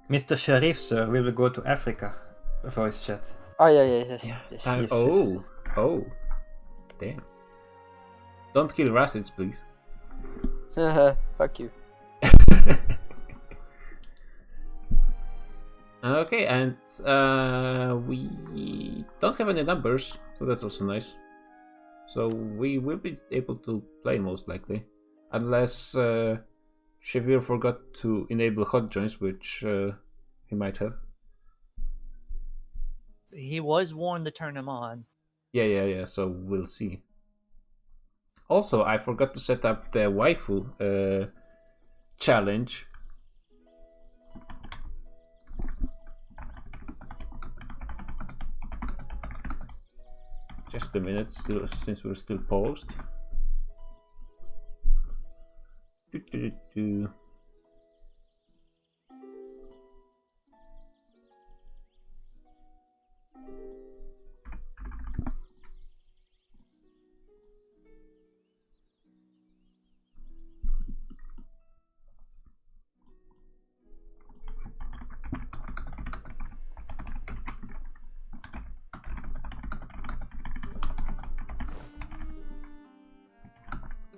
Mr. Sharif, sir, we will go to Africa. Voice chat. Oh yeah, yes. Time. Yes, Oh, oh, damn! Don't kill Rasids, please. Fuck you. Okay, and we don't have any numbers, so that's also nice. So we will be able to play most likely, unless Shavir forgot to enable hot joins, which he might have. He was warned to turn him on. Yeah. So we'll see. Also, I forgot to set up the waifu challenge. Just a minute, still, since we're still paused.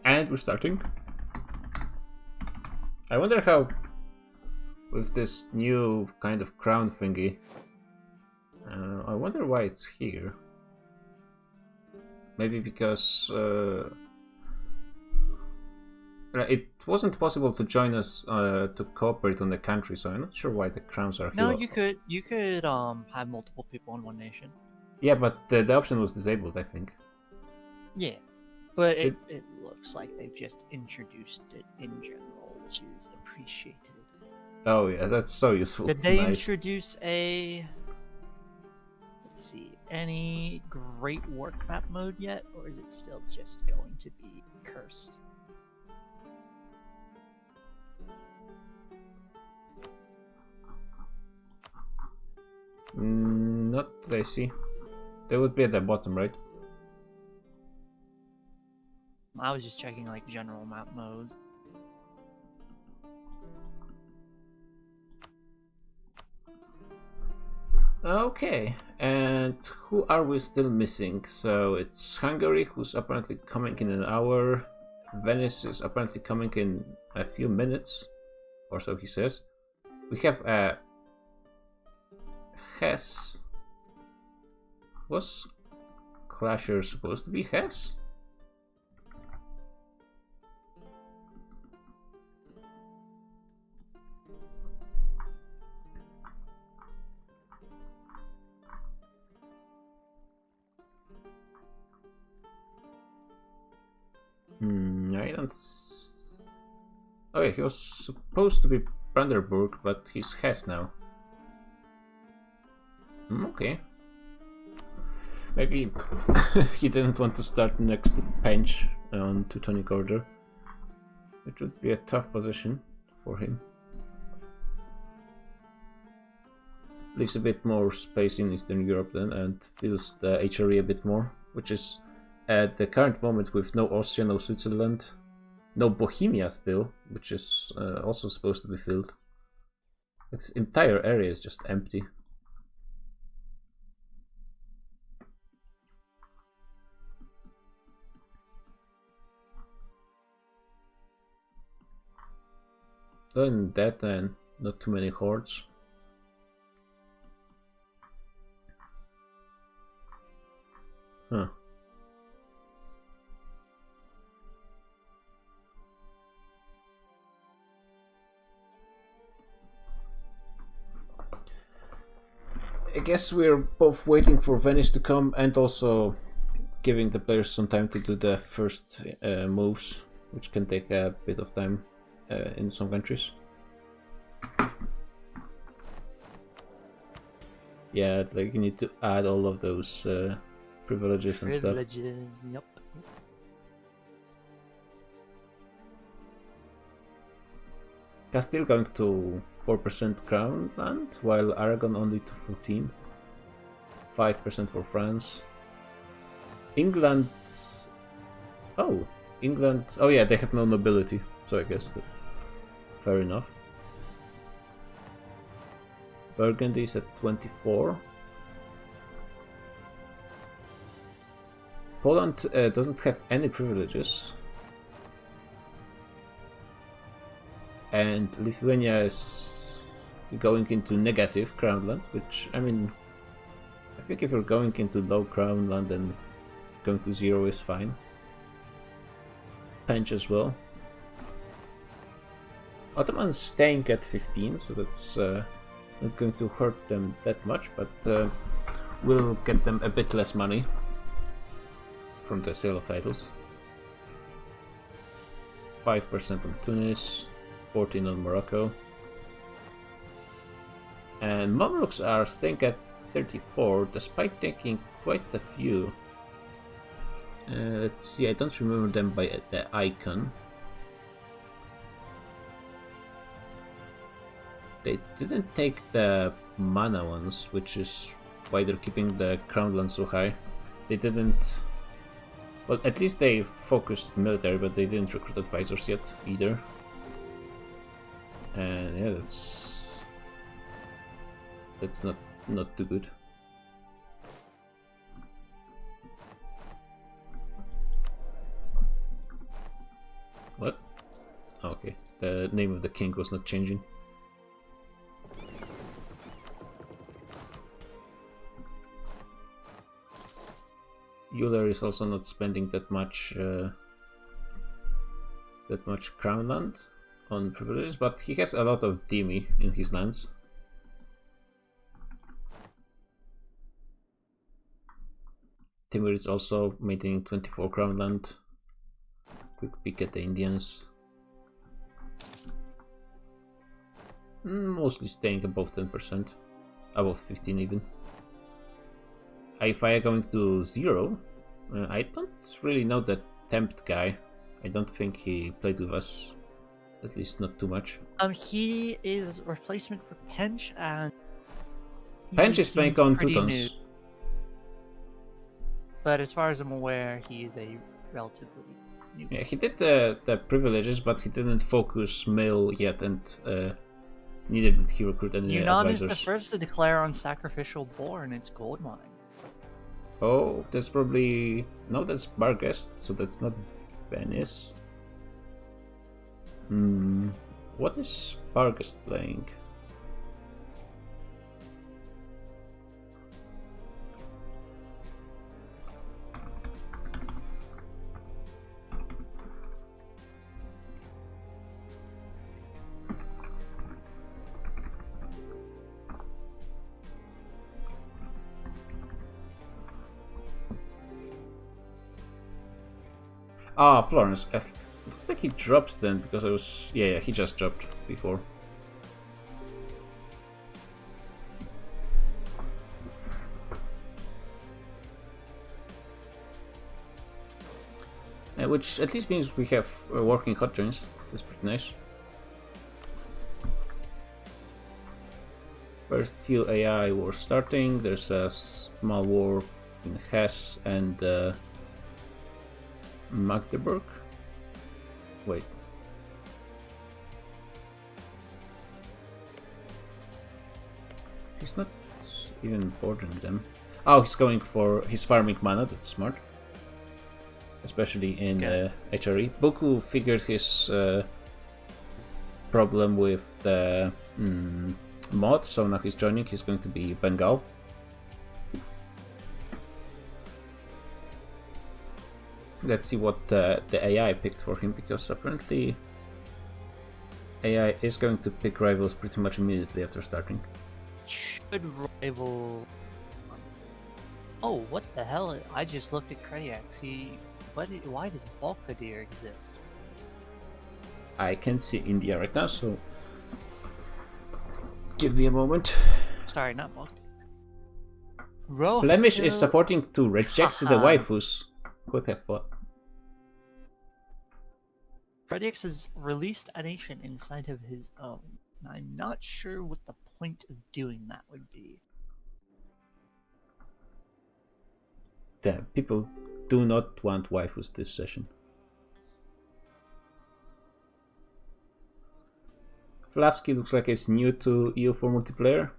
And we're starting. I wonder how, with this new kind of crown thingy, I wonder why it's here. Maybe because it wasn't possible to join us to cooperate on the country, so I'm not sure why the crowns are No, here. you could have multiple people in one nation. Yeah, but the option was disabled, I think. Yeah, but it looks like they've just introduced it in general, which is appreciated. Oh yeah, that's so useful. Did they Nice. introduce a... Let's see, any great work map mode yet, or is it still just going to be cursed? Not that I see. They would be at the bottom, right? I was just checking like general map mode. Okay, and who are we still missing? So it's Hungary, who's apparently coming in an hour. Venice is apparently coming in a few minutes, or so he says. We have Hess. Was Clasher supposed to be Hess? I don't. Oh yeah, he was supposed to be Brandenburg, but he's Hess now. Okay. Maybe he didn't want to start next to Pench on Teutonic Order. It would be a tough position for him. Leaves a bit more space in Eastern Europe then, and fills the HRE a bit more, which is at the current moment with no Austria, no Switzerland, no Bohemia still, which is also supposed to be filled. Its entire area is just empty. Other than that, then not too many hordes. Huh. I guess we're both waiting for Venice to come and also giving the players some time to do the first moves, which can take a bit of time in some countries. Yeah, like you need to add all of those privileges and stuff. Privileges, yep. Castile going to 4% crown land, while Aragon only to 14. 5% for France. England... Oh, England... Oh yeah, they have no nobility, so I guess that... fair enough. Burgundy is at 24. Poland doesn't have any privileges. And Lithuania is going into negative crown land, which, I mean, I think if you're going into low crown land, then going to 0 is fine. Pench as well. Ottomans staying at 15, so that's not going to hurt them that much, but will get them a bit less money from the sale of titles. 5% on Tunis, 14 on Morocco. And Mamluks are staying at 34, despite taking quite a few. Let's see, I don't remember them by the icon. They didn't take the mana ones, which is why they're keeping the crown land so high. They didn't... Well, at least they focused military, but they didn't recruit advisors yet, either. And yeah, that's not too good. What? Oh, okay, the name of the king was not changing. Euler is also not spending that much crown land on privileges, but he has a lot of Demi in his lands. Timur is also maintaining 24 crown land. Quick peek at the Indians. Mostly staying above 10%, above 15 even. If I are going to 0, I don't really know that Tempt guy. I don't think he played with us, at least not too much. He is replacement for Pench, and Pench is playing on Teutons. But as far as I'm aware, he is a relatively new. Yeah, he did the privileges, but he didn't focus mail yet, and neither did he recruit any Yunnan advisors. is the first to declare on sacrificial boar in its gold mine. Oh, that's probably... No, that's Bargest, so that's not Venice. What is Bargest playing? Ah, Florence. Looks like he dropped then, because I was... Yeah, he just dropped before. Which at least means we have working hot trains. That's pretty nice. First few AI wars starting. There's a small war in Hesse and Magdeburg. Wait. He's not even bordering them. Oh, he's farming mana, that's smart. Especially in HRE. Boku figured his problem with the mod, so now he's joining. He's going to be Bengal. Let's see what the AI picked for him, because apparently AI is going to pick rivals pretty much immediately after starting. Should rival... Oh, what the hell? I just looked at Krediax. Why does Balkadir exist? I can see India right now, so give me a moment. Sorry, not Balkadir. Flemish is supporting to reject the waifus. Would have thought. Krediax has released a nation inside of his own. I'm not sure what the point of doing that would be. Damn, people do not want waifus this session. Flavsky looks like it's new to EU4 multiplayer.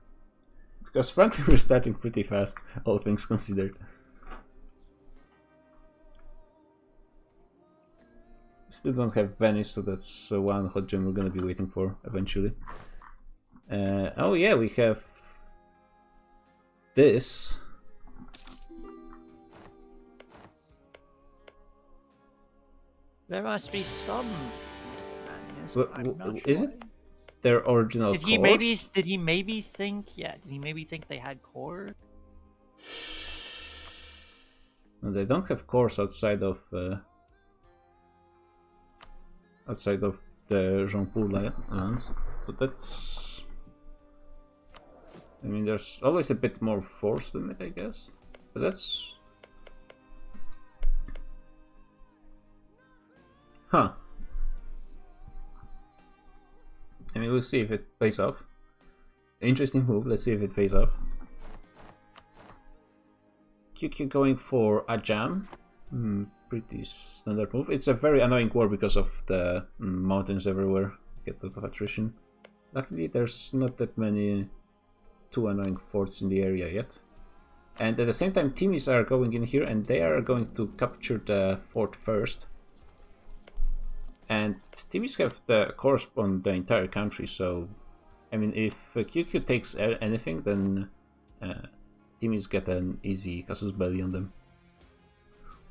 Because frankly, we're starting pretty fast, all things considered. Still don't have Venice, so that's one hot gem we're gonna be waiting for eventually. Oh yeah, we have this. There must be some. Is it their original Did he course? maybe? Did he maybe think? Yeah. Did he maybe think they had core? No, they don't have cores outside of the Jean-Paul lands, so that's. I mean, there's always a bit more force than it, I guess, but that's. Huh. I mean, we'll see if it pays off. Interesting move, let's see if it pays off. QQ going for a jam. Pretty standard move. It's a very annoying war because of the mountains everywhere. Get a lot of attrition. Luckily, there's not that many too annoying forts in the area yet. And at the same time, Timis are going in here and they are going to capture the fort first. And Timis have the course on the entire country, so I mean, if QQ takes anything, then Timis get an easy casus belli on them.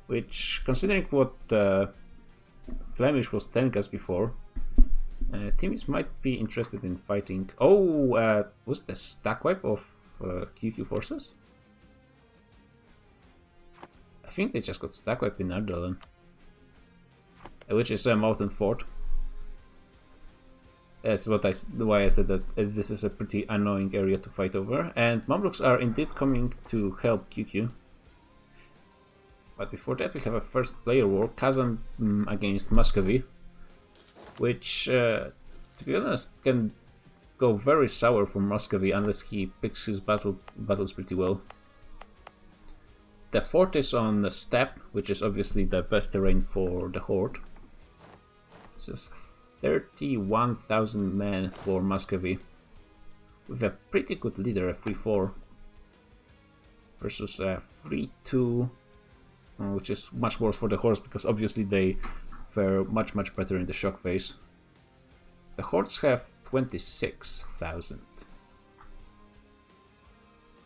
Which, considering what Flemish was telling us before, Timis might be interested in fighting. Oh, was it a stack wipe of QQ forces? I think they just got stack wiped in Ardalan, which is a mountain fort. That's why I said that this is a pretty annoying area to fight over. And Mamluks are indeed coming to help QQ. But before that, we have a first player war, Kazan against Muscovy, which, to be honest, can go very sour for Muscovy unless he picks his battles pretty well. The fort is on the steppe, which is obviously the best terrain for the horde. It's just 31,000 men for Muscovy, with a pretty good leader, a 3-4, versus a 3-2, which is much worse for the hordes because obviously they fare much better in the shock phase. The hordes have 26,000,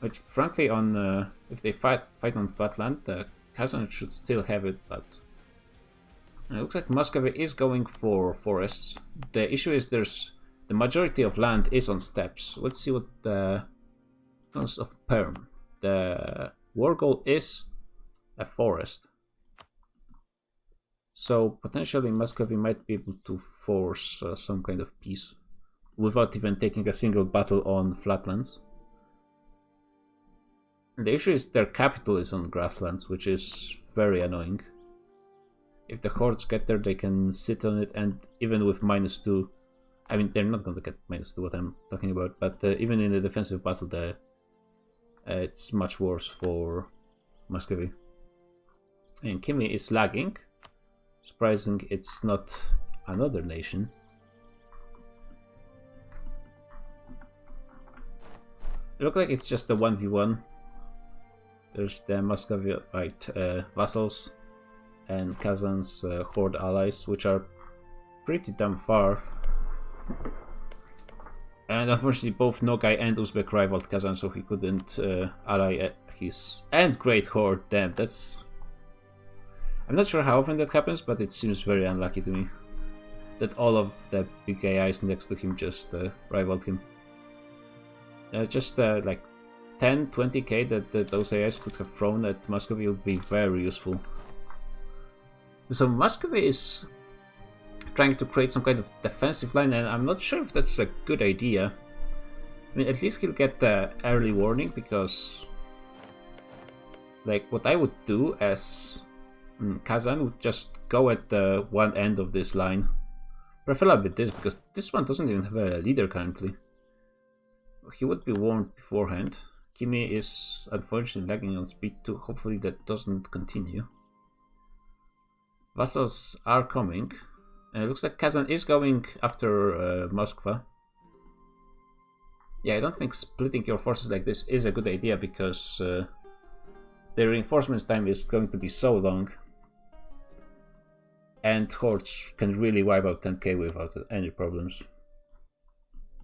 which frankly, on if they fight on flatland, the Kazan should still have it, but it looks like Muscovy is going for forests. The issue is the majority of land is on steppes. Let's see what the comes of Perm. The war goal is a forest, so potentially Muscovy might be able to force some kind of peace without even taking a single battle on flatlands. The issue is their capital is on grasslands, which is very annoying. If the hordes get there, they can sit on it, and even with -2, I mean, they're not going to get -2, what I'm talking about, but even in the defensive battle, it's much worse for Muscovy. And Kimi is lagging. Surprising it's not another nation. It looks like it's just a 1v1. There's the Muscovite vassals and Kazan's horde allies, which are pretty damn far. And unfortunately, both Nogai and Uzbek rivaled Kazan, so he couldn't ally his... And Great Horde, damn, that's... I'm not sure how often that happens, but it seems very unlucky to me. That all of the big AIs next to him just rivaled him. Just like 10-20k that those AIs could have thrown at Muscovy would be very useful. So Muscovy is trying to create some kind of defensive line, and I'm not sure if that's a good idea. I mean, at least he'll get the early warning, because like what I would do as Kazan would just go at the one end of this line. Preferably this, because this one doesn't even have a leader currently. He would be warned beforehand. Kimi is unfortunately lagging on speed too. Hopefully that doesn't continue. Vassals are coming, and it looks like Kazan is going after Moskva. Yeah, I don't think splitting your forces like this is a good idea because the reinforcements time is going to be so long. And hordes can really wipe out 10k without any problems.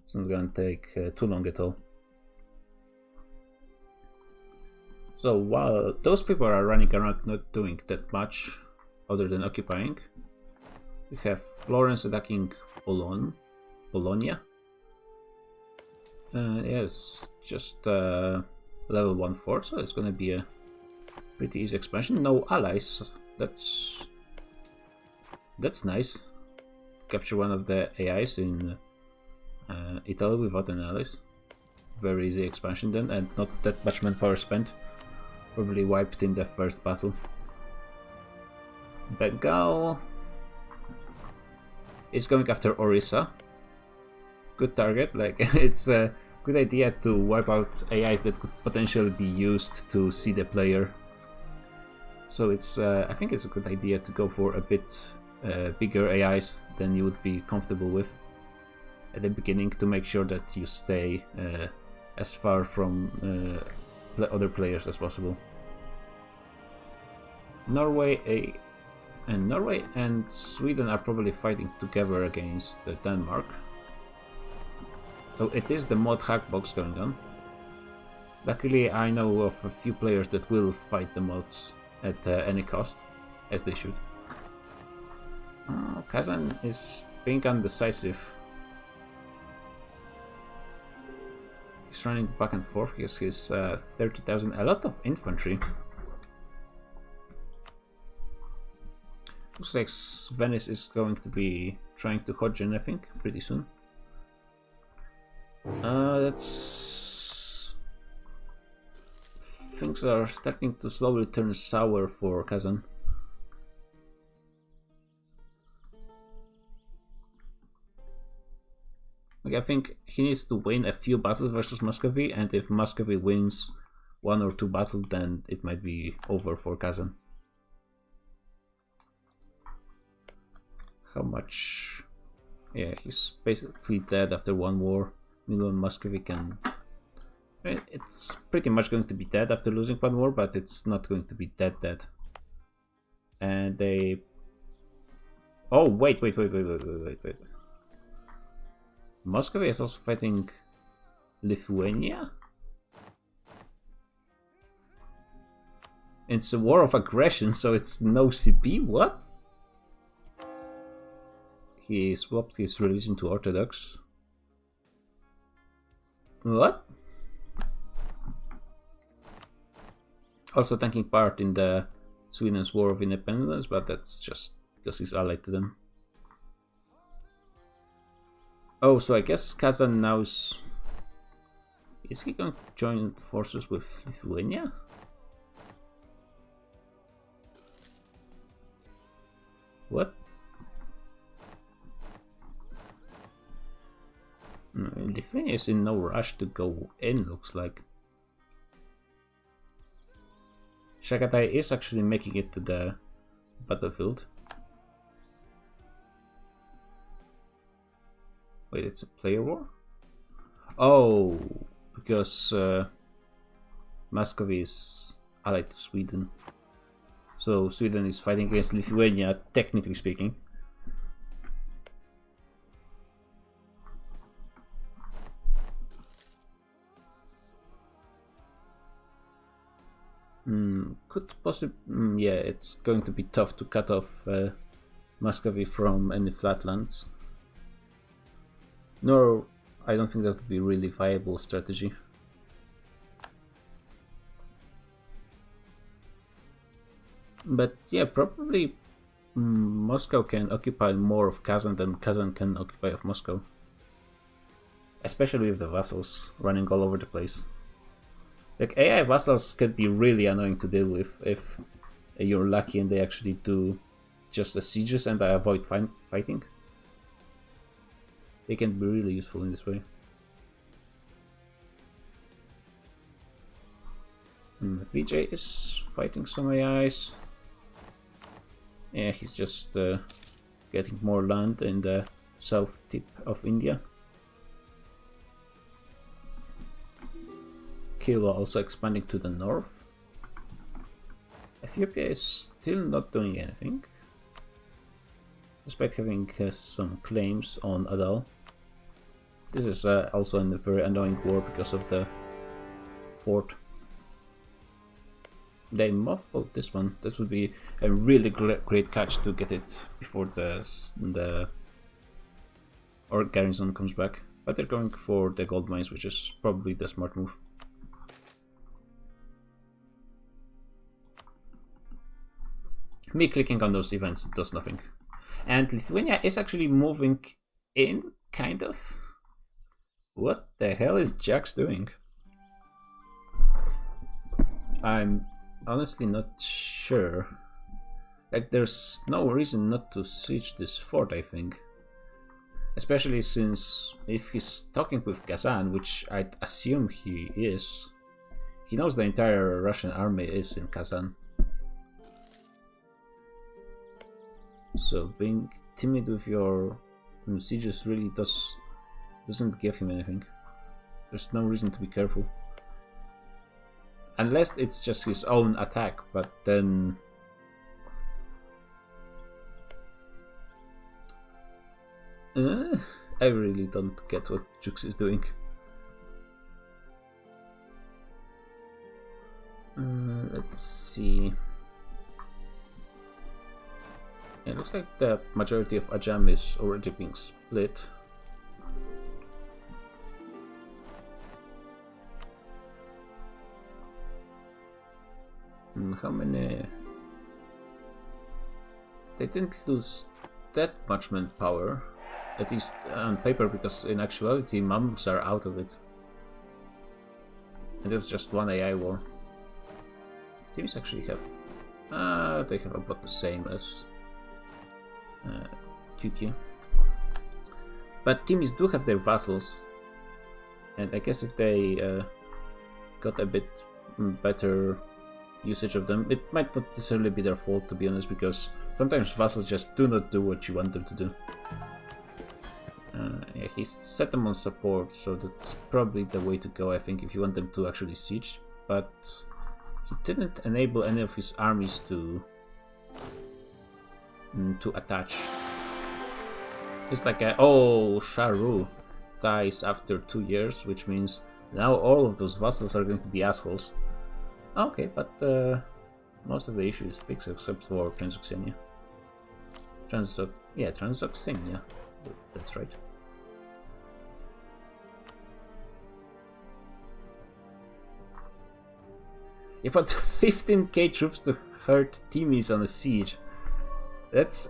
It's not gonna take too long at all. So while those people are running around not doing that much other than occupying, we have Florence attacking Bologna. Yes, just level 1 fort, so it's gonna be a pretty easy expansion. No allies, that's nice. Capture one of the AIs in Italy without an allies. Very easy expansion then, and not that much manpower spent. Probably wiped in the first battle. Bengal is going after Orissa. Good target, like it's a good idea to wipe out AIs that could potentially be used to see the player. So it's I think it's a good idea to go for a bit bigger AIs than you would be comfortable with at the beginning to make sure that you stay as far from other players as possible. Norway and Sweden are probably fighting together against Denmark. So it is the mod hack box going on. Luckily I know of a few players that will fight the mods at any cost, as they should. Kazan is being undecisive. He's running back and forth. He has his 30,000, a lot of infantry. Looks like Venice is going to be trying to Hodgin, I think, pretty soon. That's... Things are starting to slowly turn sour for Kazan. Like, I think he needs to win a few battles versus Muscovy, and if Muscovy wins 1 or 2 battles, then it might be over for Kazan. How much? Yeah, he's basically dead after 1 war. Milan Muscovy can... It's pretty much going to be dead after losing 1 war, but it's not going to be dead. And they... Oh, wait. Muscovy is also fighting Lithuania? It's a war of aggression, so it's no CP? What? He swapped his religion to Orthodox. What? Also taking part in the Sweden's War of Independence, but that's just because he's allied to them. Oh, so I guess Kazan now is... Is he going to join forces with Lithuania? What? Lithuania is in no rush to go in, looks like. Shagatai is actually making it to the battlefield. Wait, it's a player war? Oh, because Muscovy is allied to Sweden. So Sweden is fighting against Lithuania, technically speaking. Could possibly... yeah, it's going to be tough to cut off Muscovy from any flatlands. Nor, I don't think that would be really viable strategy. But yeah, probably Moscow can occupy more of Kazan than Kazan can occupy of Moscow. Especially with the vassals running all over the place. Like, AI vassals can be really annoying to deal with if you're lucky and they actually do just the sieges and avoid fighting. They can be really useful in this way. Vijay is fighting some AIs. Yeah, he's just getting more land in the south tip of India. Kilo also expanding to the north. Ethiopia is still not doing anything, despite having some claims on Adal. This is also a very annoying war because of the fort. They mothballed this one. This would be a really great catch to get it before the garrison comes back. But they're going for the gold mines, which is probably the smart move. Me clicking on those events does nothing. And Lithuania is actually moving in, kind of. What the hell is Jax doing? I'm honestly not sure. Like, there's no reason not to siege this fort, I think. Especially since if he's talking with Kazan, which I'd assume he is, he knows the entire Russian army is in Kazan. So being timid with your sieges really doesn't give him anything. There's no reason to be careful. Unless it's just his own attack, but then... I really don't get what Jux is doing. Let's see. It looks like the majority of Ajam is already being split. How many? They didn't lose that much manpower, at least on paper, because in actuality Mamluks are out of it. And it was just one AI war. Teams actually have... they have about the same as QQ. But teams do have their vassals. And I guess if they got a bit better usage of them, it might not necessarily be their fault, to be honest, because sometimes vassals just do not do what you want them to do. Yeah, he set them on support, so that's probably the way to go, I think, if you want them to actually siege. But he didn't enable any of his armies to attach. It's like Sharu dies after 2 years, which means now all of those vassals are going to be assholes. Okay, but most of the issue is fixed except for Transoxania. Transoxania. That's right. You put 15k troops to hurt Timis on a siege. That's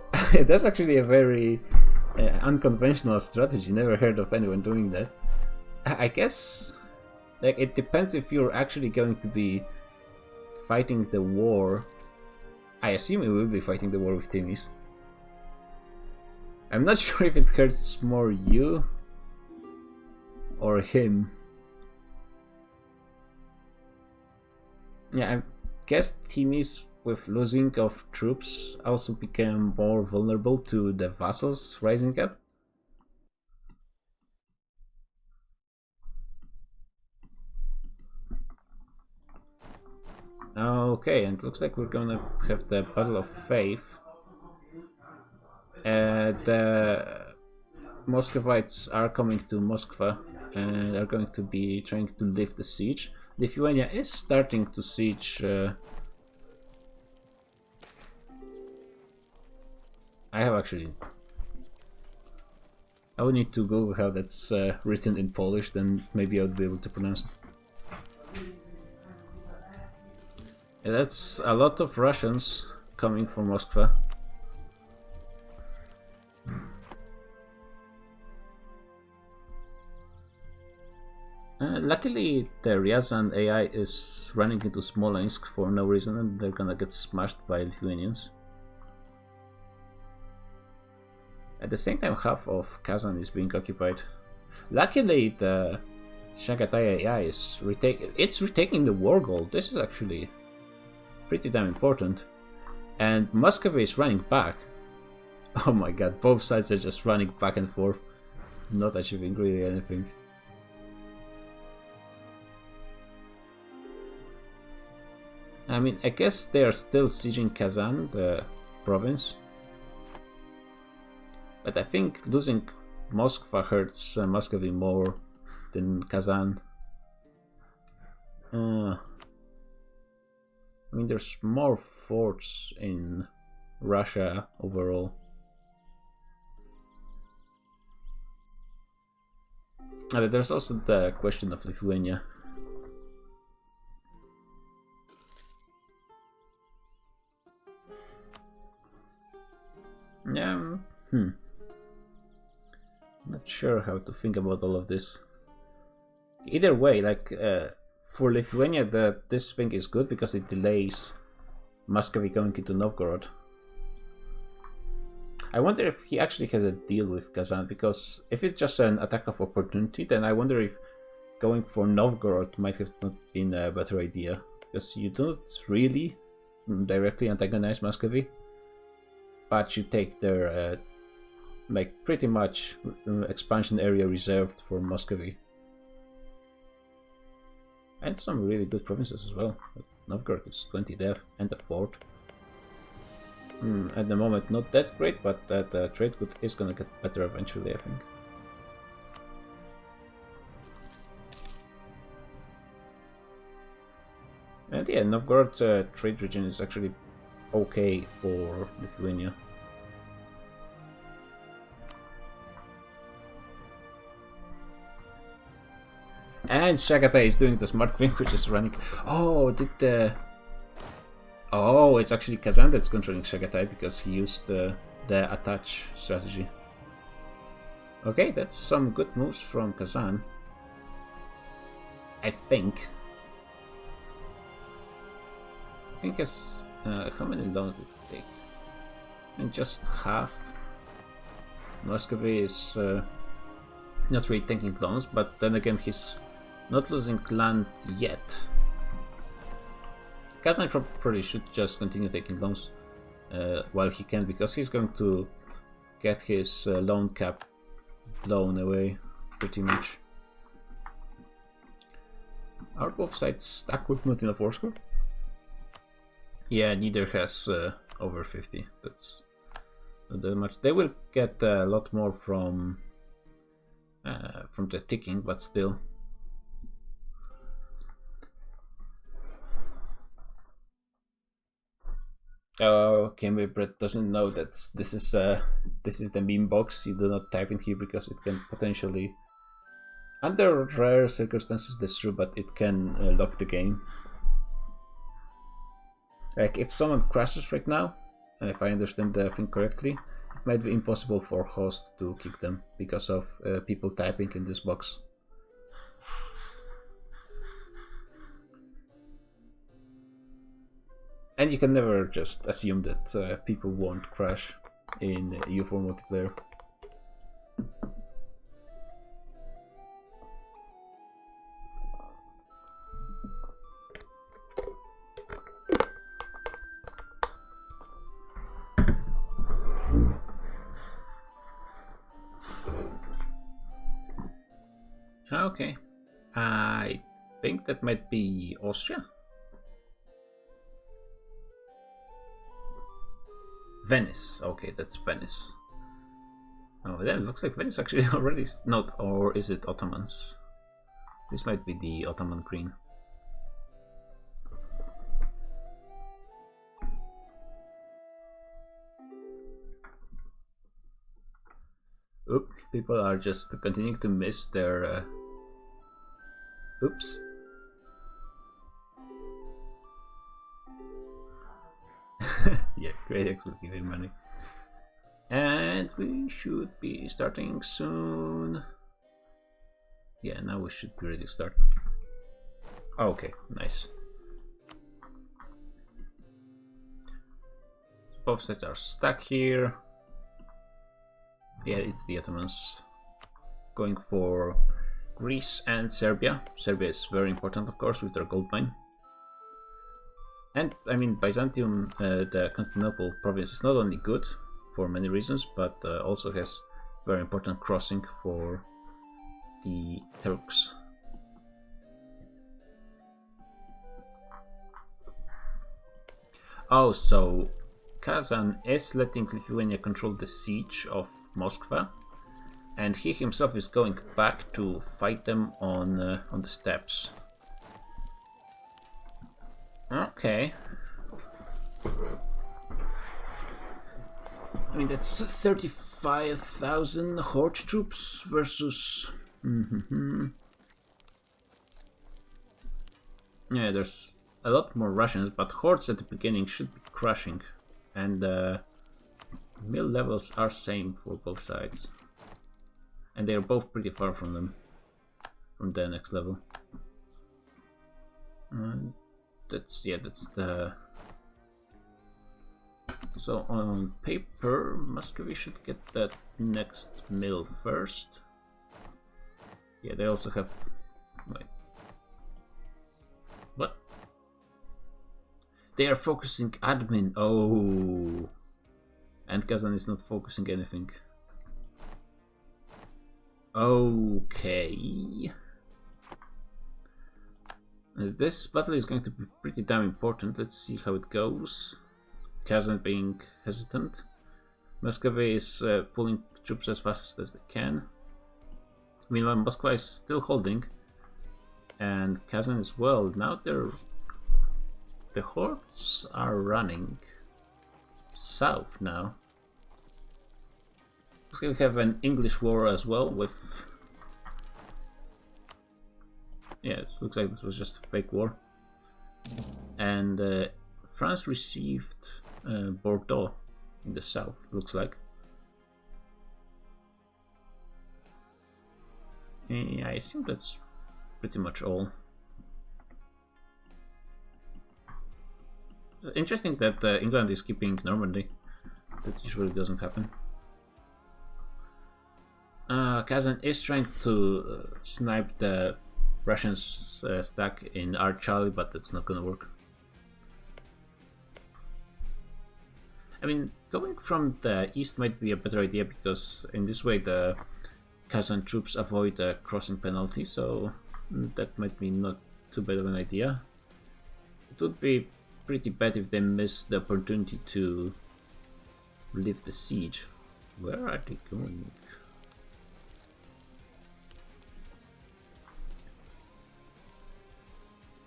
actually a very unconventional strategy. Never heard of anyone doing that. I guess like it depends if you're actually going to be fighting the war. I assume you will be fighting the war with Timis. I'm not sure if it hurts more you or him. Yeah, I guess Timis with losing of troops also became more vulnerable to the vassals rising up. Okay, and it looks like we're gonna have the Battle of Faith. The Muscovites are coming to Moskva and are going to be trying to lift the siege. Lithuania is starting to siege. I would need to Google how that's written in Polish, then maybe I would be able to pronounce it. Yeah, that's a lot of Russians coming from Moskva. Luckily, the Ryazan AI is running into Smolensk for no reason, and they're gonna get smashed by Lithuanians. At the same time, half of Kazan is being occupied. Luckily, the Chagatai AI is retaking the war gold. This is actually pretty damn important. And Muscovy is running back. Oh my god, both sides are just running back and forth, not achieving really anything. I mean, I guess they are still sieging Kazan, the province. But I think losing Moskva hurts Muscovy more than Kazan. I mean, there's more forts in Russia overall. But there's also the question of Lithuania. Yeah, not sure how to think about all of this. Either way, like for Lithuania, this thing is good because it delays Muscovy going into Novgorod. I wonder if he actually has a deal with Kazan, because if it's just an attack of opportunity, then I wonder if going for Novgorod might have not been a better idea, because you don't really directly antagonize Muscovy, but you take their like pretty much expansion area reserved for Muscovy. And some really good provinces as well. Novgorod is 20 dev and a fort. At the moment not that great, but that trade good is gonna get better eventually, I think. And yeah, Novgorod trade region is actually okay for Lithuania. And Chagatai is doing the smart thing, which is running. Oh, oh, it's actually Kazan that's controlling Chagatai because he used the attach strategy. Okay, that's some good moves from Kazan. I think. I think as how many loans did it take? And just half. Muscovy is not really taking loans, but then again he's not losing land yet. Kazan probably should just continue taking loans while he can, because he's going to get his loan cap blown away pretty much. Are both sides stuck with Mutina Forscore? Yeah, neither has over 50. That's not that much. They will get a lot more from the ticking, but still. Okay, my Brett doesn't know that this is the meme box. You do not type in here because it can potentially, under rare circumstances, that's true, but it can lock the game. Like if someone crashes right now, if I understand the thing correctly, it might be impossible for host to kick them because of people typing in this box. And you can never just assume that people won't crash in EU4 multiplayer. Okay, I think that might be Austria. Venice. Okay, that's Venice. Oh, then it looks like Venice actually already not, or is it Ottomans? This might be the Ottoman green. Oops, people are just continuing to miss their. Oops. Yeah, GreatX will give him money. And we should be starting soon. Yeah, now we should be ready to start. Okay, nice. Both sides are stuck here. Yeah, it's the Ottomans going for Greece and Serbia. Serbia is very important, of course, with their gold mine. And I mean, Byzantium, the Constantinople province, is not only good for many reasons, but also has very important crossing for the Turks. Oh, so Kazan is letting Lithuania control the siege of Moskva, and he himself is going back to fight them on the steppes. Okay. I mean, that's 35,000 horde troops versus... Yeah, there's a lot more Russians, but hordes at the beginning should be crushing. And mill levels are same for both sides. And they are both pretty far from them, from the next level. That's the... So on paper, Muscovy should get that next mill first. Yeah, they also have... Wait. What? They are focusing admin. Oh. And Kazan is not focusing anything. Okay. This battle is going to be pretty damn important. Let's see how it goes. Kazan being hesitant. Muscovy is pulling troops as fast as they can. Meanwhile, Moskva is still holding. And Kazan as well. Now the hordes are running south now. Looks like we have an English war as well with... Yeah, it looks like this was just a fake war. And France received Bordeaux in the south, looks like. Yeah, I think that's pretty much all. Interesting that England is keeping Normandy. That usually doesn't happen. Kazan is trying to snipe the Russians' stack in Archali, but that's not gonna work. I mean, going from the east might be a better idea, because in this way the Kazan troops avoid a crossing penalty, so that might be not too bad of an idea. It would be pretty bad if they miss the opportunity to lift the siege. Where are they going?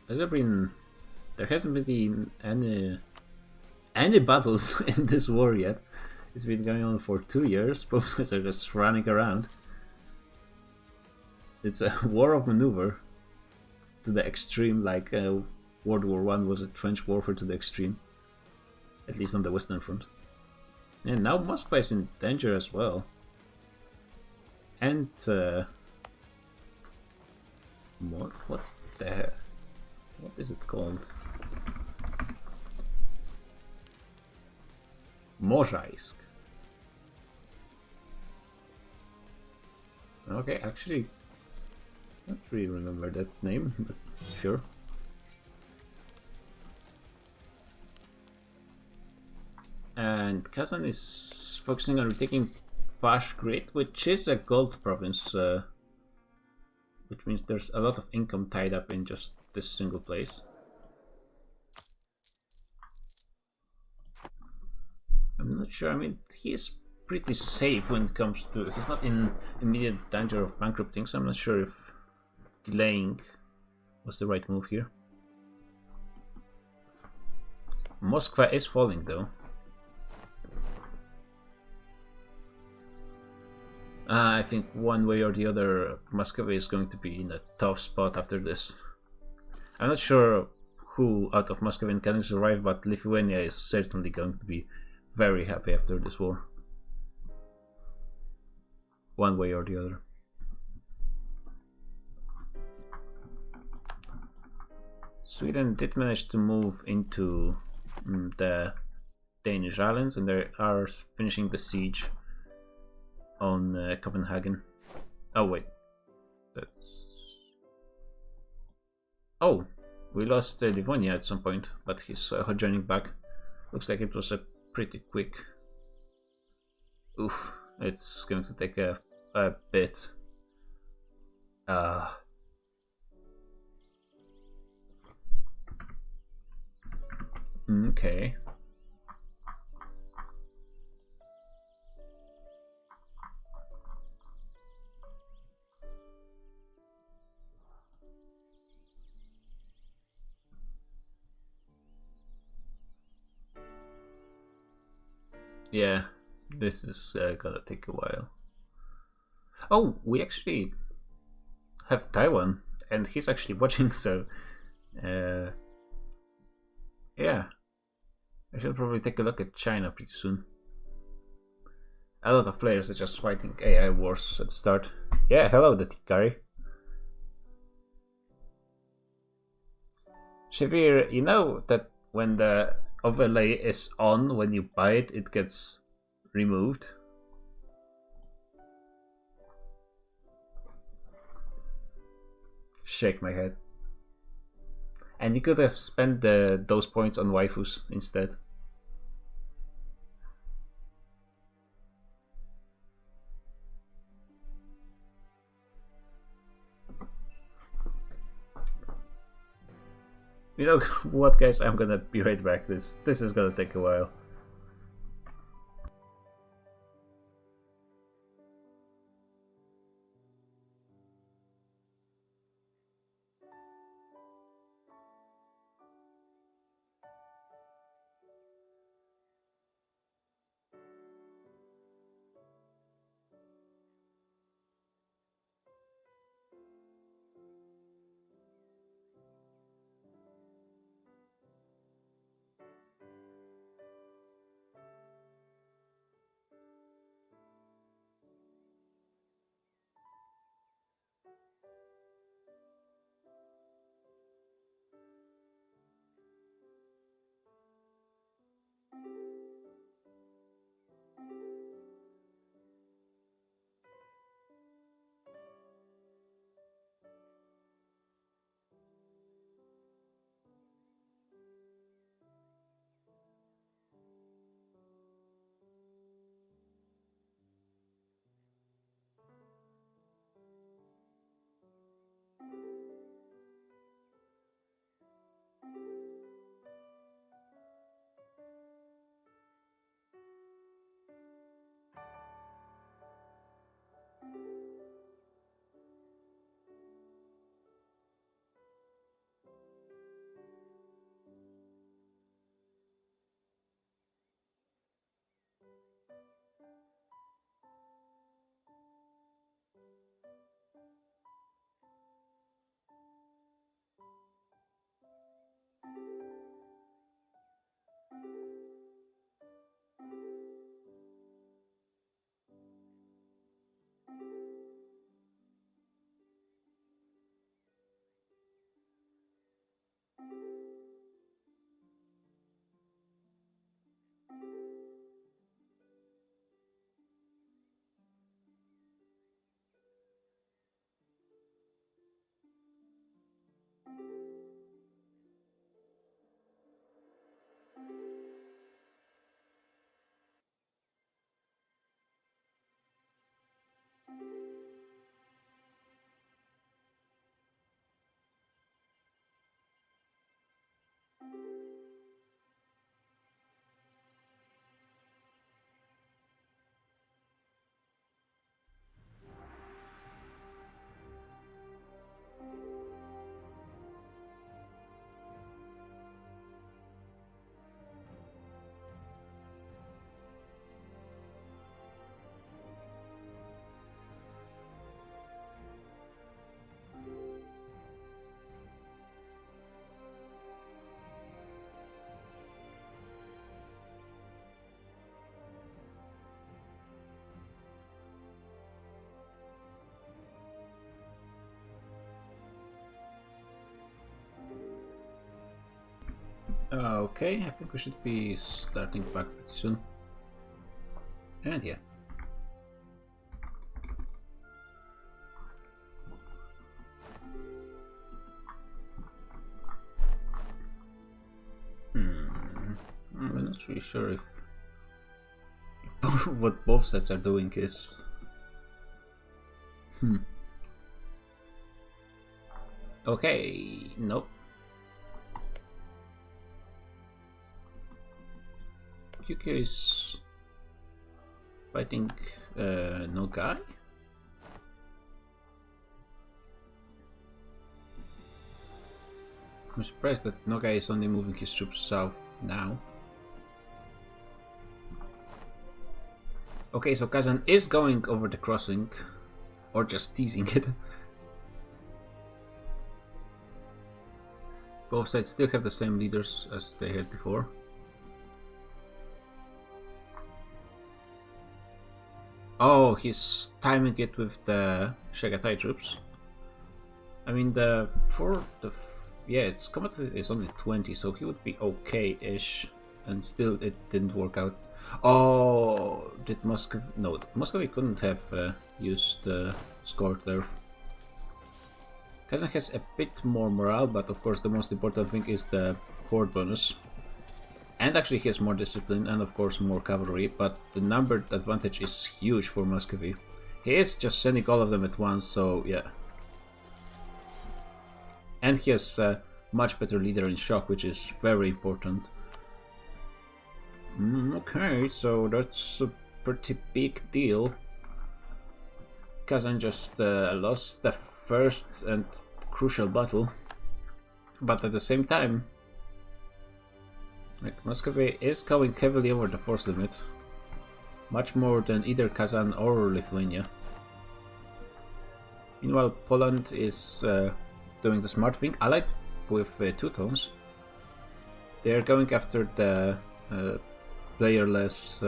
There hasn't been any battles in this war yet. It's been going on for 2 years. Both sides are just running around. It's a war of maneuver to the extreme, like World War I was a trench warfare to the extreme, at least on the Western Front. And now Moscow is in danger as well. And what is it called? Mozhaisk. Okay, actually, I don't really remember that name, but sure. And Kazan is focusing on retaking Pashgrid, which is a gold province, which means there's a lot of income tied up in just this single place. I'm not sure. I mean, he is pretty safe when it comes to... He's not in immediate danger of bankrupting, so I'm not sure if delaying was the right move here. Moskva is falling, though. I think one way or the other, Moscow is going to be in a tough spot after this. I'm not sure who out of Moscow can survive, but Lithuania is certainly going to be very happy after this war. One way or the other. Sweden did manage to move into the Danish islands, and they are finishing the siege on Copenhagen. Oh wait, that's... Oh, we lost Livonia at some point, but he's joining back. Looks like it was a pretty quick... Oof, it's going to take a bit. Okay. Yeah, this is gonna take a while. Oh, we actually have Taiwan, and he's actually watching, so yeah, I should probably take a look at China pretty soon. A lot of players are just fighting AI wars at the start. Yeah, hello, the Tikari. Shavir, you know that when the overlay is on, when you buy it, it gets removed? Shake my head. And you could have spent those points on waifus instead. You know what, guys? I'm gonna be right back. This is gonna take a while. Okay, I think we should be starting back pretty soon. And yeah. I'm not really sure if what both sets are doing is. Okay, nope. QQ is fighting Nogai. I'm surprised that Nogai is only moving his troops south now. Okay, so Kazan is going over the crossing, or just teasing it. Both sides still have the same leaders as they had before. Oh, he's timing it with the Shagatai troops. I mean, yeah, its combat is only 20, so he would be okay-ish, and still it didn't work out. Oh, did Muscovy? No, Muscovy couldn't have used Scored there. Kazan has a bit more morale, but of course the most important thing is the horde bonus. And actually he has more discipline and of course more cavalry, but the numbered advantage is huge for Muscovy. He is just sending all of them at once, so yeah. And he has a much better leader in shock, which is very important. Okay, so that's a pretty big deal. Kazan just lost the first and crucial battle, but at the same time, like, Muscovy is going heavily over the force limit, much more than either Kazan or Lithuania. Meanwhile, Poland is doing the smart thing, allied with Teutones. They are going after the playerless,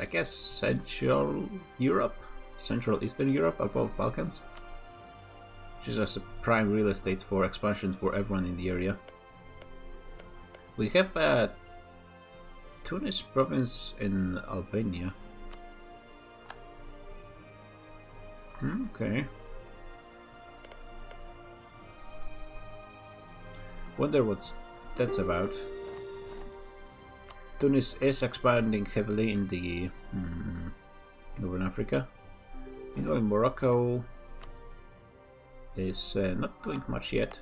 I guess, Central Europe? Central Eastern Europe above Balkans, which is just a prime real estate for expansion for everyone in the area. We have Tunis province in Albania. Okay. Wonder what that's about. Tunis is expanding heavily in the Northern Africa. Meanwhile, Morocco is not doing much yet.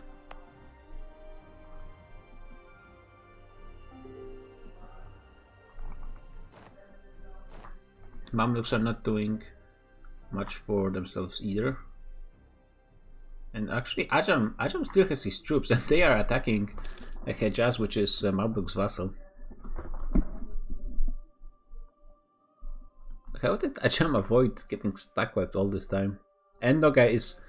Mamluks are not doing much for themselves either. And actually, Ajam still has his troops, and they are attacking Hejaz, which is Mamluk's vassal. How did Ajam avoid getting stack wiped all this time? And Nogai is...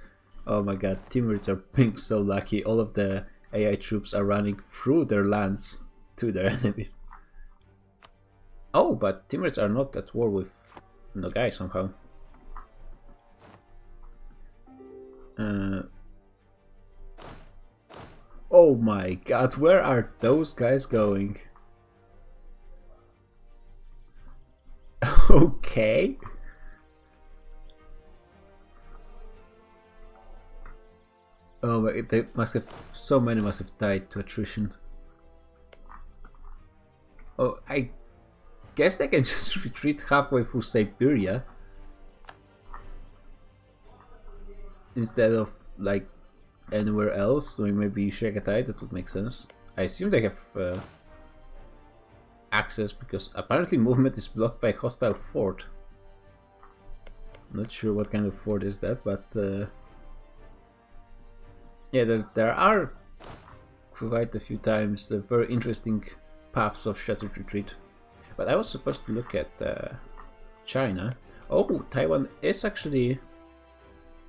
Oh my god, Timurids are being so lucky. All of the AI troops are running through their lands to their enemies. Oh, but Timurids are not at war with Nogai somehow. Oh my god, where are those guys going? Okay. Oh my, they must have, so many must have died to attrition. Oh, I guess they can just retreat halfway through Siberia instead of like anywhere else. Maybe Shagatai, that would make sense. I assume they have access because apparently movement is blocked by hostile fort. Not sure what kind of fort is that, but yeah, there are quite a few times very interesting paths of shattered retreat. But I was supposed to look at China. Oh, Taiwan is actually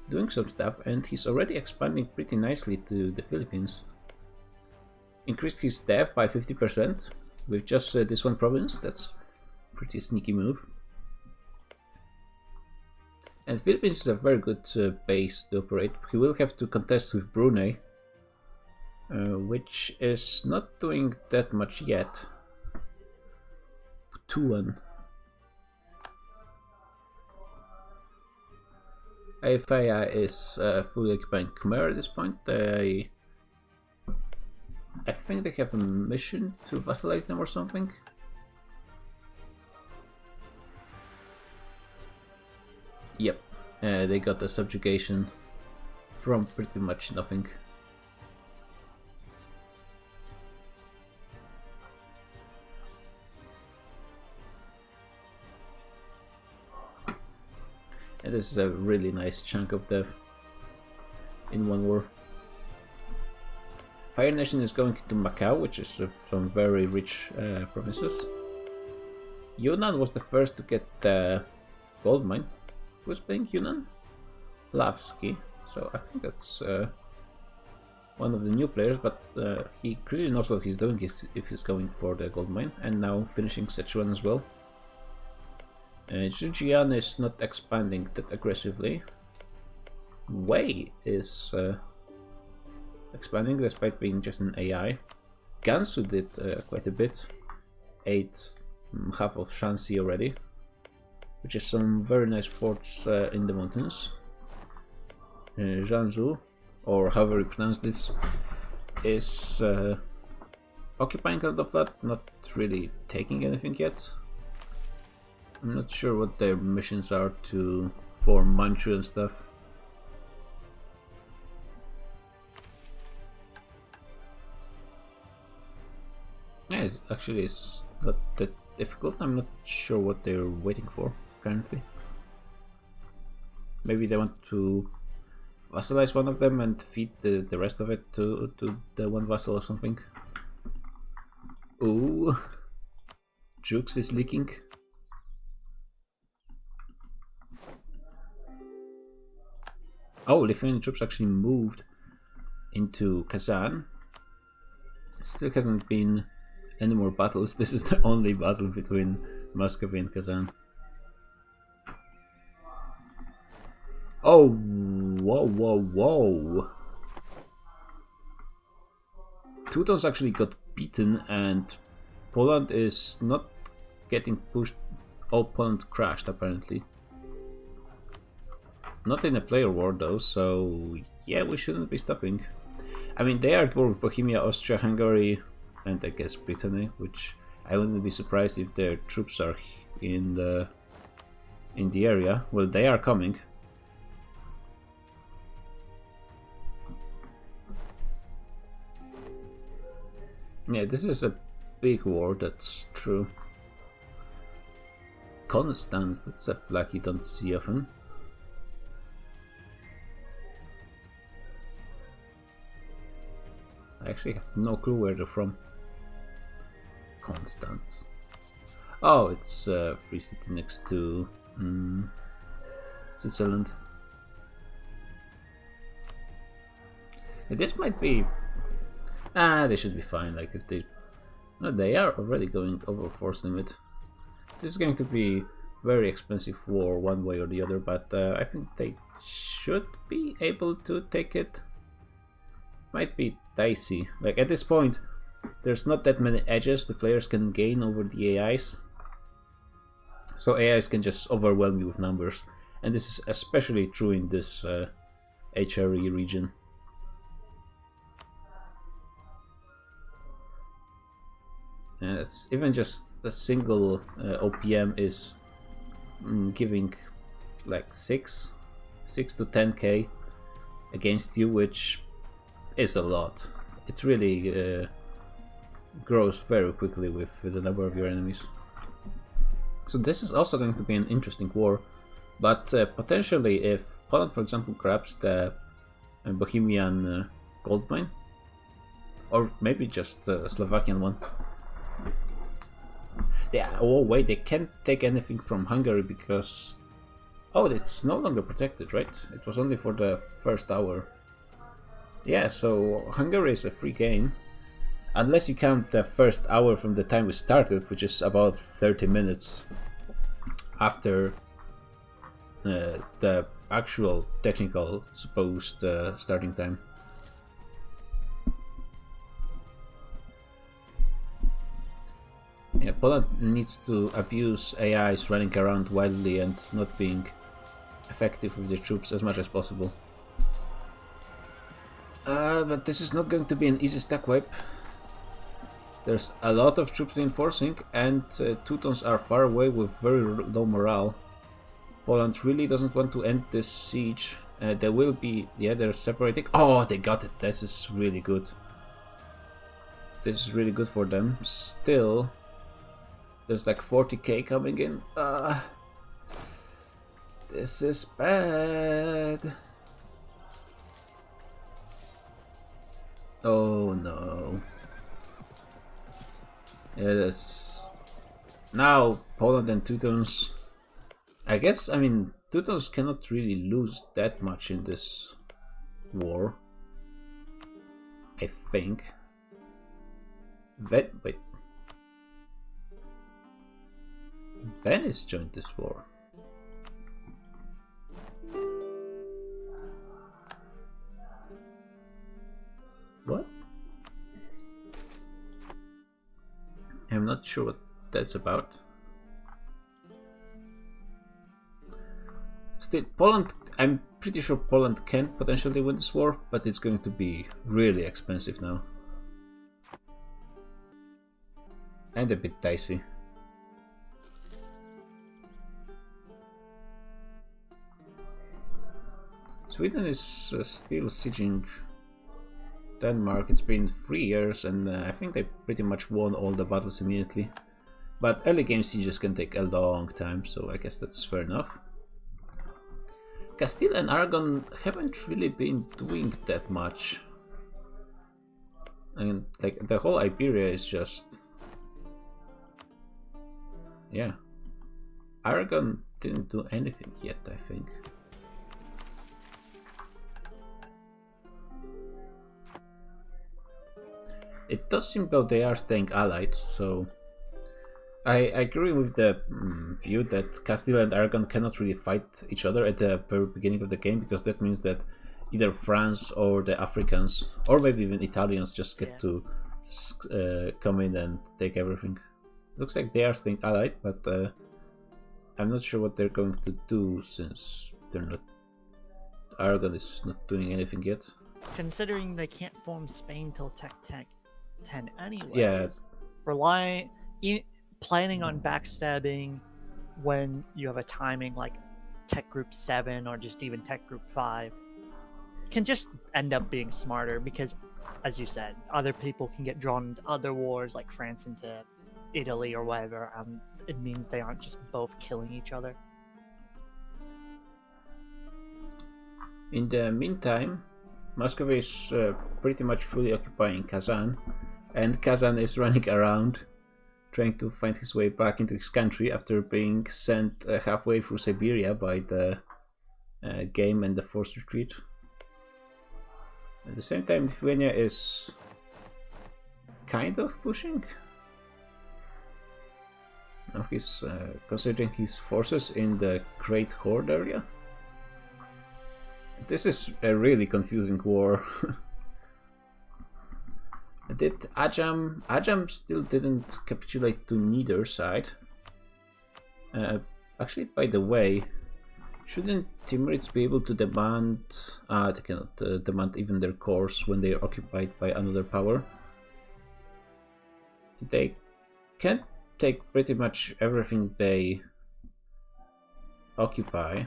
doing some stuff, and he's already expanding pretty nicely to the Philippines. Increased his dev by 50% with just this one province. That's a pretty sneaky move. And Philippines is a very good base to operate. He will have to contest with Brunei, which is not doing that much yet. Butuan. Ayutthaya is fully occupied Khmer at this point. I think they have a mission to vassalize them or something. Yep, they got a subjugation from pretty much nothing. And this is a really nice chunk of death in one war. Fire Nation is going to Macau, which is some very rich provinces. Yunnan was the first to get Goldmine. Who's playing Yunnan? Lavsky. So I think that's one of the new players, but he clearly knows what he's doing if he's going for the Goldmine, and now finishing Sichuan as well. Zhejiang is not expanding that aggressively. Wei is expanding despite being just an AI. Gansu did quite a bit. Ate half of Shanxi already, which is some very nice forts in the mountains. Zhanzhou, or however you pronounce this, is occupying a lot of that, not really taking anything yet. I'm not sure what their missions are for Manchu and stuff. Yeah, actually it's not that difficult. I'm not sure what they're waiting for currently. Maybe they want to vassalize one of them and feed the rest of it to the one vassal or something. Ooh, Jukes is leaking. Oh, Lithuanian troops actually moved into Kazan. Still hasn't been any more battles. This is the only battle between Muscovy and Kazan. Oh, whoa, whoa, whoa. Teutons actually got beaten and Poland is not getting pushed. Oh, Poland crashed apparently. Not in a player war though, so yeah, we shouldn't be stopping. I mean, they are at war with Bohemia, Austria, Hungary, and I guess Brittany, which I wouldn't be surprised if their troops are in the area. Well, they are coming. Yeah, this is a big war, that's true. Constance, that's a flag you don't see often. I actually have no clue where they're from. Constance. Oh, it's a free city next to Switzerland. Yeah, this might be... they should be fine. Like if they... No, they are already going over force limit. This is going to be very expensive war one way or the other, but I think they should be able to take it. Might be dicey. Like at this point, there's not that many edges the players can gain over the AIs. So AIs can just overwhelm you with numbers. And this is especially true in this HRE region. And it's even just a single OPM is giving like 6 to 10k against you, which is a lot. It really grows very quickly with the number of your enemies. So this is also going to be an interesting war, but potentially if Poland, for example, grabs the Bohemian gold mine, or maybe just the Slovakian one. Oh wait, they can't take anything from Hungary because... Oh, it's no longer protected, right? It was only for the first hour. Yeah, so Hungary is a free game. Unless you count the first hour from the time we started, which is about 30 minutes after the actual technical supposed starting time. Yeah, Poland needs to abuse AIs running around wildly and not being effective with their troops as much as possible. But this is not going to be an easy stack wipe. There's a lot of troops reinforcing, and Teutons are far away with very low morale. Poland really doesn't want to end this siege. They will be... Yeah, they're separating. Oh, they got it. This is really good. This is really good for them. Still, there's like 40k coming in. This is bad. Oh no. Yes. Now Poland and Teutons I guess, I mean, Teutons cannot really lose that much in this war. I think. Wait. Venice joined this war. What? I'm not sure what that's about. Still, Poland, I'm pretty sure Poland can potentially win this war, but it's going to be really expensive now. And a bit dicey. Sweden is still sieging Denmark. It's been 3 years and I think they pretty much won all the battles immediately. But early game sieges can take a long time, so I guess that's fair enough. Castile and Aragon haven't really been doing that much. I mean, like, the whole Iberia is just... yeah. Aragon didn't do anything yet, I think. It does seem though they are staying allied, so... I agree with the view that Castile and Aragon cannot really fight each other at the very beginning of the game, because that means that either France or the Africans, or maybe even Italians, just get to come in and take everything. Looks like they are staying allied, but I'm not sure what they're going to do, since they're not... Aragon is not doing anything yet. Considering they can't form Spain till Tech 10 anyway. Yeah. Planning on backstabbing when you have a timing like Tech Group 7 or just even Tech Group 5 can just end up being smarter, because, as you said, other people can get drawn into other wars, like France into Italy or whatever, and it means they aren't just both killing each other. In the meantime, Muscovy is pretty much fully occupying Kazan, and Kazan is running around trying to find his way back into his country after being sent halfway through Siberia by the game and the forced retreat. At the same time, Lithuania is kind of pushing. Now he's concentrating his forces in the Great Horde area. This is a really confusing war. Did Ajam still didn't capitulate to neither side. Actually, by the way, shouldn't Timurids be able to demand... they cannot demand even their cores when they are occupied by another power. They can take pretty much everything they occupy.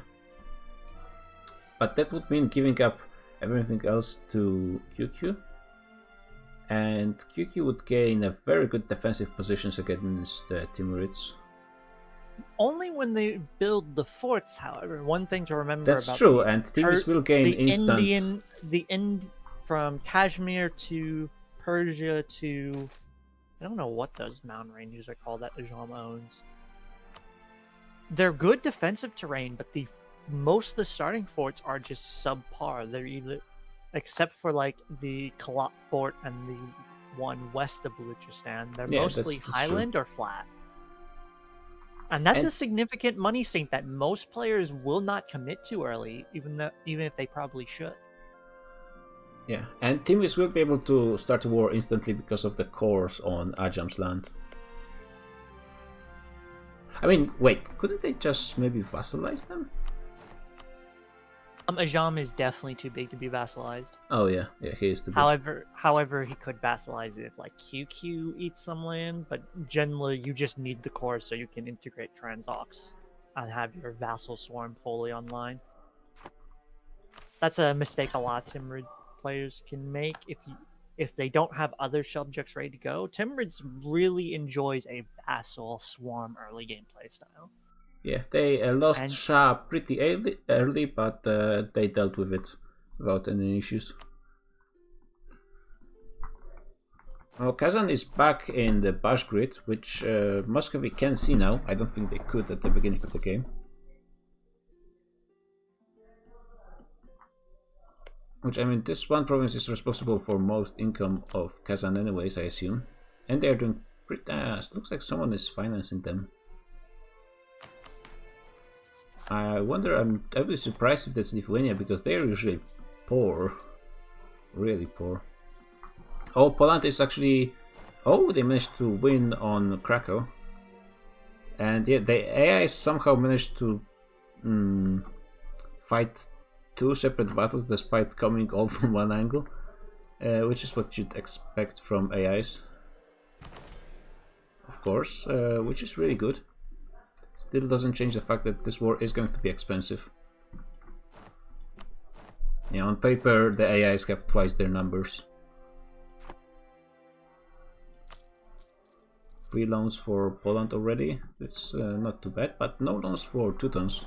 But that would mean giving up everything else to QQ. And QQ would gain a very good defensive positions against the Timurids. Only when they build the forts, however. One thing to remember That's about true, and Timurids will gain instant... from Kashmir to Persia to... I don't know what those mountain ranges are called that Ajam owns. They're good defensive terrain, but most of the starting forts are just subpar. They're either... except for like the Kalat fort and the one west of Baluchistan, they're mostly highland or flat. And that's a significant money sink that most players will not commit to early, even if they probably should. Yeah, and Timurids will be able to start a war instantly because of the cores on Ajam's land. I mean, wait, couldn't they just maybe vassalize them? Ajam is definitely too big to be vassalized. Oh yeah, he is too big. However, he could vassalize it if like QQ eats some land, but generally you just need the core so you can integrate Transox and have your vassal swarm fully online. That's a mistake a lot of Timurid players can make if they don't have other subjects ready to go. Timurids really enjoys a vassal swarm early game playstyle. Yeah, they lost Shah pretty early, but they dealt with it without any issues. Well, Kazan is back in the Bash grid, which Muscovy can see now. I don't think they could at the beginning of the game. Which, I mean, this one province is responsible for most income of Kazan anyways, I assume. And they're doing pretty... it looks like someone is financing them. I wonder, I'd be surprised if that's Lithuania, because they're usually poor. Really poor. Oh, Poland is actually... Oh, they managed to win on Krakow. And yeah, the AI somehow managed to fight 2 separate battles despite coming all from one angle. Which is what you'd expect from AIs. Of course, which is really good. Still doesn't change the fact that this war is going to be expensive. Yeah, on paper the AIs have twice their numbers. 3 loans for Poland already. It's not too bad, but no loans for Teutons.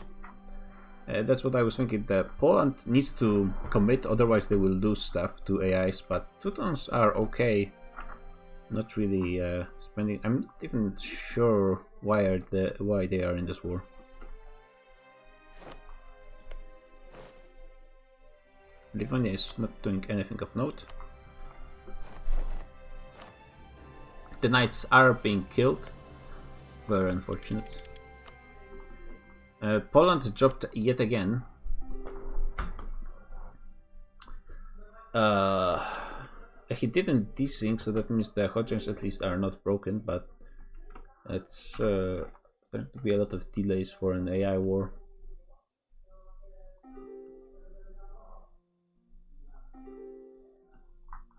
That's what I was thinking, that Poland needs to commit, otherwise they will lose stuff to AIs, but Teutons are okay. Not really spending... I'm not even sure why they are in this war. Lithuania is not doing anything of note. The knights are being killed. Very unfortunate. Poland dropped yet again. He didn't desync, so that means the hotchkiss at least are not broken, but it's starting to be a lot of delays for an AI war.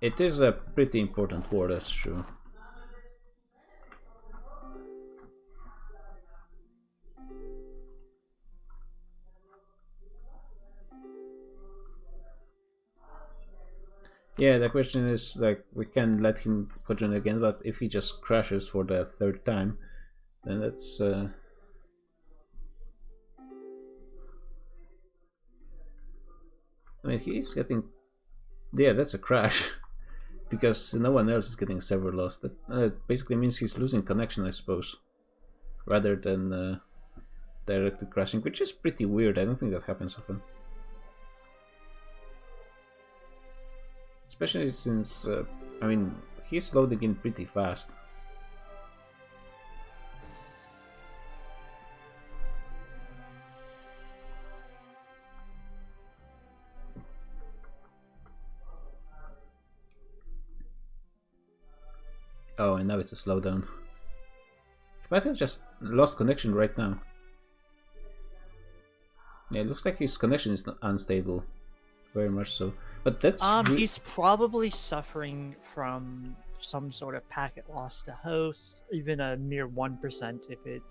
It is a pretty important war, that's true. Yeah, the question is, like, we can let him join again, but if he just crashes for the 3rd time, then that's... I mean, he's getting... Yeah, that's a crash. Because no one else is getting server loss. That basically means he's losing connection, I suppose. Rather than directly crashing, which is pretty weird. I don't think that happens often. Especially since, I mean, he's loading in pretty fast. Oh, and now it's a slowdown. He might have just lost connection right now. Yeah, it looks like his connection is unstable. Very much so. But that's... he's probably suffering from some sort of packet loss to host, even a mere 1% if it...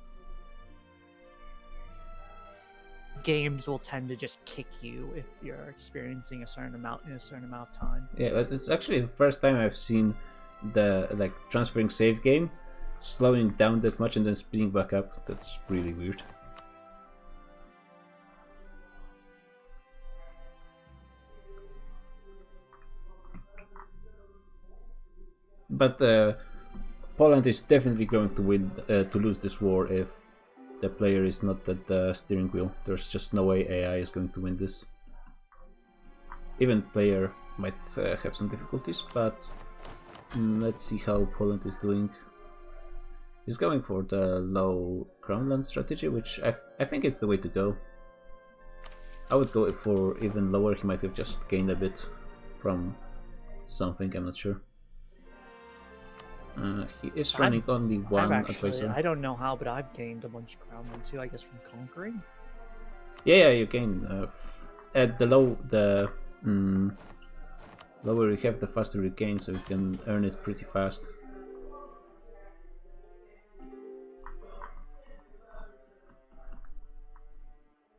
Games will tend to just kick you if you're experiencing a certain amount in a certain amount of time. Yeah, but it's actually the first time I've seen the, like, transferring save game slowing down that much and then speeding back up. That's really weird. But Poland is definitely going to win, to lose this war if the player is not at the steering wheel. There's just no way AI is going to win this. Even player might have some difficulties, but let's see how Poland is doing. He's going for the low crownland strategy, which I think it's the way to go. I would go for even lower. He might have just gained a bit from something, I'm not sure. He is running only one advisor. I don't know how, but I've gained a bunch of crownland too, I guess from conquering. Yeah, you gain at the lower you have, the faster you gain, so you can earn it pretty fast.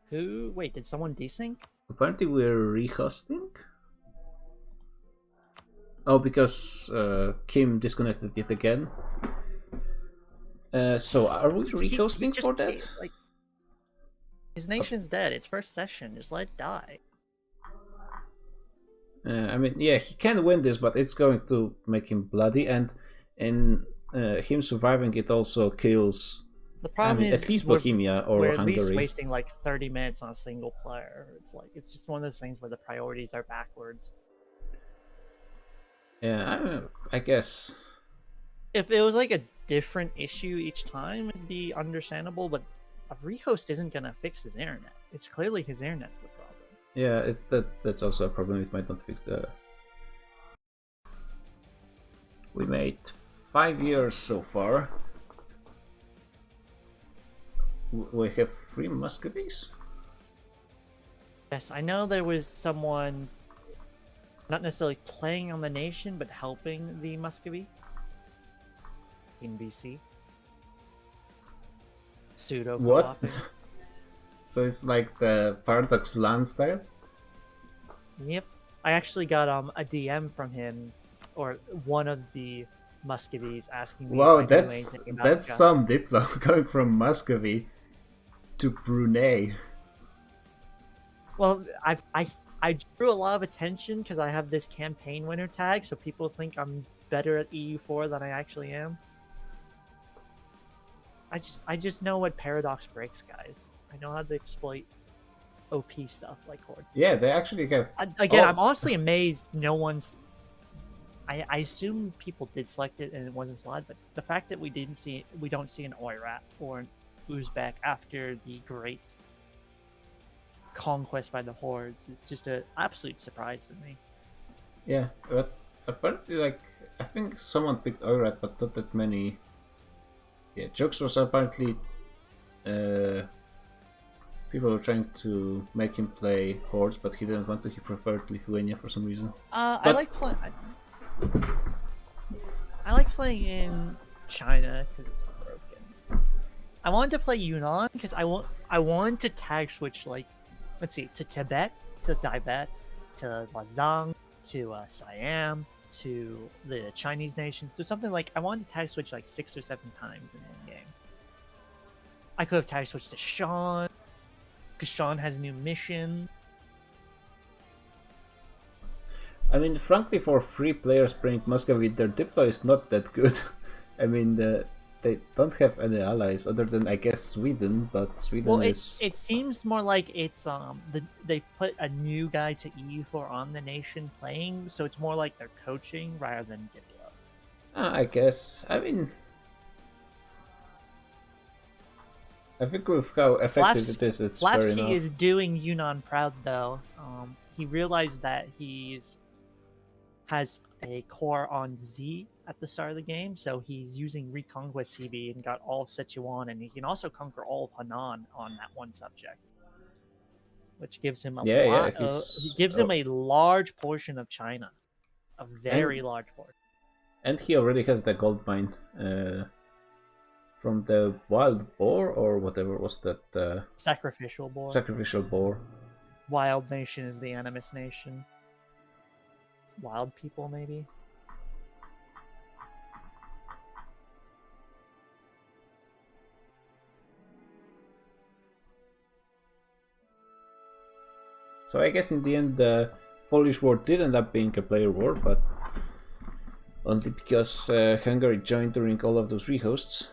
Wait, did someone desync? Apparently we're rehosting? Oh, because Kim disconnected yet again. So are we rehosting for that? Like, his nation's dead. It's first session. Just let it die. I mean, yeah, he can win this, but it's going to make him bloody, and in him surviving, it also kills The I problem mean, is at least we're- Bohemia or we're at least Hungary. wasting like 30 minutes on a single player. It's just one of those things where the priorities are backwards. Yeah, I guess. If it was like a different issue each time, it'd be understandable. But a rehost isn't gonna fix his internet. It's clearly his internet's the problem. Yeah, that's also a problem. It might not fix the. We made 5 years so far. We have 3 Muscovies? Yes, I know there was someone not necessarily playing on the nation, but helping the Muscovy in BC. Pseudo What? co-oping. So it's like the Paradox LAN style? Yep. I actually got a DM from him, or one of the Muscovies, asking me Wow, if I knew that's anything about that's the guy. some diplo going from Muscovy to Brunei. Well, I drew a lot of attention because I have this campaign winner tag, so people think I'm better at EU4 than I actually am. I just know what Paradox breaks, guys. I know how to exploit OP stuff like Hordes. Yeah, they actually have. Again, Oh. I'm honestly amazed no one's. I assume people did select it and it wasn't selected, but the fact that we don't see an Oirat or an Uzbek after the great conquest by the Hordes is just an absolute surprise to me. Yeah, but apparently, like, I think someone picked Oirat, but not that many. Yeah, Jux was apparently. People were trying to make him play Hordes, but he didn't want to. He preferred Lithuania for some reason. I But- like playing. I like playing in China because it's broken. I wanted to play Yunnan because I wanted to tag switch, like, let's see, to Tibet, to Tibet, to Lazang, to Siam, to the Chinese nations, to something like I wanted to tag switch like 6 or 7 times in one game. I could have tag switched to Sean because Sean has a new mission. I mean, frankly, for 3 players playing Muscovy, their diplo is not that good. I mean, they don't have any allies other than, I guess, Sweden, but Sweden Well, is. it seems more like it's they put a new guy to EU4 on the nation playing, so it's more like they're coaching rather than Diplo. I guess. I mean. I think with how effective it is, it's fair enough. Lavsky is doing Yunnan proud though. He realized that has a core on Z at the start of the game, so he's using Reconquest CB and got all of Sichuan, and he can also conquer all of Henan on that one subject, which gives him he gives him a large portion of China, a very large portion. And he already has the gold mine from the wild boar or whatever was that. Sacrificial boar. Sacrificial boar. Wild nation is the animus nation. Wild people, maybe. So I guess in the end the Polish war did end up being a player war, but only because Hungary joined during all of those rehosts.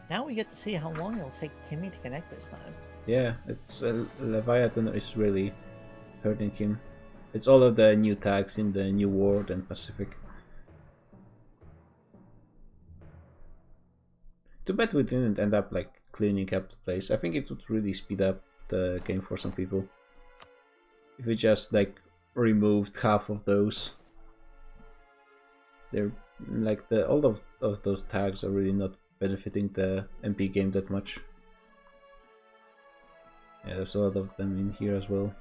Now we get to see how long it'll take Kimmy to connect this time. Yeah, it's Leviathan is really hurting him. It's all of the new tags in the New World and Pacific. Too bad we didn't end up like cleaning up the place. I think it would really speed up the game for some people. If we just like removed half of those. They're like all of those tags are really not benefiting the MP game that much. Yeah, there's a lot of them in here as well.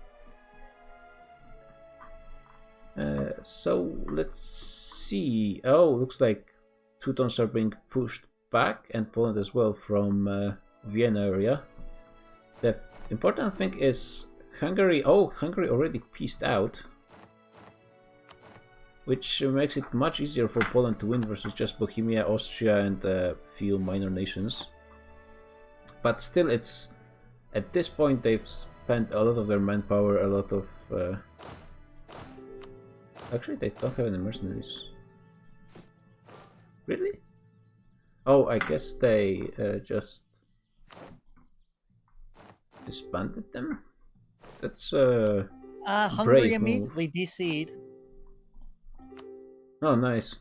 So let's see. Oh, looks like Teutons are being pushed back, and Poland as well from Vienna area. The important thing is Hungary. Oh, Hungary already peaced out, which makes it much easier for Poland to win versus just Bohemia, Austria, and a few minor nations. But still, it's at this point they've spent a lot of their manpower, a lot of Actually, they don't have any mercenaries. Really? Oh, I guess they just disbanded them? That's Hungary brave immediately DC'd. Oh, nice.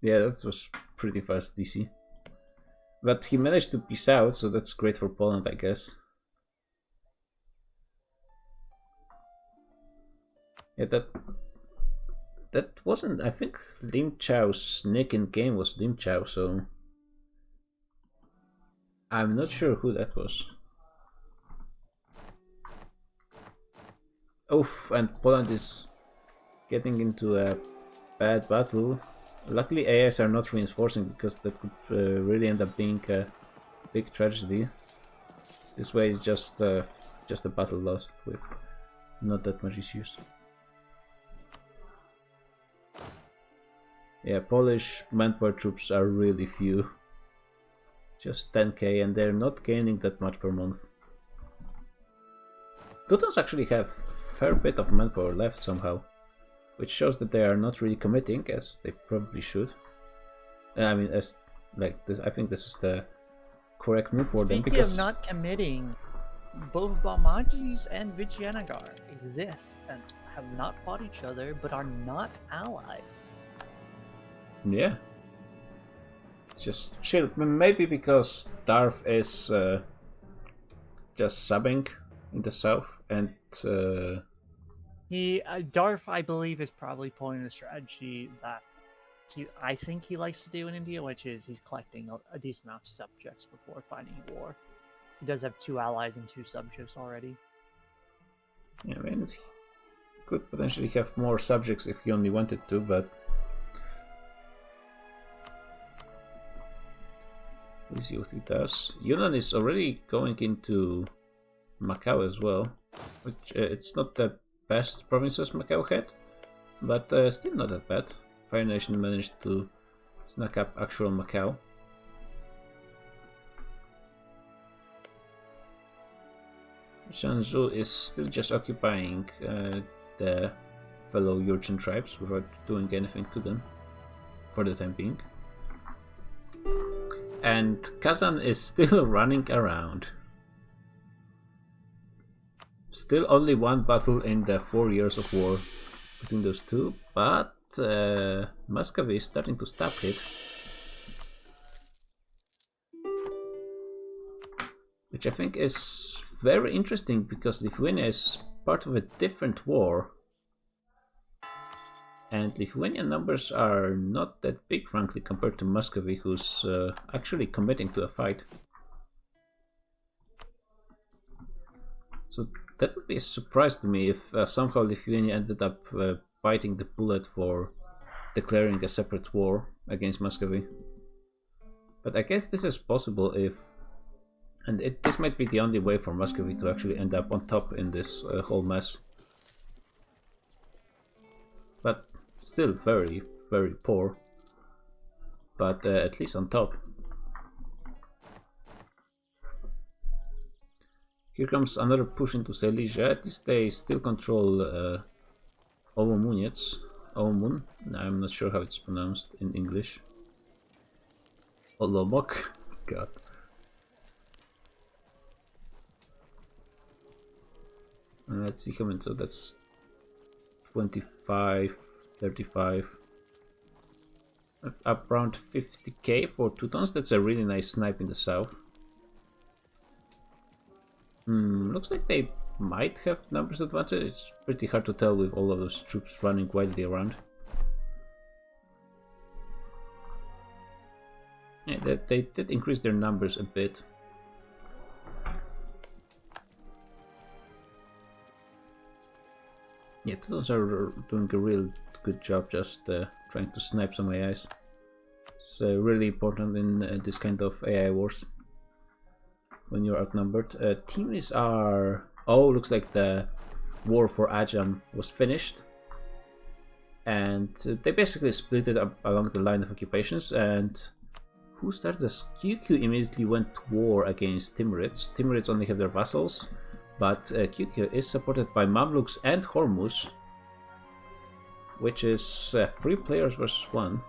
Yeah, that was pretty fast DC. But he managed to peace out, so that's great for Poland, I guess. Yeah, that wasn't... I think Lim Chao's nick in game was Lim Chao, so... I'm not sure who that was. Oof, and Poland is getting into a bad battle. Luckily AIs are not reinforcing, because that could really end up being a big tragedy. This way it's just a battle lost with not that much issues. Yeah, Polish manpower troops are really few. Just 10k, and they're not gaining that much per month. Teutons actually have a fair bit of manpower left somehow, which shows that they are not really committing, as they probably should. I mean, as like this, I think this is the correct move for them, Speaking because of not committing, both Balmajis and Vijayanagara exist and have not fought each other, but are not allied. yeah, just chill. Maybe because Darf is just subbing in the south, and Darf, I believe, is probably pulling a strategy that I think he likes to do in India, which is he's collecting a decent amount of subjects before fighting war. He does have 2 allies and 2 subjects already. yeah, I mean, he could potentially have more subjects if he only wanted to, but we'll see what he does. Yunnan is already going into Macau as well, which it's not the best provinces Macau had, but still not that bad. Fire Nation managed to snack up actual Macau. Shanzhou is still just occupying the fellow Yurchin tribes without doing anything to them for the time being. And Kazan is still running around. Still only 1 battle in the 4 years of war between those two, but Muscovy is starting to stop it. Which I think is very interesting, because Lithuania is part of a different war. And Lithuanian numbers are not that big, frankly, compared to Muscovy, who's actually committing to a fight. So that would be a surprise to me if somehow Lithuania ended up biting the bullet for declaring a separate war against Muscovy. But I guess this is possible if... And this might be the only way for Muscovy to actually end up on top in this whole mess. But still very, very poor. But at least on top. Here comes another push into Silesia. At least they still control Olomouc. Olomouc. I'm not sure how it's pronounced in English. Olomouc. God. Let's see how many. So that's 25, 35. Up around 50k for Teutons. That's a really nice snipe in the south. Looks like they might have numbers advantage. It's pretty hard to tell with all of those troops running widely around. Yeah, they did increase their numbers a bit. Yeah, Teutons are doing a real good job just trying to snipe some AIs. It's really important in this kind of AI wars. When you're outnumbered. Teams are... Oh, looks like the war for Ajam was finished. And they basically split it up along the line of occupations, and Who started this? QQ immediately went to war against Timurids. Timurids only have their vassals, but QQ is supported by Mamluks and Hormuz, which is 3 players versus 1.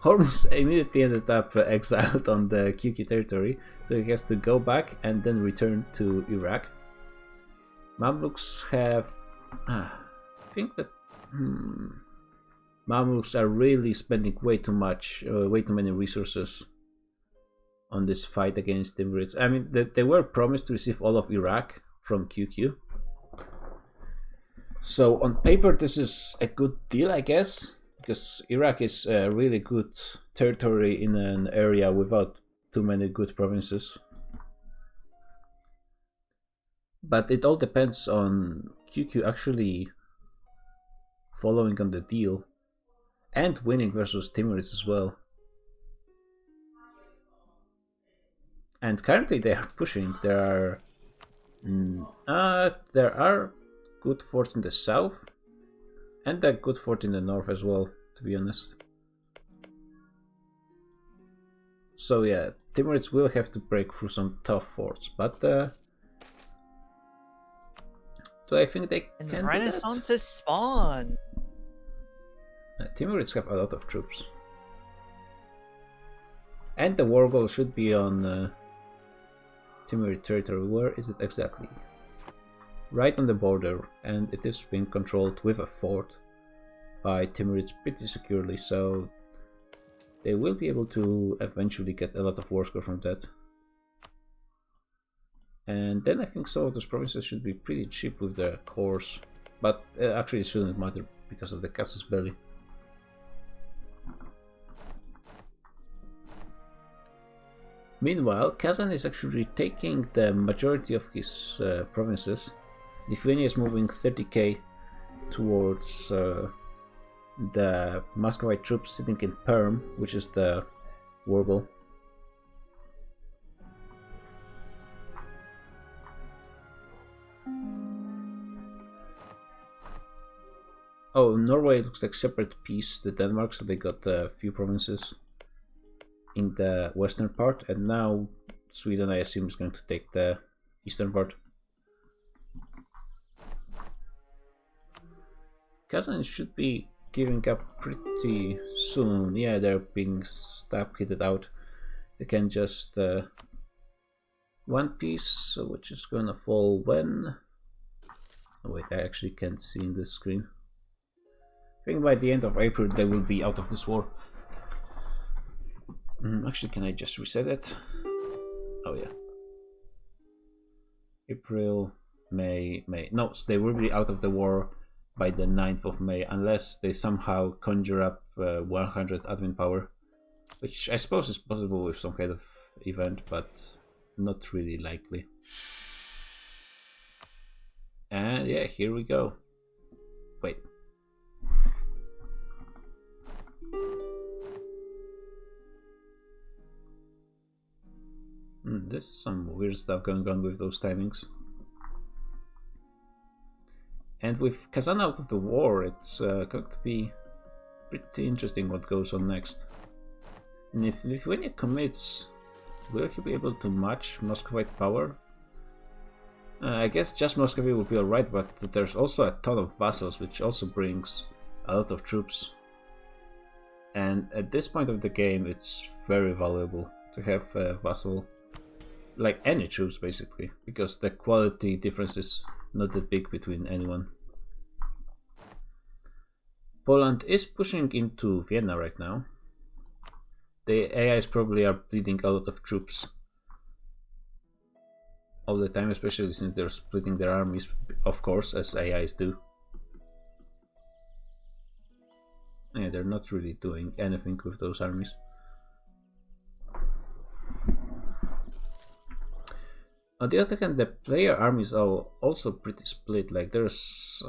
Hormuz immediately ended up exiled on the QQ territory, so he has to go back and then return to Iraq. Mamluks have... I think that... Mamluks are really spending way too many resources on this fight against Timurids. I mean, they were promised to receive all of Iraq from QQ. So on paper this is a good deal, I guess, because Iraq is a really good territory in an area without too many good provinces. But it all depends on QQ actually following on the deal and winning versus Timurids as well. And currently they are pushing. There are good forts in the south and a good fort in the north as well, to be honest. So yeah, Timurids will have to break through some tough forts, but do I think they And can Renaissance has spawned. Timurids have a lot of troops. And the war goal should be on Timurid territory. Where is it exactly? Right on the border, and it is being controlled with a fort by Timurids pretty securely, so they will be able to eventually get a lot of war score from that. And then I think some of those provinces should be pretty cheap with their cores, but actually it shouldn't matter because of the casus belli. Meanwhile, Kazan is actually taking the majority of his provinces. Lithuania is moving 30k towards the Muscovite troops sitting in Perm, which is the war goal. Oh, Norway looks like separate piece to Denmark, so they got a few provinces in the western part, and now Sweden, I assume, is going to take the eastern part. Kazan should be giving up pretty soon. Yeah, they're being hitted out. They can just one piece, which is gonna fall when... Oh wait, I actually can't see in this screen. I think by the end of April they will be out of this war. Actually, can I just reset it? Oh yeah. April, May. No, so they will be out of the war by the 9th of May, unless they somehow conjure up 100 admin power, which I suppose is possible with some kind of event, but not really likely. And yeah, here we go. Wait. There's some weird stuff going on with those timings. And with Kazan out of the war, it's going to be pretty interesting what goes on next. And if Lithuania commits, will he be able to match Muscovite power? I guess just Muscovy will be alright, but there's also a ton of vassals, which also brings a lot of troops. And at this point of the game, it's very valuable to have a vassal, like any troops basically, because the quality difference is not that big between anyone. Poland is pushing into Vienna right now. The AIs probably are bleeding a lot of troops all the time, especially since they're splitting their armies, of course, as AIs do. Yeah, they're not really doing anything with those armies. On the other hand, the player armies are also pretty split. Like there's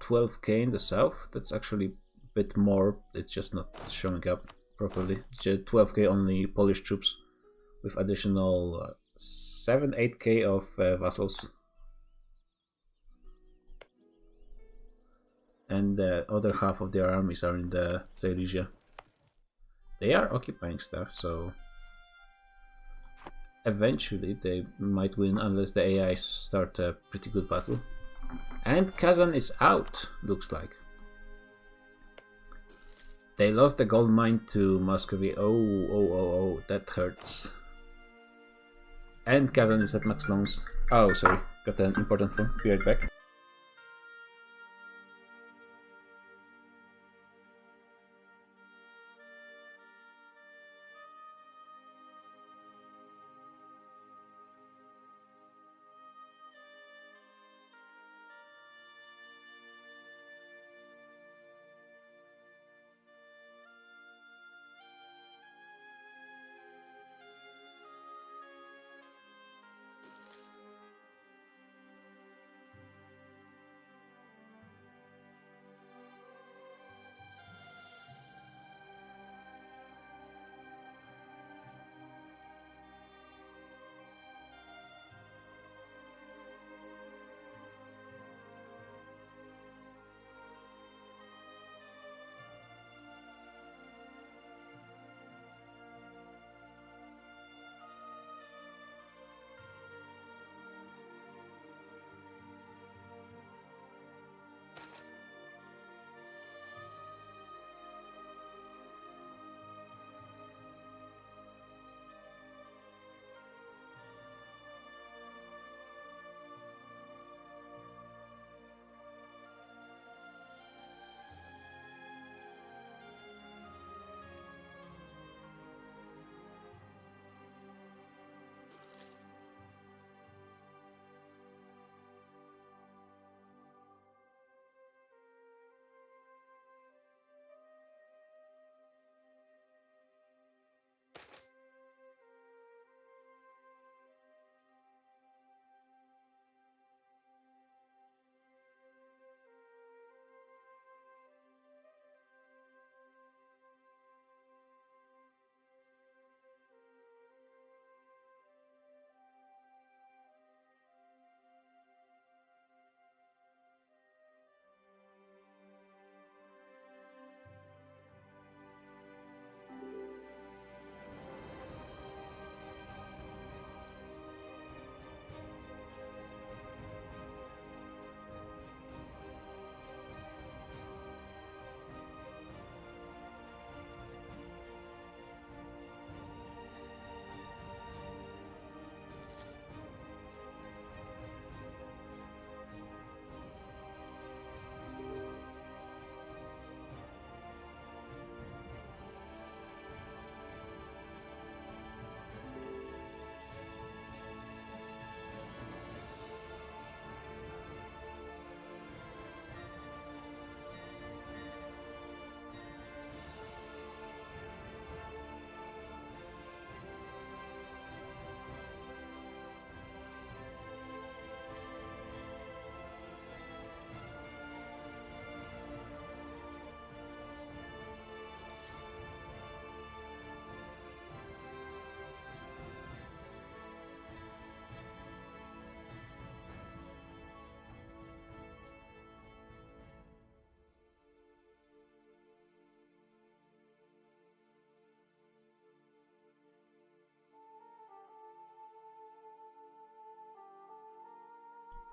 12k in the south. That's actually a bit more. It's just not showing up properly. 12k only Polish troops with additional 7-8k of vassals. And the other half of their armies are in the Silesia. They are occupying stuff, so eventually they might win unless the AI start a pretty good battle. And Kazan is out, looks like. They lost the gold mine to Muscovy. Oh, that hurts. And Kazan is at max loans. Oh, sorry, got an important phone. Be right back.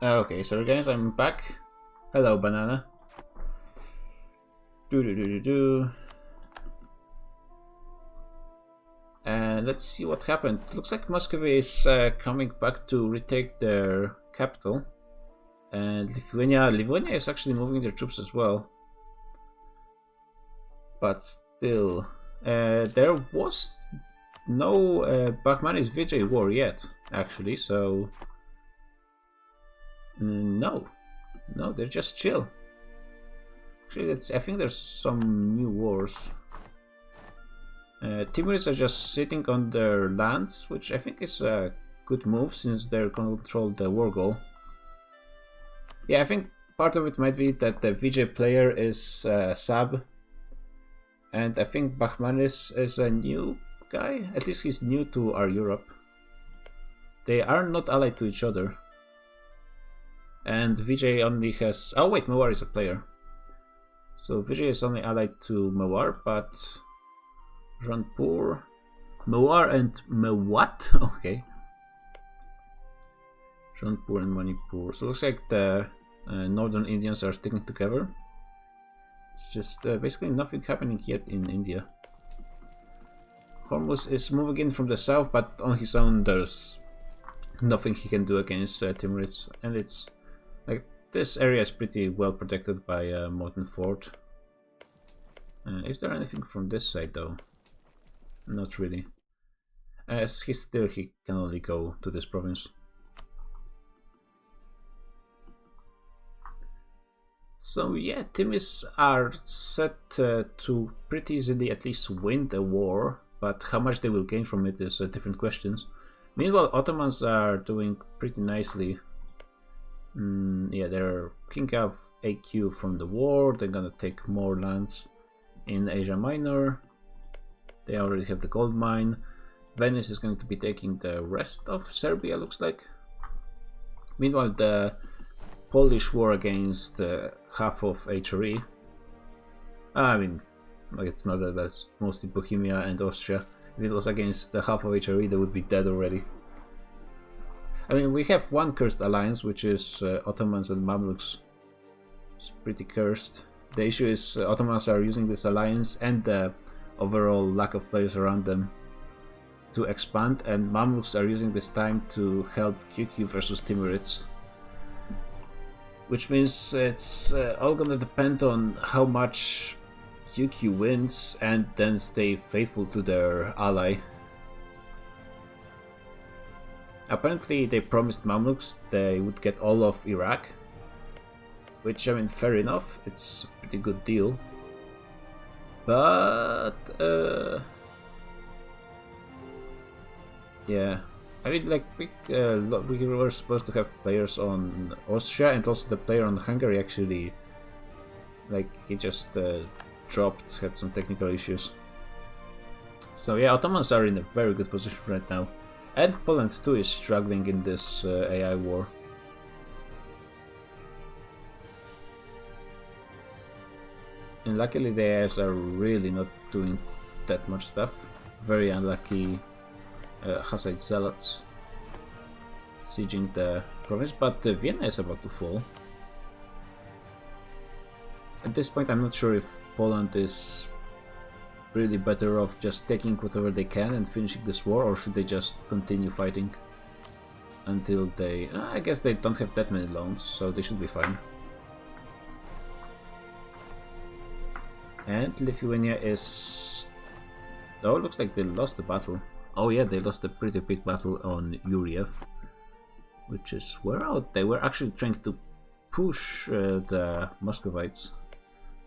Okay, so guys, I'm back. Hello, banana. And let's see what happened. Looks like Muscovy is coming back to retake their capital. And Lithuania is actually moving their troops as well. But still, there was no Bakhmanis Vijay war yet, actually, so no, they're just chill. Actually, I think there's some new wars. Timurids are just sitting on their lands, which I think is a good move since they're control the war goal. Yeah, I think part of it might be that the Vijay player is Sab, and I think Bakhmanis is a new guy. At least he's new to our Europe. They are not allied to each other. And Vijay only has... Oh wait, Mewar is a player. So Vijay is only allied to Mewar, but Rangpur, Mewar and Mewat. Okay. Rangpur and Manipur. So it looks like the northern Indians are sticking together. It's just basically nothing happening yet in India. Hormuz is moving in from the south, but on his own there's nothing he can do against Timurids, and it's like this area is pretty well protected by Mountain Fort. Is there anything from this side though? Not really. As he can only go to this province. So yeah, Timis are set to pretty easily at least win the war, but how much they will gain from it is different questions. Meanwhile, Ottomans are doing pretty nicely. Yeah, they're kicking off AQ from the war, they're gonna take more lands in Asia Minor. They already have the gold mine. Venice is going to be taking the rest of Serbia, looks like. Meanwhile, the Polish war against half of HRE. I mean, like, it's not that bad, it's mostly Bohemia and Austria. If it was against the half of HRE, they would be dead already. I mean, we have one cursed alliance, which is Ottomans and Mamluks. It's pretty cursed. The issue is Ottomans are using this alliance and the overall lack of players around them to expand, and Mamluks are using this time to help QQ versus Timurids. Which means it's all gonna depend on how much QQ wins and then stay faithful to their ally. Apparently they promised Mamluks they would get all of Iraq, which, I mean, fair enough, it's a pretty good deal. But yeah, I mean, like, we were supposed to have players on Austria, and also the player on Hungary actually, like, he just dropped, had some technical issues. So yeah, Ottomans are in a very good position right now. And Poland too is struggling in this AI war. And luckily the AIs are really not doing that much stuff. Very unlucky Hussite zealots sieging the province, but Vienna is about to fall. At this point I'm not sure if Poland is really better off just taking whatever they can and finishing this war, or should they just continue fighting until they... I guess they don't have that many loans, so they should be fine. And Lithuania is... Oh, looks like they lost the battle. Oh yeah, they lost a pretty big battle on Yuriev, which is where out. They were actually trying to push the Muscovites,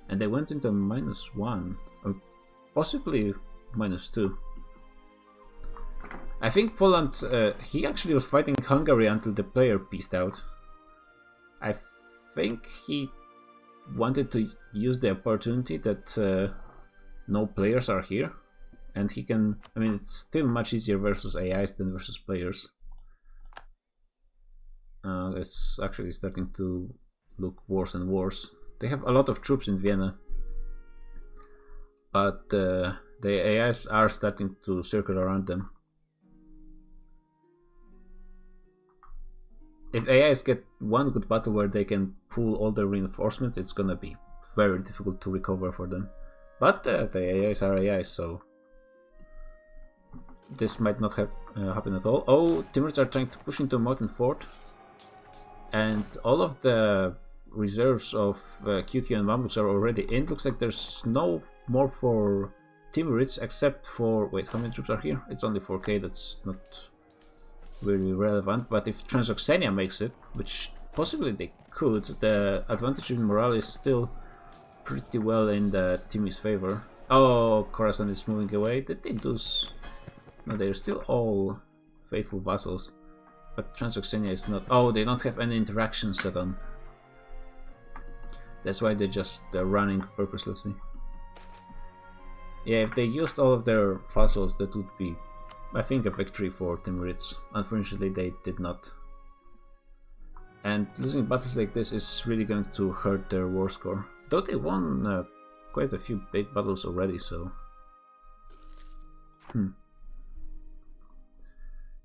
and they went into -1, or possibly -2. I think Poland, he actually was fighting Hungary until the player peaced out. I think he wanted to use the opportunity that no players are here, and he can... I mean, it's still much easier versus AIs than versus players. It's actually starting to look worse and worse. They have a lot of troops in Vienna, but the AIs are starting to circle around them. If AIs get one good battle where they can pull all their reinforcements, it's gonna be very difficult to recover for them. But the AIs are AIs, so this might not happen at all. Oh, Timurids are trying to push into Mountain Fort, and all of the reserves of QQ and Mamluks are already in. Looks like there's no more for Timurids except for... Wait, how many troops are here? It's only 4k, that's not really relevant, but if Transoxania makes it, which possibly they could, the advantage in morale is still pretty well in the Timmy's favor. Oh, Khorasan is moving away. Did they lose? No, they're still all faithful vassals, but Transoxania is not. Oh, they don't have any interactions set on. That's why they're just running purposelessly. Yeah, if they used all of their vassals, that would be, I think, a victory for Timurids. Unfortunately, they did not. And losing battles like this is really going to hurt their war score. Though they won quite a few big battles already, so... I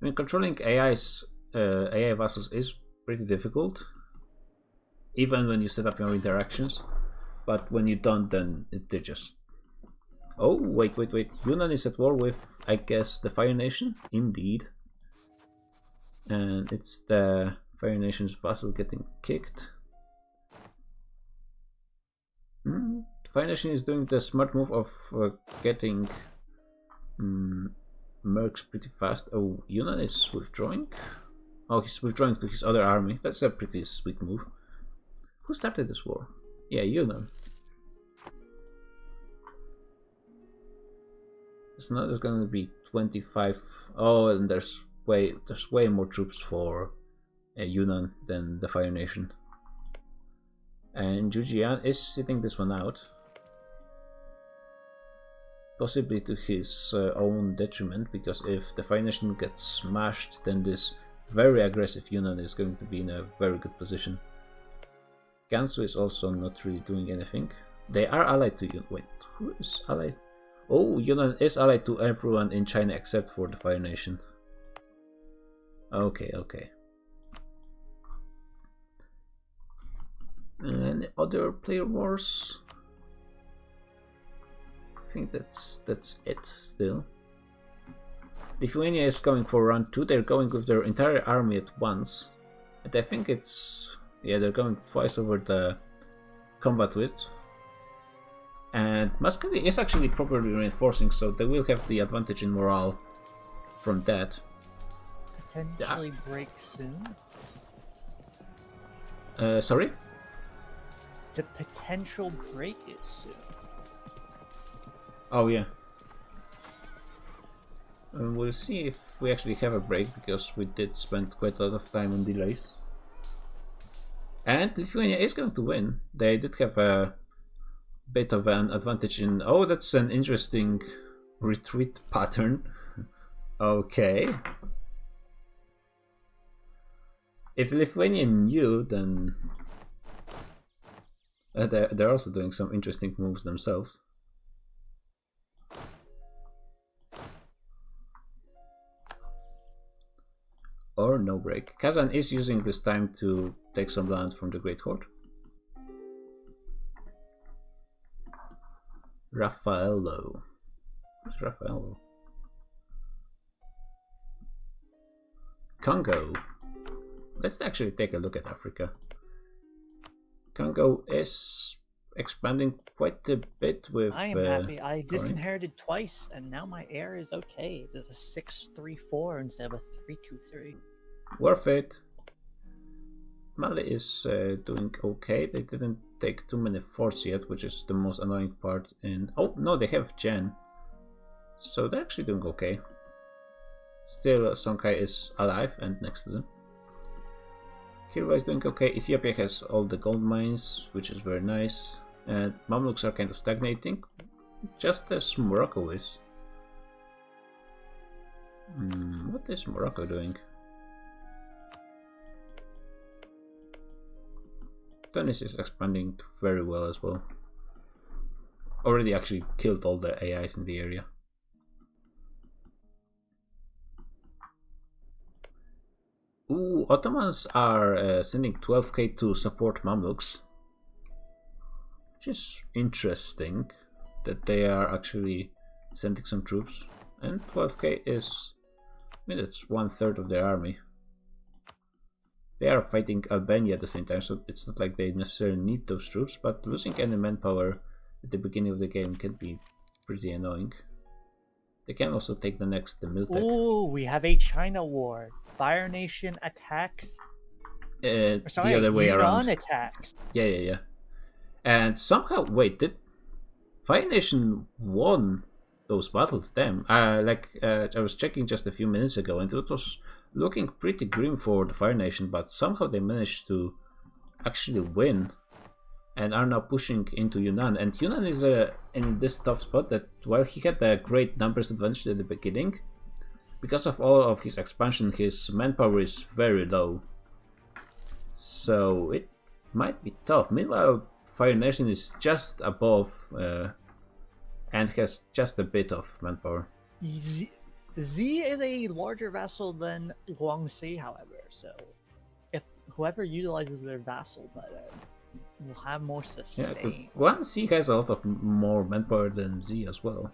mean, controlling AI vassals is pretty difficult, even when you set up your interactions. But when you don't, then they just... Oh, wait. Yunnan is at war with, I guess, the Fire Nation? Indeed. And it's the Fire Nation's vassal getting kicked. The Fire Nation is doing the smart move of getting mercs pretty fast. Oh, Yunnan is withdrawing? Oh, he's withdrawing to his other army. That's a pretty sweet move. Who started this war? Yeah, Yunnan. So now there's gonna be 25. Oh, and there's way more troops for Yunnan than the Fire Nation. And Zhujian is sitting this one out, possibly to his own detriment, because if the Fire Nation gets smashed, then this very aggressive Yunnan is going to be in a very good position. Gansu is also not really doing anything. They are allied to Yunnan. Wait, who is allied? Oh, Yunnan is allied to everyone in China except for the Fire Nation. Okay. And other player wars? I think that's it still. Lithuania is going for round 2. They're going with their entire army at once. And I think it's... yeah, they're going twice over the combat width. And Muscovy is actually properly reinforcing, so they will have the advantage in morale from that. Potentially break soon. Sorry? The potential break is soon. Oh yeah. We'll see if we actually have a break, because we did spend quite a lot of time on delays. And Lithuania is going to win. They did have a bit of an advantage in... Oh, that's an interesting retreat pattern. Okay. If Lithuania knew, then... they're also doing some interesting moves themselves. Or no break. Kazan is using this time to take some land from the Great Horde. Raffaello. Who's Raffaello? Congo. Let's actually take a look at Africa. Congo is expanding quite a bit with... I am happy. I disinherited twice, and now my heir is okay. There's a 6-3-4 instead of a 3-2-3. Worth it. Mali is doing okay. They didn't take too many forts yet, which is the most annoying part in... Oh, no, they have Gen. So they're actually doing okay. Still, Songhai is alive and next to them. Kirva is doing okay. Ethiopia has all the gold mines, which is very nice. And Mamluks are kind of stagnating, just as Morocco is. What is Morocco doing? Tunis is expanding very well as well. Already actually killed all the AIs in the area. Ooh, Ottomans are sending 12k to support Mamluks. Which is interesting that they are actually sending some troops. And 12k is... I mean, that's 1/3 of their army. They are fighting Albania at the same time, so it's not like they necessarily need those troops, but losing any manpower at the beginning of the game can be pretty annoying. They can also take the next, the Miltech. Ooh, we have a China war. Fire Nation attacks. The other way around. Iran attacks. Yeah. And somehow, wait, did Fire Nation won those battles? Damn. I was checking just a few minutes ago, and it was looking pretty grim for the Fire Nation, but somehow they managed to actually win and are now pushing into Yunnan. And Yunnan is in this tough spot that while he had a great numbers advantage at the beginning, because of all of his expansion, his manpower is very low. So it might be tough. Meanwhile, Fire Nation is just above and has just a bit of manpower. Z is a larger vassal than Guangxi, however, so if whoever utilizes their vassal better will have more Yeah, sustain. Guangxi has a lot of more manpower than Z as well.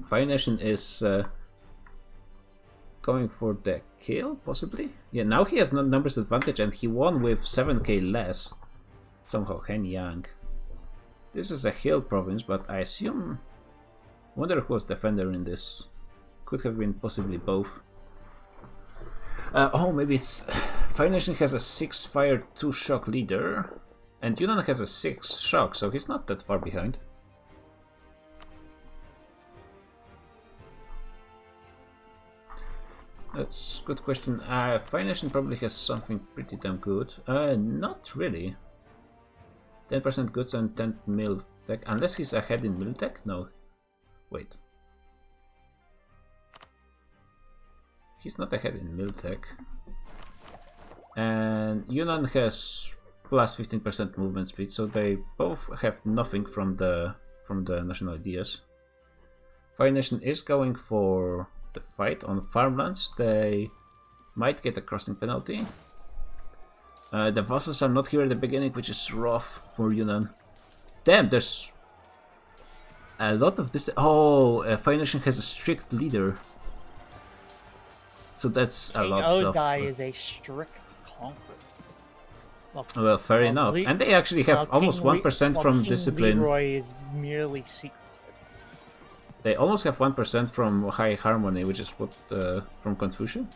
Fire Nation is going for the kill, possibly? Yeah, now he has numbers advantage and he won with 7k less. Somehow, Henyang. This is a hill province, but I assume... Wonder who was defender in this. Could have been possibly both. Oh, maybe it's... Fire Nation has a 6 fire 2 shock leader. And Yunnan has a 6 shock, so he's not that far behind. That's a good question. Fire Nation probably has something pretty damn good. Not really. 10% goods and 10 mil tech. Unless he's ahead in mil tech? No. Wait. He's not ahead in mil tech. And Yunnan has plus 15% movement speed, so they both have nothing from the national ideas. Fire Nation is going for the fight on farmlands. They might get a crossing penalty. The vassals are not here at the beginning, which is rough for Yunnan. Damn, there's a lot of this. Oh, Fire Nation has a strict leader, so that's a lot. Ozai is a strict conqueror. Well, fair enough. And they actually have almost 1% from King discipline. Leroy is merely secret. They almost have 1% from high harmony, which is what from Confucian.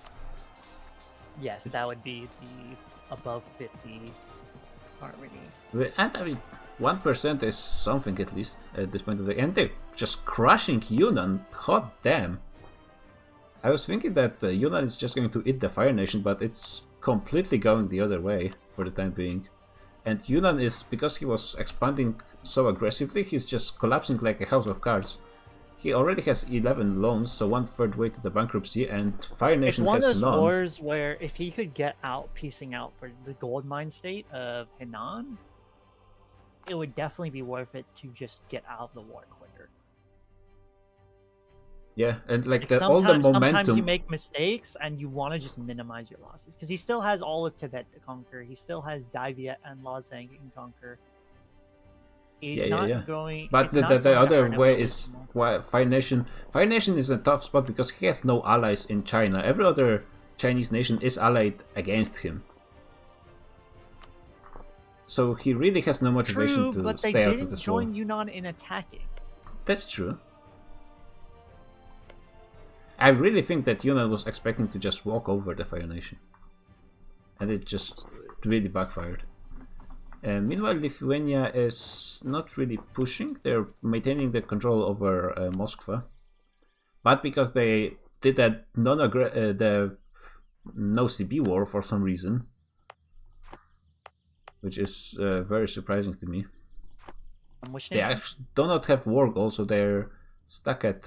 Yes, that would be the above 50 harmony. And I mean, 1% is something at least at this point of the end. They're just crushing Yunnan. Hot damn! I was thinking that Yunnan is just going to eat the Fire Nation, but it's completely going the other way for the time being. And Yunnan is, because he was expanding so aggressively, he's just collapsing like a house of cards. He already has 11 loans, so 1/3 way to the bankruptcy, and Fire Nation it's one has of those none. wars where if he could get out, piecing out for the gold mine state of Henan, it would definitely be worth it to just get out of the war quicker. Yeah, and like Like all the sometimes momentum. you make mistakes and you want to just minimize your losses because he still has all of Tibet to conquer. He still has Dai Viet and Lhasa to conquer. He's not going. But it's the not going to other earn him way a is lot. why Fire Nation is in a tough spot because he has no allies in China. Every other Chinese nation is allied against him. So he really has no motivation True, to but they stay out of didn't this war. join Yunnan in attacking. That's true. I really think that Yunnan was expecting to just walk over the Fire Nation. And it just really backfired. Meanwhile, Lithuania is not really pushing. They're maintaining the control over Moskva. But because they did that the no CB war for some reason, which is very surprising to me. Which They nation? actually do not have war goal, so they're stuck at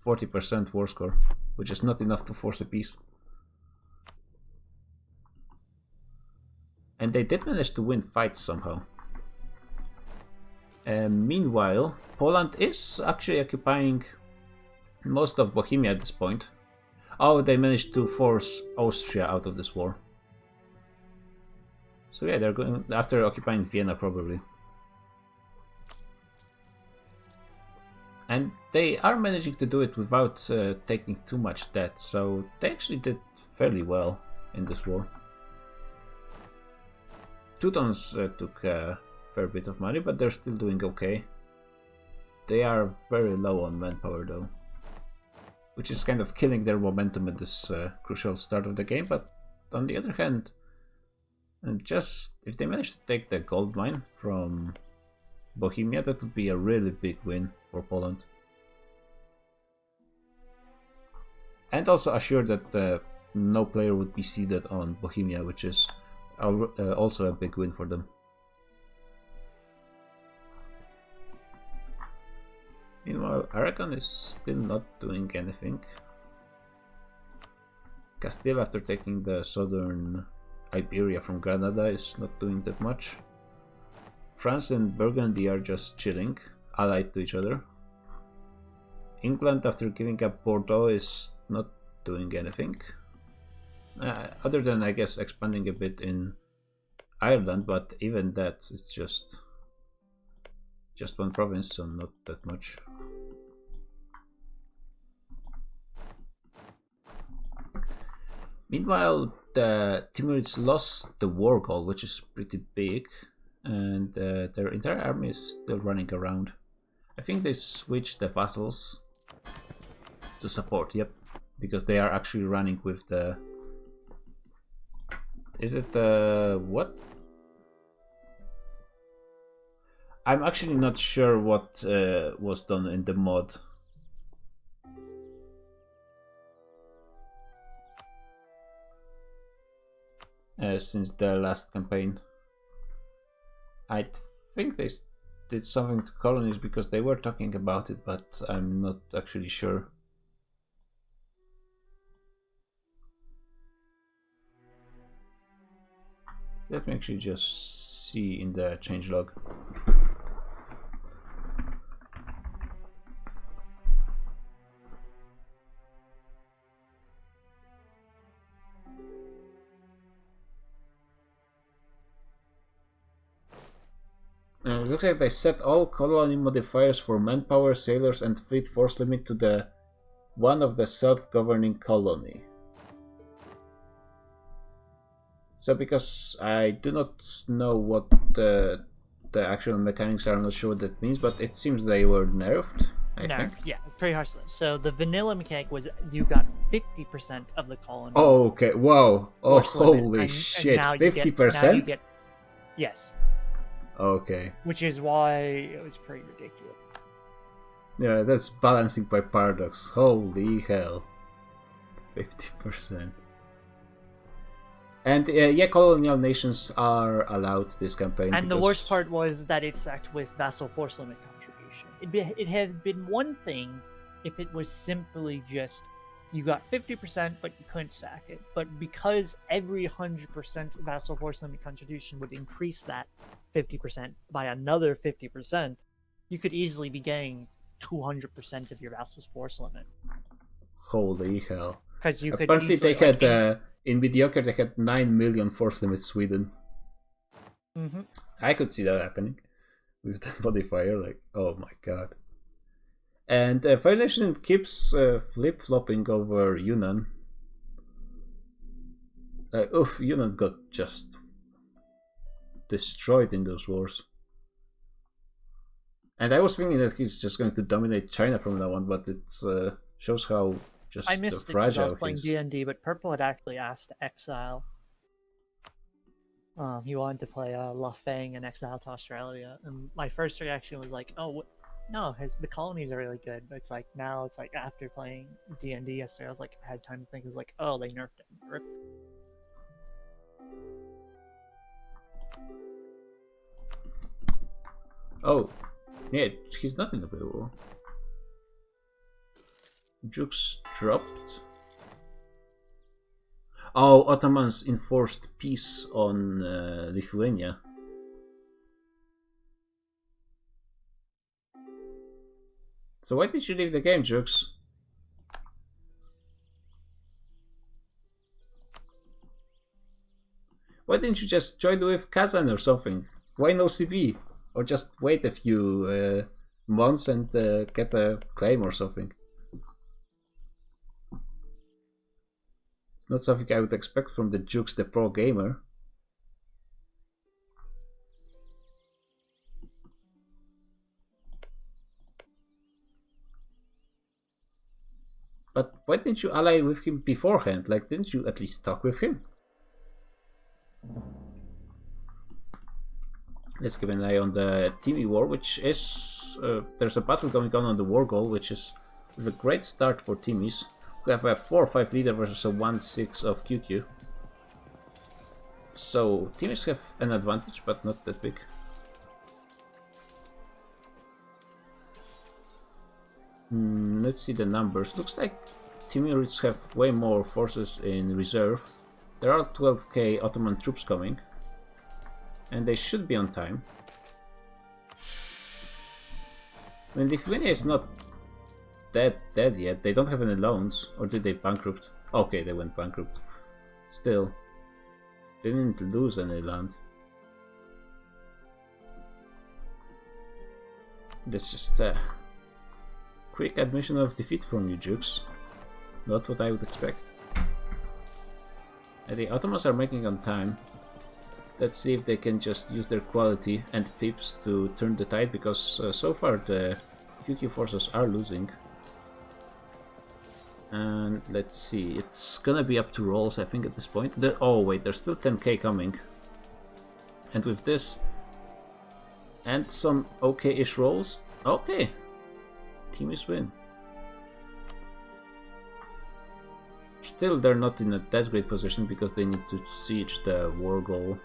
40% war score, which is not enough to force a peace. And they did manage to win fights somehow. Meanwhile, Poland is actually occupying most of Bohemia at this point. Oh, they managed to force Austria out of this war. So yeah, they're going after occupying Vienna probably. And they are managing to do it without taking too much debt, so they actually did fairly well in this war. Teutons took a fair bit of money, but they're still doing okay. They are very low on manpower though, which is kind of killing their momentum at this crucial start of the game, but on the other hand, just if they manage to take the gold mine from Bohemia, that would be a really big win for Poland. And also assure that no player would be seeded on Bohemia, which is also a big win for them. Meanwhile, Aragon is still not doing anything. Castile, after taking the southern Iberia from Granada, is not doing that much. France and Burgundy are just chilling, allied to each other. England, after giving up Bordeaux, is not doing anything. Other than, I guess, expanding a bit in Ireland, but even that, it's just one province, so not that much. Meanwhile, the Timurids lost the war goal, which is pretty big, and their entire army is still running around. I think they switched the vassals to support, yep, because they are actually running with the... Is it what? I'm actually not sure what was done in the mod. Since the last campaign. I think they did something to colonies because they were talking about it, but I'm not actually sure. Let me actually just see in the changelog. It looks like they set all colony modifiers for manpower, sailors, and fleet force limit to the one of the self-governing colony. So because I do not know what the actual mechanics are, I'm not sure what that means, but it seems they were nerfed, I think. Yeah, pretty harshly. So the vanilla mechanic was you got 50% of the colonies. Oh, okay, wow. Oh, force limit, holy shit, 50%? Yes. Okay. Which is why it was pretty ridiculous. Yeah, that's balancing by paradox. Holy hell. 50%. And yeah, colonial nations are allowed this campaign. And the worst part was that it sacked with vassal force limit contribution. It had been one thing if it was simply just you got 50%, but you couldn't sack it. But because every 100% vassal force limit contribution would increase that 50% by another 50%, you could easily be getting 200% of your vassal's force limit. Holy hell. Because you could apparently easily, they had in Mediocre they had 9 million force limit Sweden. Mm-hmm. I could see that happening with that modifier, like, oh my god. And Fire Nation keeps flip-flopping over Yunnan. Yunnan got just destroyed in those wars. And I was thinking that he's just going to dominate China from now on, but it shows how just I missed it because I fragile was playing D&D, but Purple had actually asked to exile. He wanted to play La Fang and exile to Australia, and my first reaction was like, "Oh, no, the colonies are really good." But it's like now, it's like after playing D&D yesterday, I was like, I had time to think. It was like, oh, they nerfed it. Rip. Oh, yeah, he's not in the Blue War. Jukes dropped. Oh, Ottomans enforced peace on Lithuania. So why did you leave the game, Jukes? Why didn't you just join with Kazan or something? Why no CB? Or just wait a few months and get a claim or something? It's not something I would expect from the Jukes, the pro gamer. But why didn't you ally with him beforehand? Like, didn't you at least talk with him? Let's keep an eye on the Timmy War, which is... there's a battle going on the War Goal, which is a great start for Timmys. We have a 4-5 leader versus a 1-6 of QQ. So, Timmys have an advantage, but not that big. Let's see the numbers. Looks like Timurids have way more forces in reserve. There are 12k Ottoman troops coming. And they should be on time. I mean, Lithuania is not dead yet. They don't have any loans. Or did they bankrupt? Okay, they went bankrupt. Still, they didn't lose any land. That's just a quick admission of defeat from you, Jukes. Not what I would expect. And the Ottomans are making on time. Let's see if they can just use their quality and pips to turn the tide, because so far the QQ forces are losing. And let's see, it's gonna be up to rolls, I think, at this point. Oh wait, there's still 10k coming. And with this, and some okay-ish rolls, okay, team is win. Still, they're not in a that great position because they need to siege the war goal.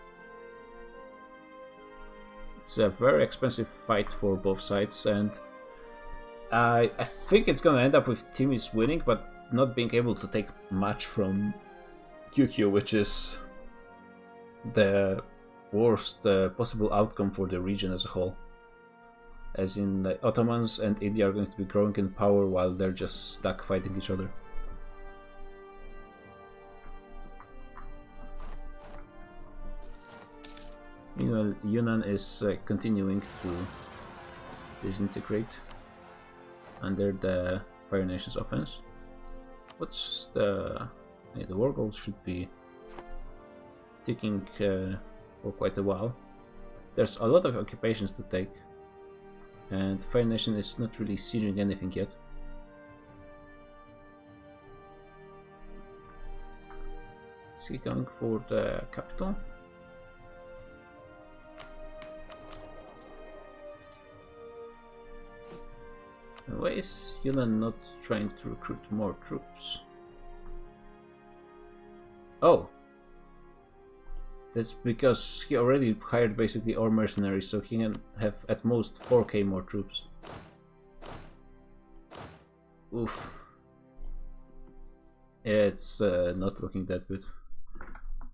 It's a very expensive fight for both sides, and I think it's gonna end up with team is winning, but not being able to take much from QQ, which is the worst possible outcome for the region as a whole. As in, the Ottomans and India are going to be growing in power while they're just stuck fighting each other. Meanwhile, Yunnan is continuing to disintegrate under the Fire Nation's offense. What's the... Yeah, the war goals should be ticking for quite a while. There's a lot of occupations to take, and Fire Nation is not really sieging anything yet. Is he going for the capital? Why is Yunnan not trying to recruit more troops? Oh! That's because he already hired basically all mercenaries, so he can have at most 4k more troops. Oof. It's not looking that good.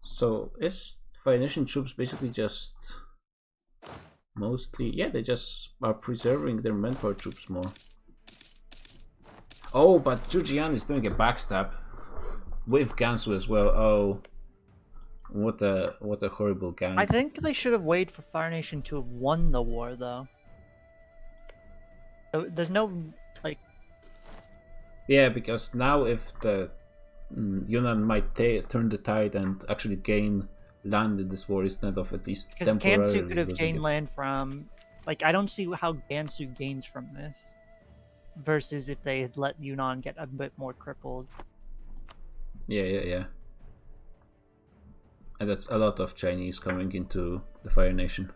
So, is Fire Nation troops basically just... mostly... yeah, they just are preserving their manpower troops more. Oh, but Zhujian is doing a backstab with Gansu as well. Oh, what a horrible gang. I think they should have waited for Fire Nation to have won the war, though. There's no like. Yeah, because now if the Yunnan might turn the tide and actually gain land in this war instead of at least Because temporarily Gansu could have losing gained it. land from. Like, I don't see how Gansu gains from this. Versus if they had let Yunnan get a bit more crippled. Yeah. And that's a lot of Chinese coming into the Fire Nation.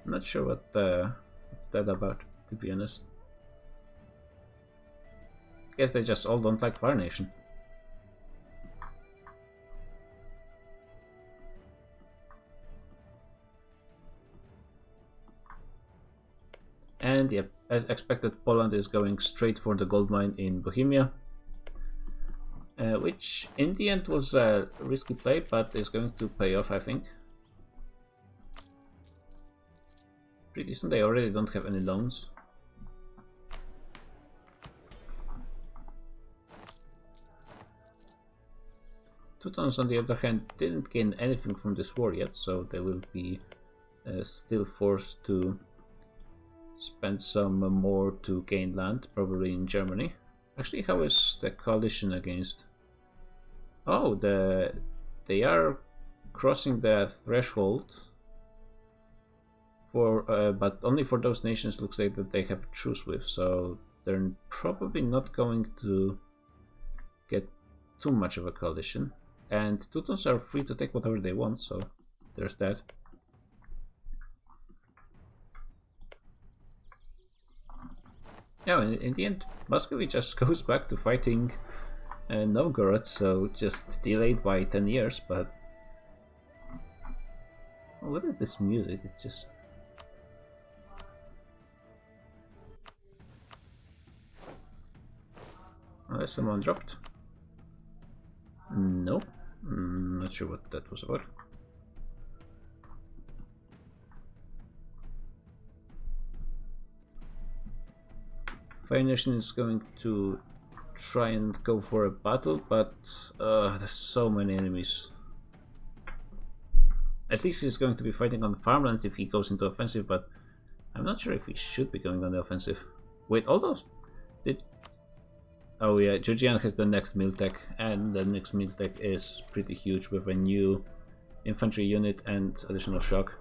I'm not sure what's that about, to be honest. Guess they just all don't like Fire Nation. And yep, as expected, Poland is going straight for the gold mine in Bohemia, which in the end was a risky play, but is going to pay off, I think. Pretty soon they already don't have any loans. Teutons, on the other hand, didn't gain anything from this war yet, so they will be still forced to spend some more to gain land, probably in Germany. Actually, how is the coalition against... Oh, they are crossing the threshold for, but only for those nations looks like that they have truce with, so they're probably not going to get too much of a coalition. And Teutons are free to take whatever they want, so there's that. Yeah, in the end, Muscovy just goes back to fighting Novgorod, so just delayed by 10 years, but... What is this music? It's just... Unless someone dropped? No, not sure what that was about. Fire Nation is going to try and go for a battle, but there's so many enemies. At least he's going to be fighting on farmlands if he goes into offensive, but I'm not sure if he should be going on the offensive. Wait, all those... Oh yeah, Zhujian has the next Miltech, and the next Miltech is pretty huge with a new infantry unit and additional shock.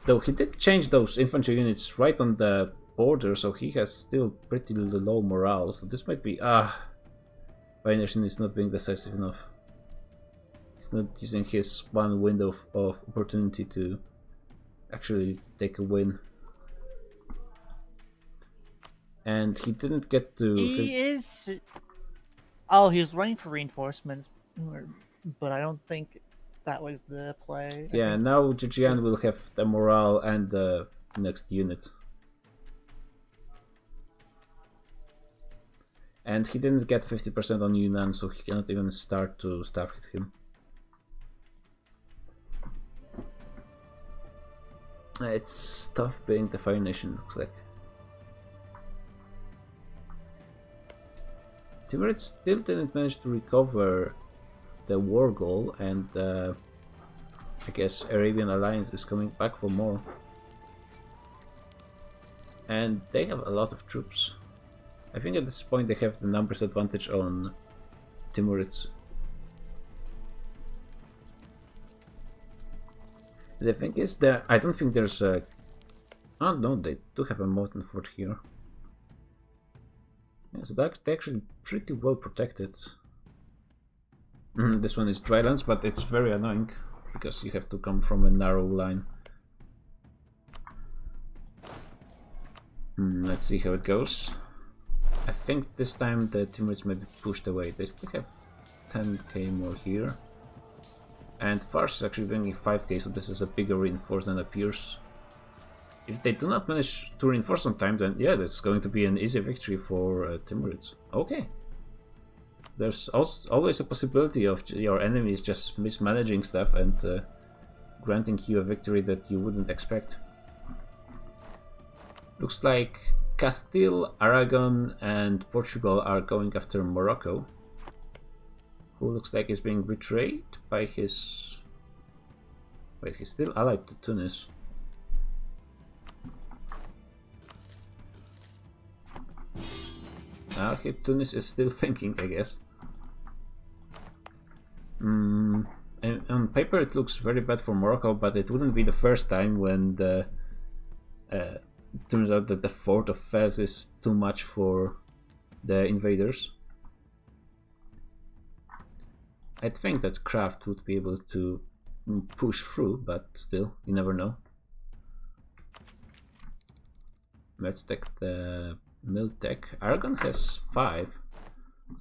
Though he did change those infantry units right on the border, so he has still pretty low morale, so this might be... Fire Nation is not being decisive enough. He's not using his one window of opportunity to actually take a win. And he didn't get to... He is... Oh, he was running for reinforcements, but I don't think that was the play. Yeah, now Zhujian will have the morale and the next unit. And he didn't get 50% on Yunnan, so he cannot even start to staff hit him. It's tough being the Fire Nation, looks like. Timurids still didn't manage to recover the war goal, and I guess Arabian Alliance is coming back for more. And they have a lot of troops. I think at this point they have the numbers advantage on Timurids. The thing is that I don't think there's a... Oh no, they do have a mountain fort here. Yeah, so they're actually pretty well protected. This one is drylands, but it's very annoying because you have to come from a narrow line. Let's see how it goes. I think this time the Timurids may be pushed away. They still have 10k more here. And Fars is actually bringing 5k, so this is a bigger reinforce than appears. If they do not manage to reinforce on time, then yeah, that's going to be an easy victory for Timurids. Okay. There's always a possibility of your enemies just mismanaging stuff and granting you a victory that you wouldn't expect. Looks like Castile, Aragon and Portugal are going after Morocco, who looks like is being betrayed by his... Wait, he's still allied to Tunis. Okay, Tunis is still thinking, I guess. And on paper it looks very bad for Morocco, but it wouldn't be the first time when the turns out that the fort of Fez is too much for the invaders. I'd think that Kraft would be able to push through, but still, you never know. Let's take the Miltech. Aragon has 5.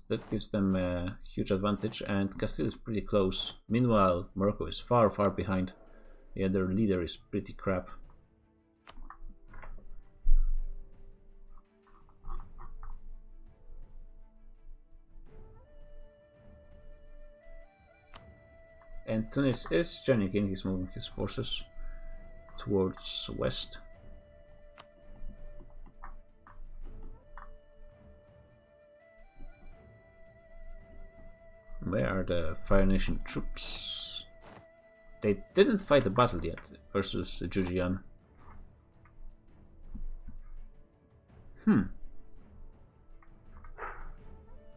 That gives them a huge advantage, and Castile is pretty close. Meanwhile, Morocco is far behind. Yeah, their leader is pretty crap. And Tunis is joining in, he's moving his forces towards west. Where are the Fire Nation troops? They didn't fight the battle yet versus Zhujian.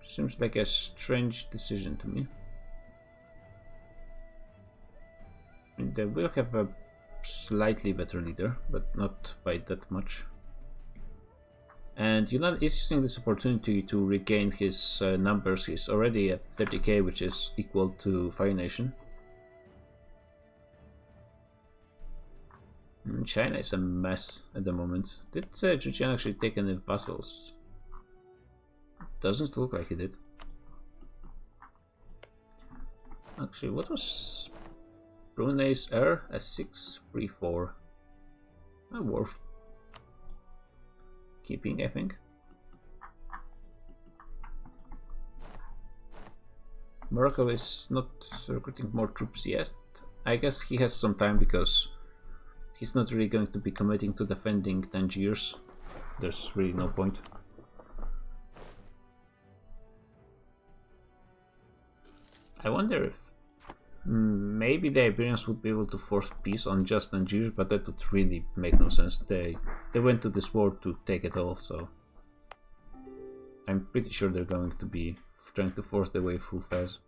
Seems like a strange decision to me. They will have a slightly better leader, but not by that much. And Yunnan is using this opportunity to regain his numbers. He's already at 30k, which is equal to Fire Nation. China is a mess at the moment. Did Zhujian actually take any vassals? Doesn't look like he did. Actually, what was Brunei's heir? A 634. Worth keeping, I think. Morocco is not recruiting more troops yet. I guess he has some time because he's not really going to be committing to defending Tangiers. There's really no point. I wonder if maybe the Iberians would be able to force peace on just Tangier, but that would really make no sense. They went to this war to take it all, so I'm pretty sure they're going to be trying to force their way through Fez.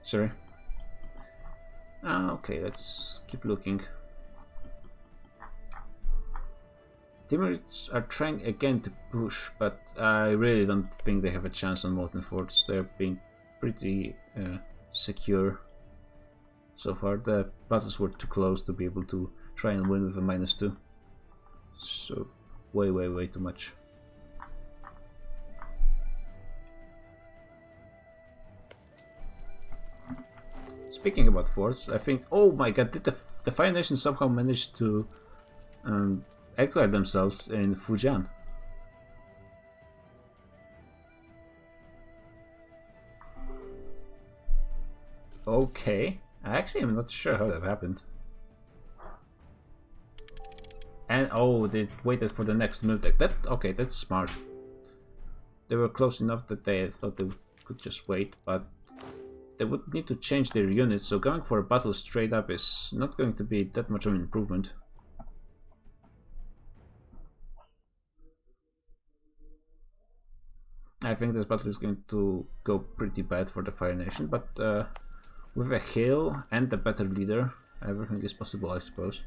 Sorry. Okay, let's keep looking. Timurids are trying again to push, but I really don't think they have a chance on Molten Forts. They're being pretty secure so far. The battles were too close to be able to try and win with a -2. So, way too much. Speaking about forts, I think... Oh my god, did the Fire Nation somehow manage to exile themselves in Fujian? Okay, I actually am not sure how that happened. And oh, they waited for the next Miltech. Okay, that's smart. They were close enough that they thought they could just wait, but they would need to change their units, so going for a battle straight up is not going to be that much of an improvement. I think this battle is going to go pretty bad for the Fire Nation, but with a hill and a better leader, everything is possible, I suppose.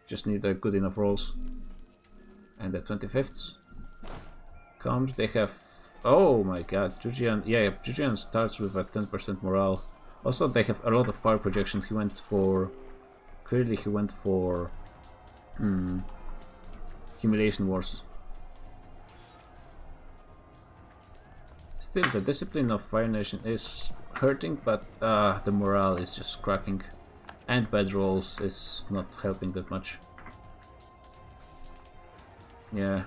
Just need a good enough rolls. And the 25th comes, they have... Oh my god, Jujian, yeah, Jujian starts with a 10% morale. Also, they have a lot of power projection. He went for... Clearly he went for... Humiliation Wars. Still, the discipline of Fire Nation is hurting, but the morale is just cracking. And bad rolls is not helping that much. Yeah.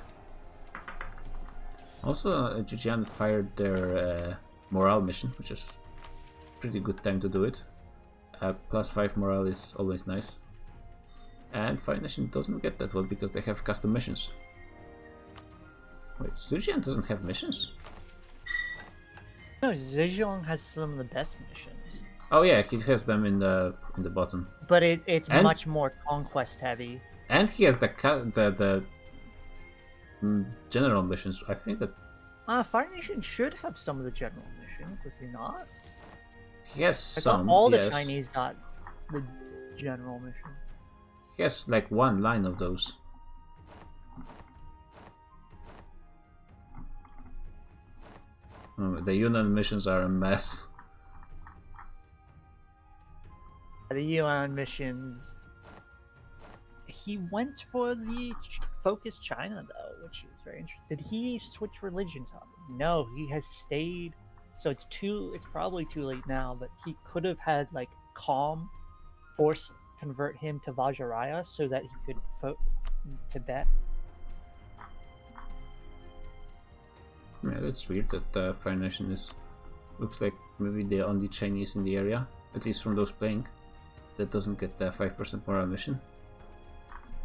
Also, Jujian fired their morale mission, which is pretty good time to do it. +5 morale is always nice. And Fire Nation doesn't get that one because they have custom missions. Wait, Jujian doesn't have missions? No, Zhejiang has some of the best missions. Oh yeah, he has them in the bottom. But it's And- much more conquest heavy. And he has the general missions. I think that Fire Nation should have some of the general missions, does he not? he has I some. thought all the yes. Chinese got the general mission. He has like one line of those. The Yunnan missions are a mess. The UN missions. He went for the focus China though, which is very interesting. Did he switch religions on him? No, he has stayed. So it's probably too late now, but he could have had like Calm convert him to Vajraya so that he could Tibet. Yeah, that's weird that Fire Nation looks like maybe the only Chinese in the area, at least from those playing, that doesn't get the 5% morale mission.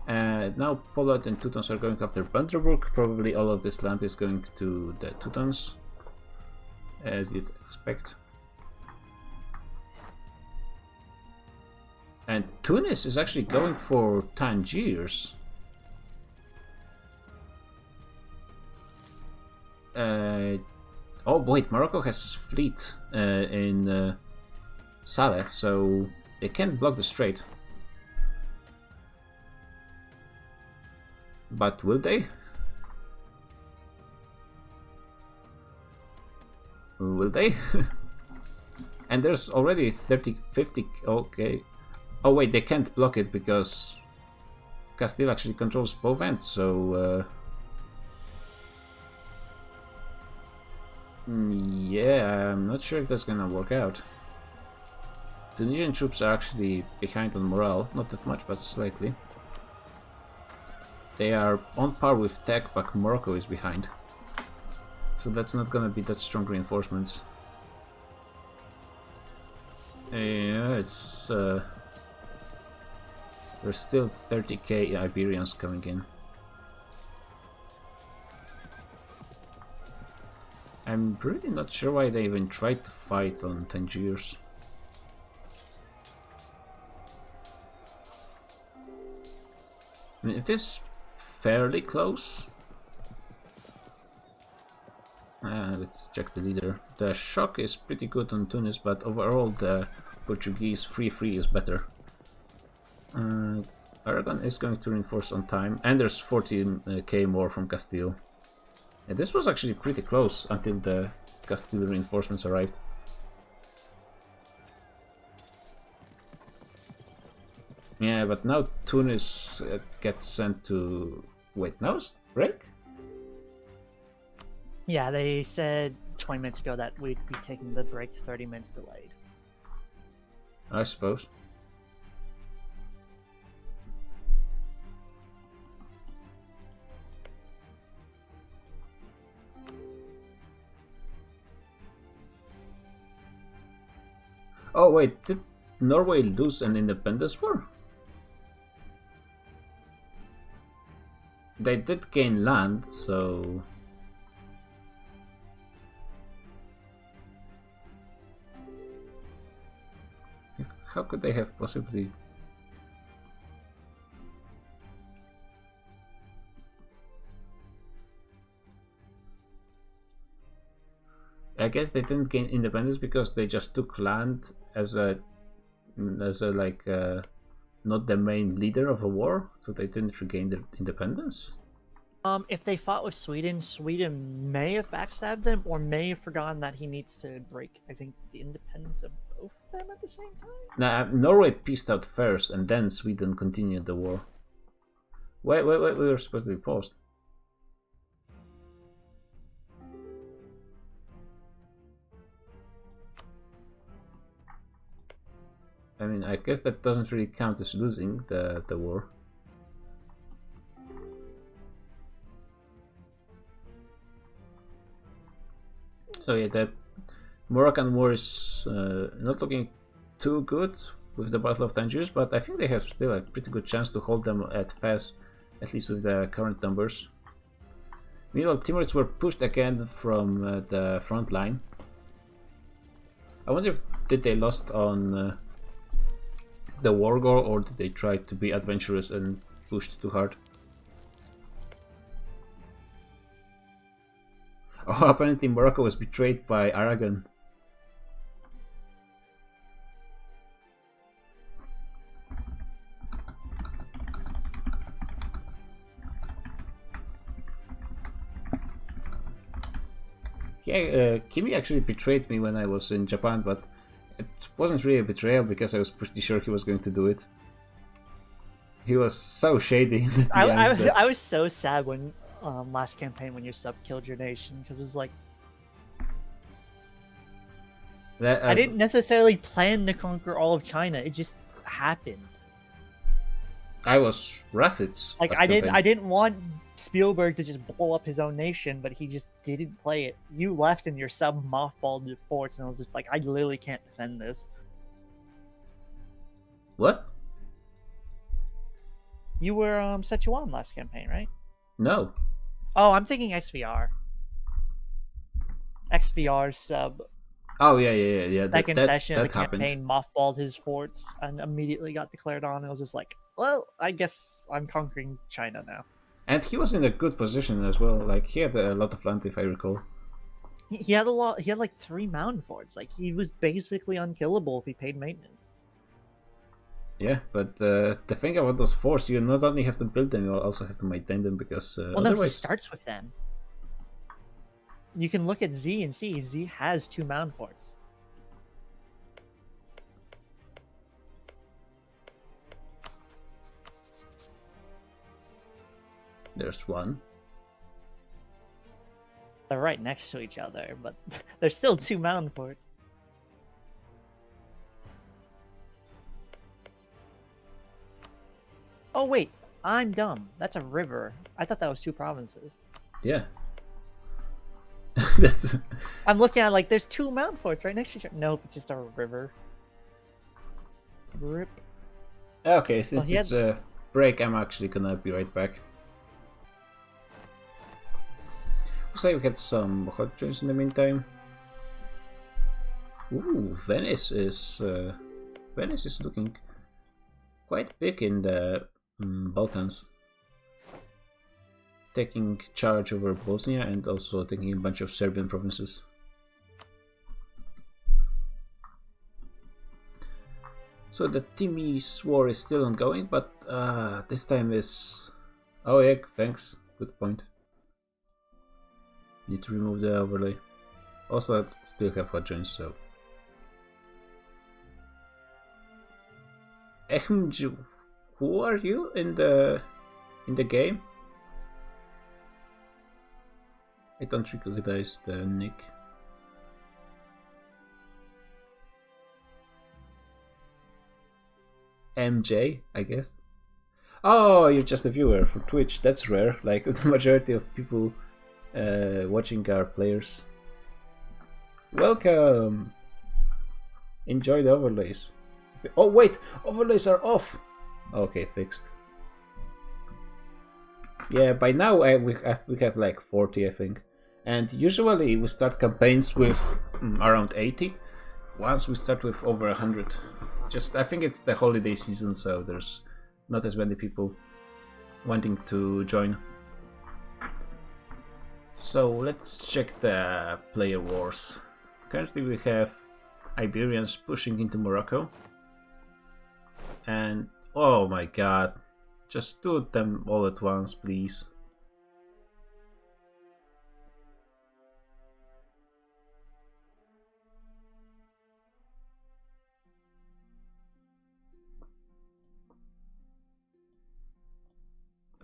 Now Pollard and Teutons are going after Bunderbrook. Probably all of this land is going to the Teutons, as you'd expect. And Tunis is actually going for Tangiers. Oh wait, Morocco has fleet in Saleh, so they can't block the strait. But will they? Will they? And there's already 50. Okay. Oh wait, they can't block it because Castile actually controls both ends, so yeah, I'm not sure if that's gonna work out. Tunisian troops are actually behind on morale, not that much, but slightly. They are on par with tech, but Morocco is behind. So that's not gonna be that strong reinforcements. Yeah, it's there's still 30k Iberians coming in. I'm really not sure why they even tried to fight on Tangiers. I mean, it is fairly close. Let's check the leader. The shock is pretty good on Tunis, but overall the Portuguese free is better. Aragon is going to reinforce on time, and there's 14k more from Castile. Yeah, this was actually pretty close until the Castile reinforcements arrived. Yeah, but now Tunis gets sent to... Wait, now it's break? Yeah, they said 20 minutes ago that we'd be taking the break 30 minutes delayed. I suppose. Oh wait, did Norway lose an independence war? They did gain land, so... How could they have possibly... I guess they didn't gain independence because they just took land as a like not the main leader of a war, so they didn't regain their independence. If they fought with Sweden, Sweden may have backstabbed them, or may have forgotten that he needs to break, I think, the independence of both of them at the same time. Now Norway peaced out first, and then Sweden continued the war. Wait, we were supposed to be paused. I mean, I guess that doesn't really count as losing the war. So yeah, the Moroccan war is not looking too good with the Battle of Tangiers, but I think they have still a pretty good chance to hold them at Fez, at least with the current numbers. Meanwhile, Timurids were pushed again from the front line. I wonder if did they lost on the war goal, or did they try to be adventurous and pushed too hard? Oh, apparently Morocco was betrayed by Aragon. Yeah, Kimi actually betrayed me when I was in Japan, but it wasn't really a betrayal because I was pretty sure he was going to do it. He was so shady in the DMs that... I was so sad when last campaign when your sub killed your nation, because it was like I didn't necessarily plan to conquer all of China. It just happened. I was Rathit's. Like I didn't want Spielberg to just blow up his own nation, but he just didn't play it. You left and your sub mothballed your forts, and I was just like, I literally can't defend this. What? You were Sichuan last campaign, right? No. Oh, I'm thinking XVR. XVR sub. Oh yeah. Second session of the happened. campaign mothballed his forts and immediately got declared on. I was just like, well, I guess I'm conquering China now. And he was in a good position as well. Like he had a lot of land, if I recall. He had a lot. He had like 3 mountain forts. Like he was basically unkillable if he paid maintenance. Yeah, but the thing about those forts, you not only have to build them, you also have to maintain them because well, no, he otherwise... starts with them. You can look at Z and see Z has 2 mountain forts. There's one. They're right next to each other, but there's still 2 mountain forts. Oh wait, I'm dumb. That's a river. I thought that was 2 provinces. Yeah. That's... I'm looking at like there's 2 mountain forts right next to each other. Nope, it's just a river. Rip. Okay, since he it's a break, I'm actually gonna be right back. Looks like we had some hot drinks in the meantime. Ooh, Venice is looking quite big in the Balkans, taking charge over Bosnia and also taking a bunch of Serbian provinces. So the Timmy's war is still ongoing, but this time is... Oh yeah, thanks. Good point. Need to remove the overlay. Also, I still have hot joints, so... Ehmju, who are you in the game? I don't recognize the nick. MJ, I guess. Oh, you're just a viewer for Twitch. That's rare. Like the majority of people watching are players. Welcome. Enjoy the overlays. Oh wait, overlays are off. Okay, fixed. Yeah, by now we have like 40, I think. And usually we start campaigns with around 80. Once we start with over 100. Just, I think it's the holiday season, so there's not as many people wanting to join. So let's check the player wars. Currently we have Iberians pushing into Morocco. And, oh my god, just do them all at once, please.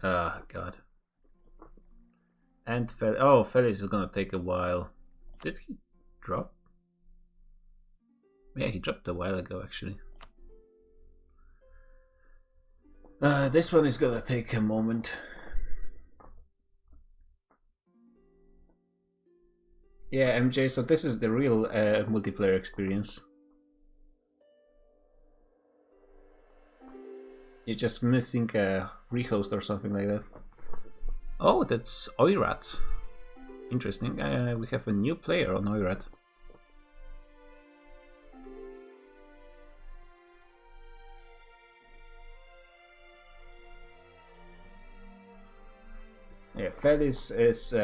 Ah, god. And Felix is gonna take a while. Did he drop? Yeah, he dropped a while ago, actually. This one is gonna take a moment. Yeah, MJ, so this is the real multiplayer experience. You're just missing a rehost or something like that. Oh, that's Oirat. Interesting. We have a new player on Oirat. Yeah, Felix is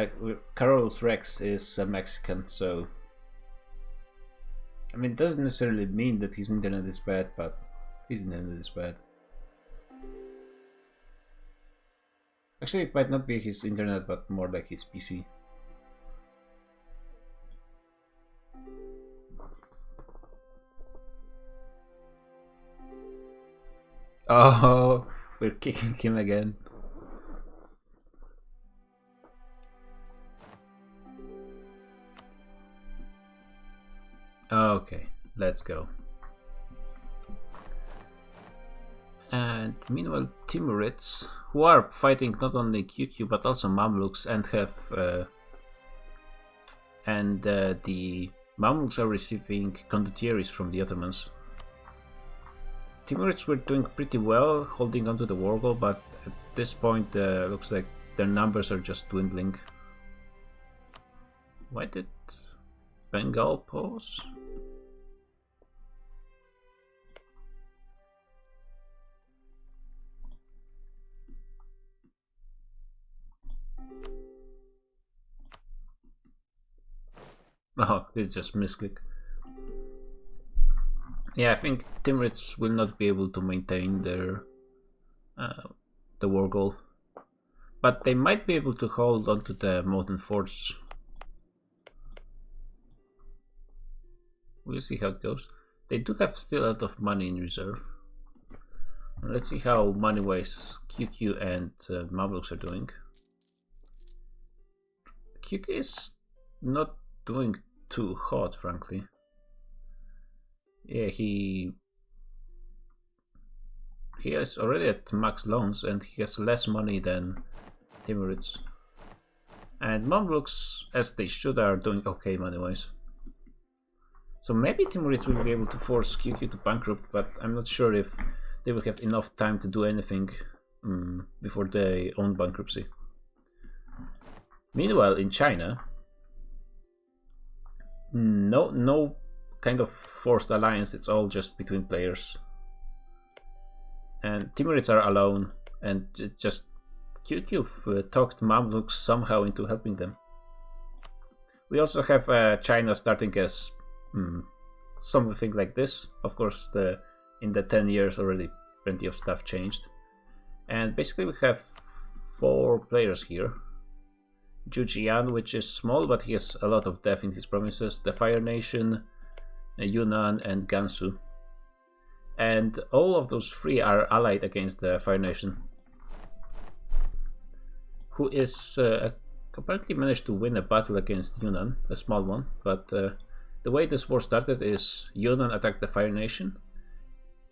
Carlos Rex is Mexican, so I mean, it doesn't necessarily mean that his internet is bad, but his internet is bad. Actually, it might not be his internet, but more like his PC. Oh, we're kicking him again. Okay, let's go. And meanwhile, Timurids, who are fighting not only QQ but also Mamluks, and have the Mamluks are receiving condottieri from the Ottomans. Timurids were doing pretty well, holding onto the war goal, but at this point, looks like their numbers are just dwindling. Why did Bengal pause? Oh, it's just misclick. Yeah, I think Timurids will not be able to maintain their the war goal, but they might be able to hold onto the modern forts. We'll see how it goes. They do have still a lot of money in reserve. Let's see how money-wise QQ and Mamluks are doing. QQ is not doing too hot, frankly. Yeah, he is already at max loans and he has less money than Timurids. And Mamluks, as they should, are doing okay money-wise. So maybe Timurids will be able to force QQ to bankrupt, but I'm not sure if they will have enough time to do anything before their own bankruptcy. Meanwhile, in China, no kind of forced alliance. It's all just between players, and Timurids are alone, and just QQ talked Mamluks somehow into helping them. We also have China starting as something like this. Of course, in the 10 years already plenty of stuff changed. And basically we have 4 players here. Zhujian, which is small, but he has a lot of depth in his provinces. The Fire Nation, Yunnan, and Gansu. And all of those 3 are allied against the Fire Nation, who is apparently managed to win a battle against Yunnan, a small one. But the way this war started is Yunnan attacked the Fire Nation,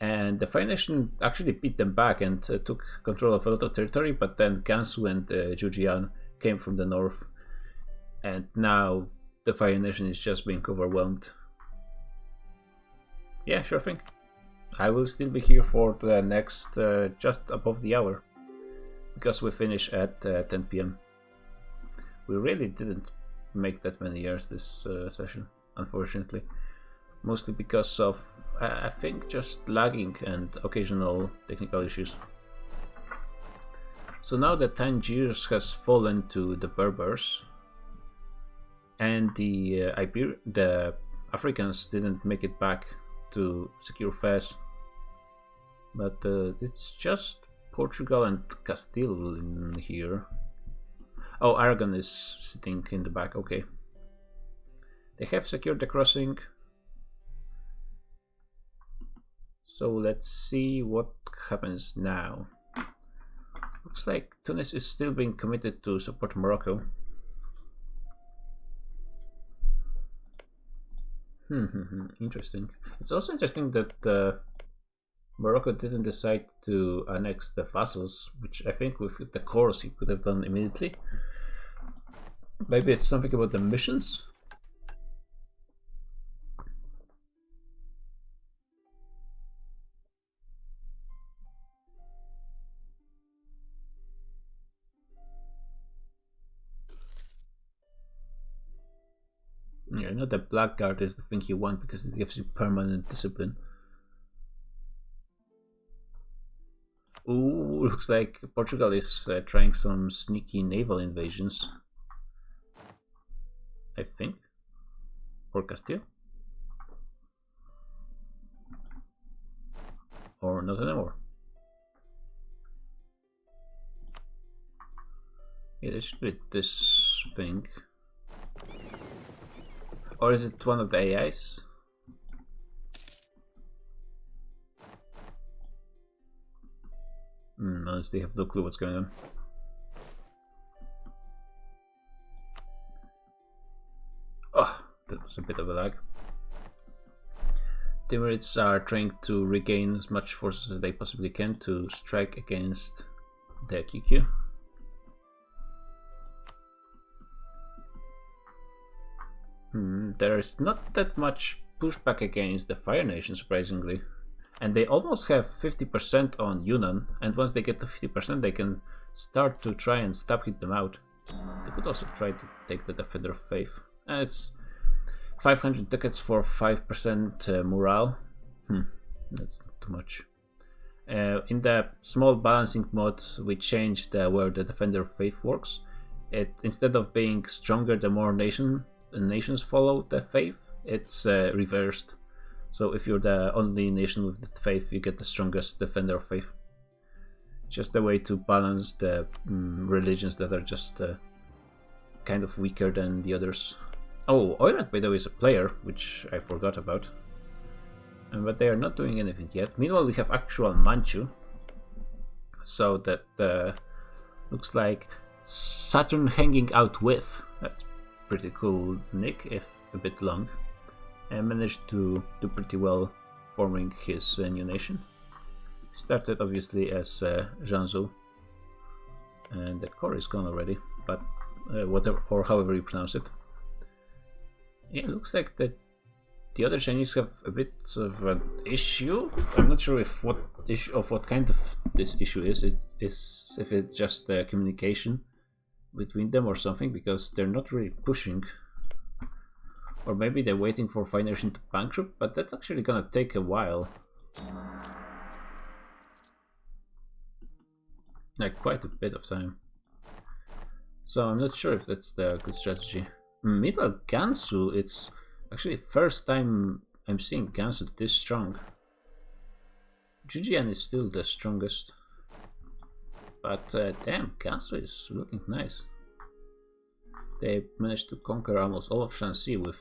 and the Fire Nation actually beat them back and took control of a lot of territory, but then Gansu and Zhujian came from the north, and now the Fire Nation is just being overwhelmed. Yeah, sure thing. I will still be here for the next just above the hour, because we finish at 10 PM. We really didn't make that many years this session, unfortunately. Mostly because of, I think, just lagging and occasional technical issues. So now that Tangiers has fallen to the Berbers, and the Africans didn't make it back to secure Fez, but it's just Portugal and Castile in here. Oh, Aragon is sitting in the back, okay. They have secured the crossing. So let's see what happens now. Looks like Tunis is still being committed to support Morocco. Interesting. It's also interesting that Morocco didn't decide to annex the vassals, which I think with the course he could have done immediately. Maybe it's something about the missions? Yeah, not the blackguard is the thing you want because it gives you permanent discipline. Ooh, looks like Portugal is trying some sneaky naval invasions. I think. Or Castile? Or not anymore. Yeah, this should be this thing. Or is it one of the AIs? Honestly, I have no clue what's going on. Oh, that was a bit of a lag. Timurids are trying to regain as much forces as they possibly can to strike against the QQ. There is not that much pushback against the Fire Nation, surprisingly. And they almost have 50% on Yunnan, and once they get to 50% they can start to try and hit them out. They could also try to take the Defender of Faith. And it's 500 tickets for 5% morale. That's not too much. In the small balancing mode we changed where the Defender of Faith works. Instead of being stronger the more nations follow the faith, it's reversed. So if you're the only nation with the faith, you get the strongest Defender of Faith. Just a way to balance the religions that are just kind of weaker than the others. Oh, Oirat, by the way, is a player, which I forgot about. But they are not doing anything yet. Meanwhile, we have actual Manchu. So that looks like Saturn hanging out with. That's pretty cool nick, if a bit long. And managed to do pretty well forming his new nation. Started obviously as Zhangzhou, and the core is gone already, but whatever or however you pronounce it. Yeah, it looks like the the other Chinese have a bit of an issue. I'm not sure if what kind of this issue is. If it's just the communication between them or something, because they're not really pushing. Or maybe they're waiting for Fire Nation to bankrupt, but that's actually gonna take a while. Like quite a bit of time. So I'm not sure if that's the good strategy. Middle Gansu, it's actually first time I'm seeing Gansu this strong. Fujian is still the strongest. But damn, Gansu is looking nice. They managed to conquer almost all of Shanxi with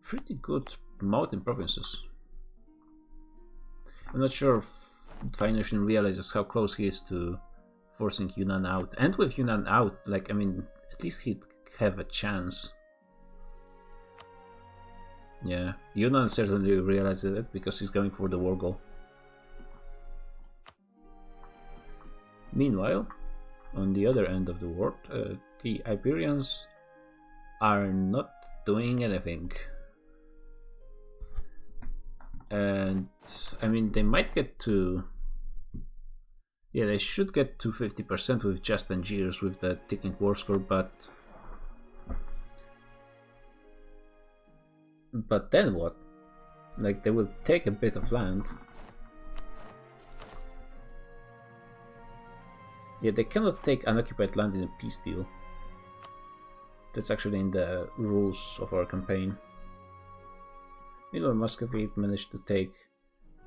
pretty good mountain provinces. I'm not sure if Fire Nation realizes how close he is to forcing Yunnan out. And with Yunnan out, like, I mean, at least he'd have a chance. Yeah, Yunnan certainly realizes it because he's going for the war goal. Meanwhile, on the other end of the world, the Iberians are not doing anything. And I mean, they might get to, yeah, they should get to 50% with just Tangiers with the ticking war score, but then what? Like, they will take a bit of land. Yeah, they cannot take unoccupied land in a peace deal. That's actually in the rules of our campaign. Meanwhile, Muscovy managed to take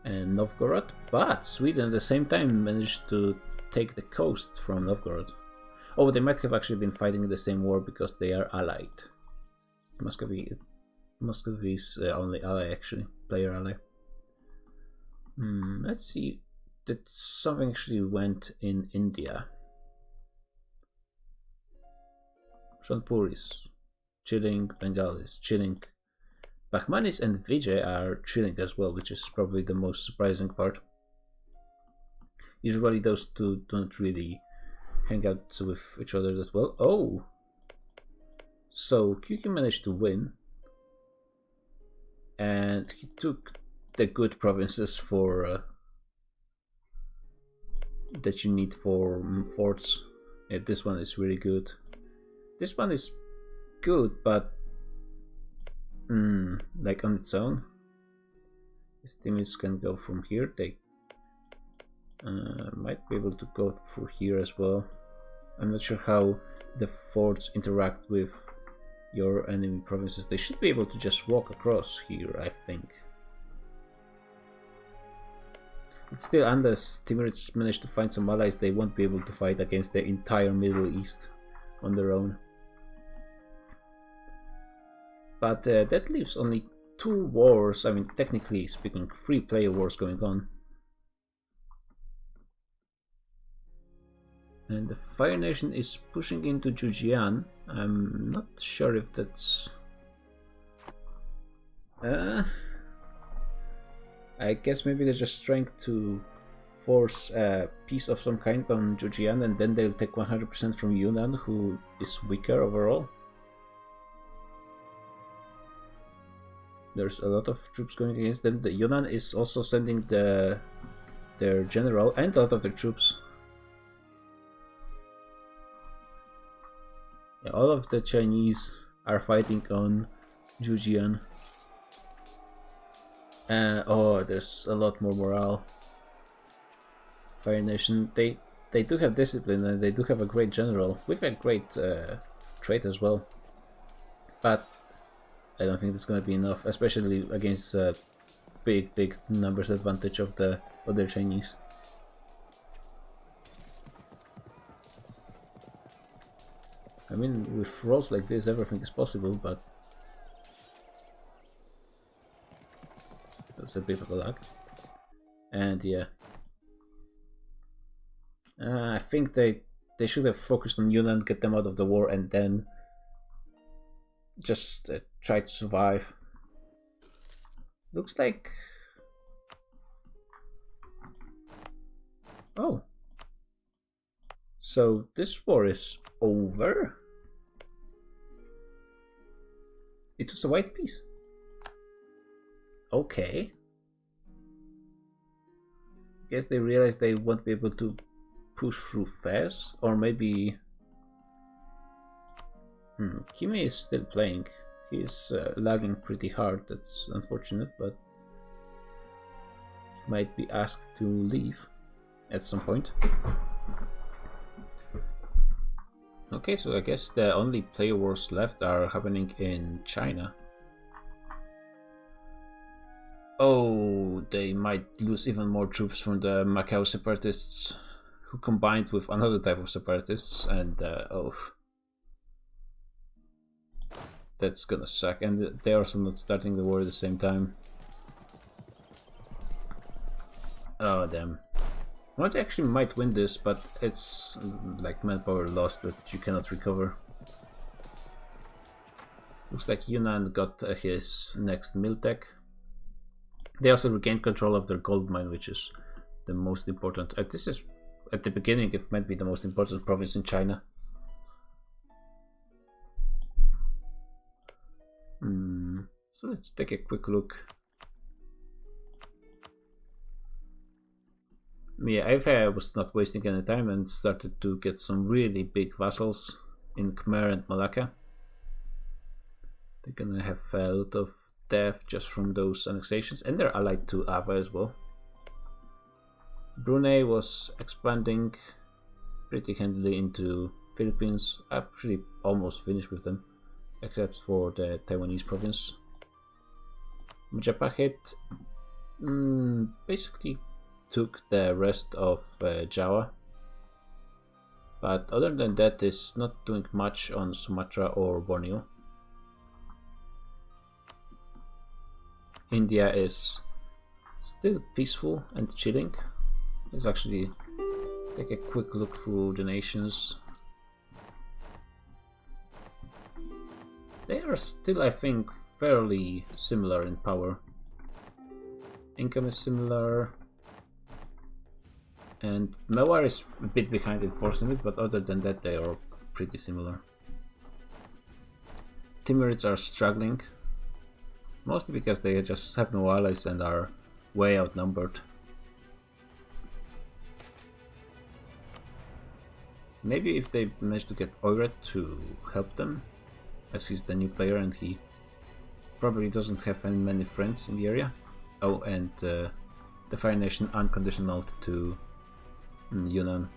Novgorod, but Sweden at the same time managed to take the coast from Novgorod. Oh, they might have actually been fighting in the same war because they are allied. Muscovy's only ally, actually, player ally. Let's see. That something actually went in India. Shanpur is chilling, Bengal is chilling. Bahmanis and Vijay are chilling as well, which is probably the most surprising part. Usually those two don't really hang out with each other that well. Oh! So QQ managed to win. And he took the good provinces for that you need for forts. Yeah, this one is really good. This one is good, but like on its own. These teams can go from here. They might be able to go through here as well. I'm not sure how the forts interact with your enemy provinces. They should be able to just walk across here, I think. It's still, unless Timurids manage to find some allies, they won't be able to fight against the entire Middle East on their own. But that leaves only 2 wars, I mean, technically speaking, 3 player wars going on. And the Fire Nation is pushing into Fujian. I'm not sure if that's... I guess maybe they're just trying to force a peace of some kind on Fujian, and then they'll take 100% from Yunnan, who is weaker overall. There's a lot of troops going against them. The Yunnan is also sending their general and a lot of their troops. Yeah, all of the Chinese are fighting on Fujian. Oh, there's a lot more morale. Fire Nation, they do have discipline and they do have a great general with a great trait as well. But I don't think that's going to be enough, especially against big numbers advantage of the other Chinese. I mean, with rolls like this, everything is possible, but that was a bit of a lag. And yeah, I think they should have focused on Yunnan, get them out of the war, and then just try to survive. Looks like... Oh. So this war is over? It was a white piece. Okay. Guess they realized they won't be able to push through Fez, or maybe... Kimi is still playing. He's lagging pretty hard, that's unfortunate, but he might be asked to leave at some point. Okay, so I guess the only player wars left are happening in China. Oh, they might lose even more troops from the Macau separatists, who combined with another type of separatists, and oh, that's gonna suck. And they're also not starting the war at the same time. Oh damn. Well, they actually might win this, but it's like manpower lost that you cannot recover. Looks like Yunnan got his next mill tech. They also regained control of their gold mine, which is the most important. This is, at the beginning, it might be the most important province in China. So let's take a quick look. Yeah, I was not wasting any time and started to get some really big vassals in Khmer and Malacca. They're gonna have a lot of death just from those annexations, and they're allied to Ava as well. Brunei was expanding pretty handily into Philippines. Actually almost finished with them, except for the Taiwanese province. Majapahit basically took the rest of Java, but other than that is not doing much on Sumatra or Borneo. India is still peaceful and chilling. Let's actually take a quick look through the nations. They are still, I think, fairly similar in power. Income is similar, and Mewar is a bit behind in force limit, but other than that they are pretty similar. Timurids are struggling, mostly because they just have no allies and are way outnumbered. Maybe if they manage to get Oirat to help them, as he's the new player and he probably doesn't have many friends in the area. Oh, and the Fire Nation unconditional to Yunnan.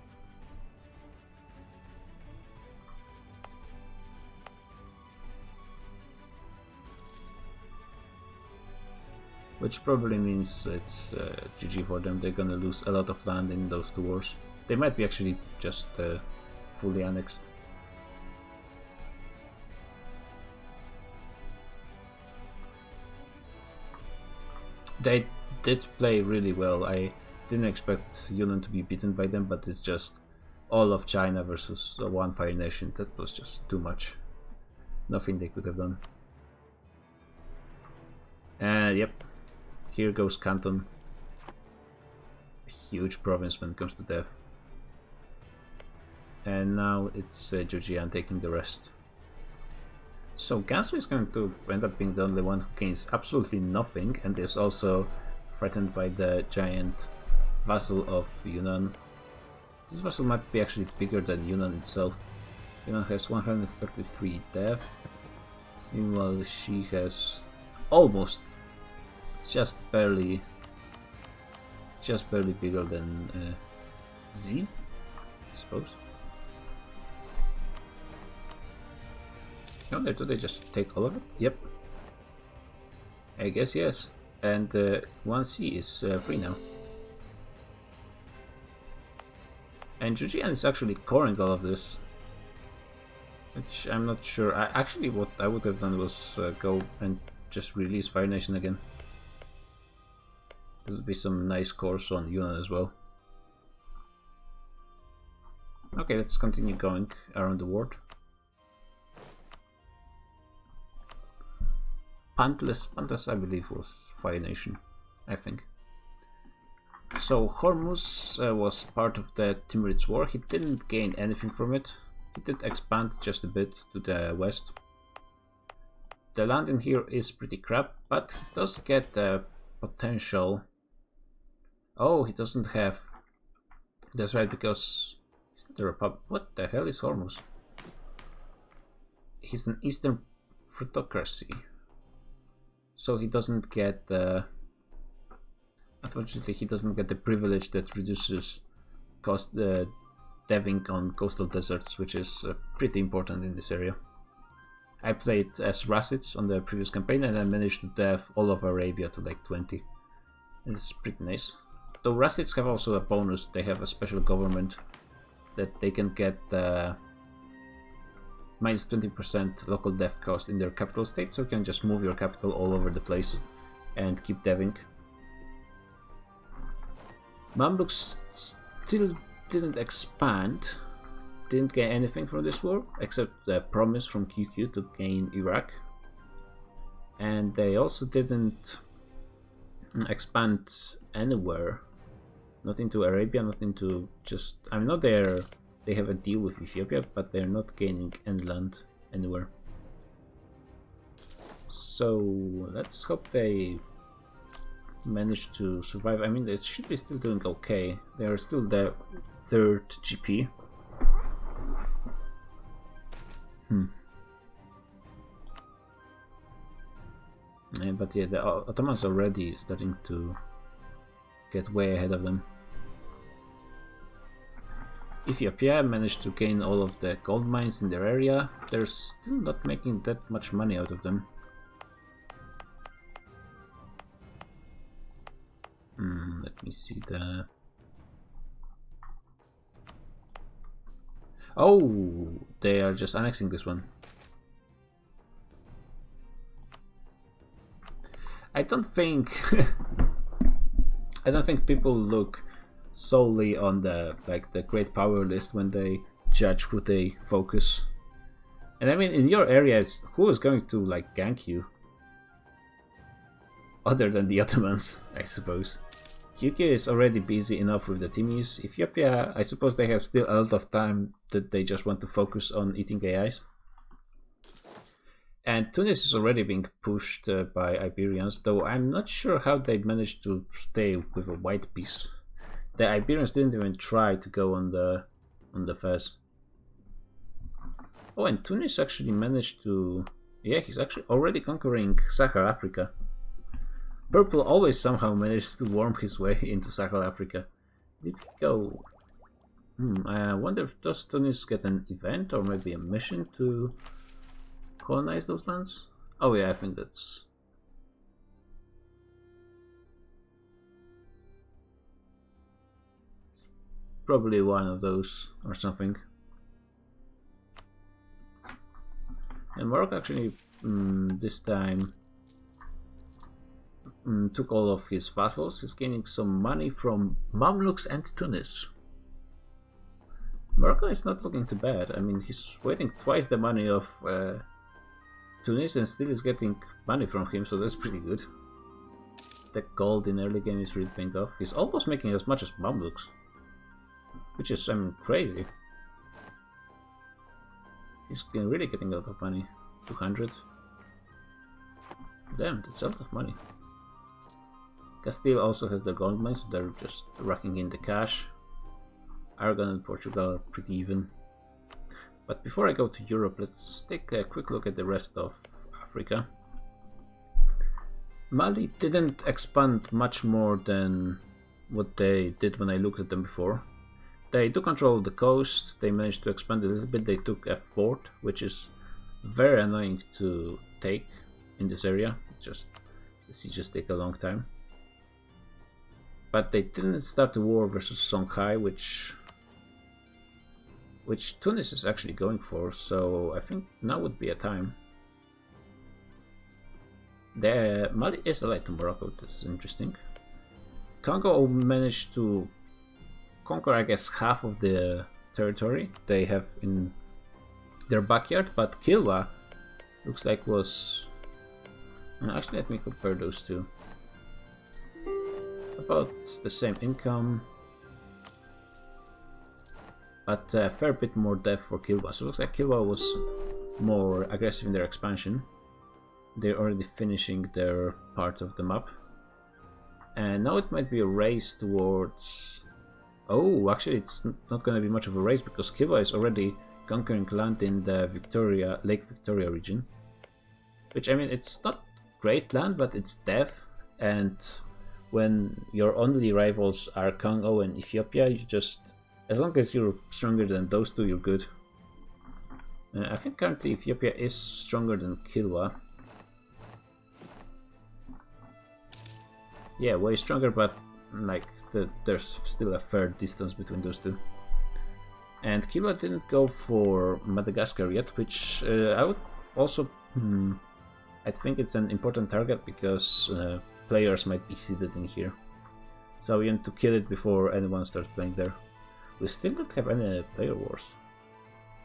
Which probably means it's GG for them. They're gonna lose a lot of land in those two wars. They might be actually just fully annexed. They did play really well. I didn't expect Yunnan to be beaten by them, but it's just all of China versus one Fire Nation. That was just too much. Nothing they could have done. And yep, here goes Canton. A huge province when it comes to death. And now it's Zhejiang taking the rest. So Gansu is going to end up being the only one who gains absolutely nothing, and is also threatened by the giant vassal of Yunnan. This vassal might be actually bigger than Yunnan itself. Yunnan has 133 death. Meanwhile, she has almost, just barely bigger than Z, I suppose. No, do they just take all of it? Yep. I guess yes. And 1C is free now. And Zhejiang is actually coring all of this, which I'm not sure. Actually, what I would have done was go and just release Fire Nation again. There'll be some nice cores on Yunnan as well. Okay, let's continue going around the world. Pantas, I believe, was Fire Nation, I think. So Hormuz was part of the Timurids war. He didn't gain anything from it. He did expand just a bit to the west. the land in here is pretty crap, but he does get the potential. Oh, he doesn't have. That's right, because he's not the Republic. What the hell is Hormuz? He's an Eastern plutocracy, so he doesn't get the. Unfortunately, he doesn't get the privilege that reduces cost deving on coastal deserts, which is pretty important in this area. I played as Rassids on the previous campaign, and I managed to dev all of Arabia to like 20. And it's pretty nice. Though Rassids have also a bonus, they have a special government that they can get minus 20% local dev cost in their capital state, so you can just move your capital all over the place and keep deving. Mamluks still didn't expand, didn't get anything from this war except the promise from QQ to gain Iraq, and they also didn't expand anywhere, not into Arabia, not into just. I mean, not there. They have a deal with Ethiopia, but they're not gaining any land anywhere. So let's hope they manage to survive. I mean, they should be still doing okay. They are still the 3rd GP. But yeah, the Ottomans already starting to get way ahead of them. Ethiopia managed to gain all of the gold mines in their area. They're still not making that much money out of them. Let me see the... Oh, they are just annexing this one. I don't think people look solely on the great power list when they judge who they focus. And I mean, in your areas, who is going to like gank you? Other than the Ottomans, I suppose. QQ is already busy enough with the Timmy's. Ethiopia, I suppose they have still a lot of time that they just want to focus on eating AIs. And Tunis is already being pushed by Iberians, though I'm not sure how they managed to stay with a white piece. The Iberians didn't even try to go on the Fez. Oh, and Tunis actually managed to... Yeah, he's actually already conquering Sahel Africa. Purple always somehow manages to worm his way into Sahel Africa. Did he go... I wonder if does Tunis get an event or maybe a mission to colonize those lands? Oh yeah, I think that's... probably one of those or something. And Morocco actually this time took all of his vassals. He's gaining some money from Mamluks and Tunis. Morocco is not looking too bad. I mean, he's waiting twice the money of Tunis and still is getting money from him, so that's pretty good. The gold in early game is really paying off. He's almost making as much as Mamluks, which is, I mean, crazy. He's really getting a lot of money. 200. Damn, that's a lot of money. Castile also has their gold mines, so they're just racking in the cash. Aragon and Portugal are pretty even. But before I go to Europe, let's take a quick look at the rest of Africa. Mali didn't expand much more than what they did when I looked at them before. They took control of the coast, they managed to expand a little bit, they took a fort, which is very annoying to take in this area. The sieges take a long time. But they didn't start a war versus Songhai, which Tunis is actually going for, so I think now would be a time. The Mali is allied to Morocco, that's interesting. Congo managed to conquer, I guess, half of the territory they have in their backyard, but Kilwa looks like was... Actually, let me compare those two. About the same income, but a fair bit more death for Kilwa. So it looks like Kilwa was more aggressive in their expansion. they're already finishing their part of the map. And now it might be a race towards... Oh, actually it's not gonna be much of a race because Kilwa is already conquering land in the Lake Victoria region. Which, I mean, it's not great land, but it's death. And when your only rivals are Congo and Ethiopia, you just... As long as you're stronger than those two, you're good. I think currently Ethiopia is stronger than Kilwa. Yeah, way stronger, but like there's still a fair distance between those two. And Kilwa didn't go for Madagascar yet, which I would also... I think it's an important target because players might be seated in here. So we want to kill it before anyone starts playing there. We still don't have any player wars.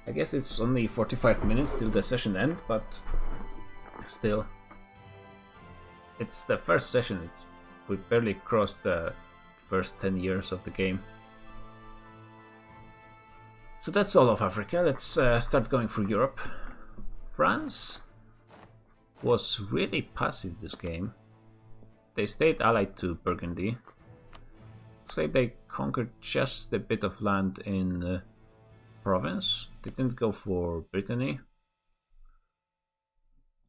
I guess it's only 45 minutes till the session end, but still. It's the first session, we barely crossed the first 10 years of the game. So that's all of Africa. Let's start going for Europe. France was really passive this game. They stayed allied to Burgundy. Looks like they conquered just a bit of land in Provence. They didn't go for Brittany.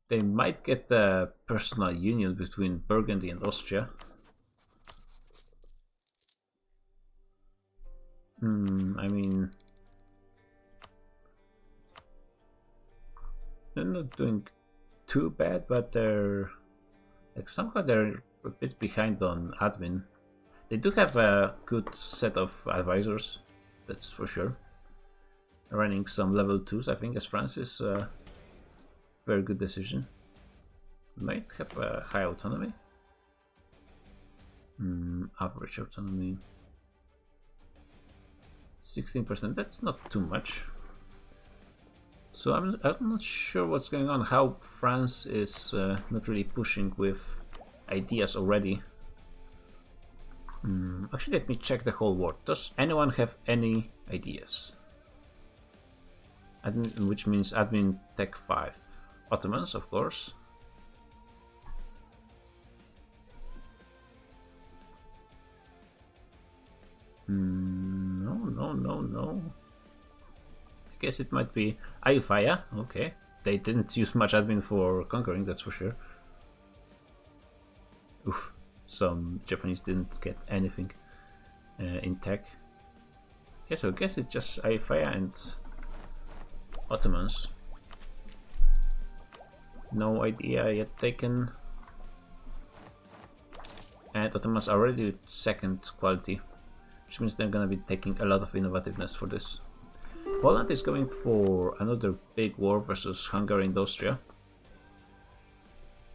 They might get a personal union between Burgundy and Austria. I mean... They're not doing too bad, but they're... Like, somehow they're a bit behind on admin. They do have a good set of advisors, that's for sure. Running some level 2s, I think, as France is a very good decision. Might have a high autonomy. Average autonomy. 16%, that's not too much. So I'm not sure what's going on, how France is not really pushing with ideas already. Actually, let me check the whole world. Does anyone have any ideas? Admin, which means admin tech 5. Ottomans, of course. No. I guess it might be Ayutthaya. Okay. They didn't use much admin for conquering, that's for sure. Oof. Some Japanese didn't get anything in tech. Yeah, so I guess it's just Ayutthaya and Ottomans. No idea yet taken. And Ottomans are already second quality, which means they're gonna be taking a lot of innovativeness for this. Poland is going for another big war versus Hungary and Austria,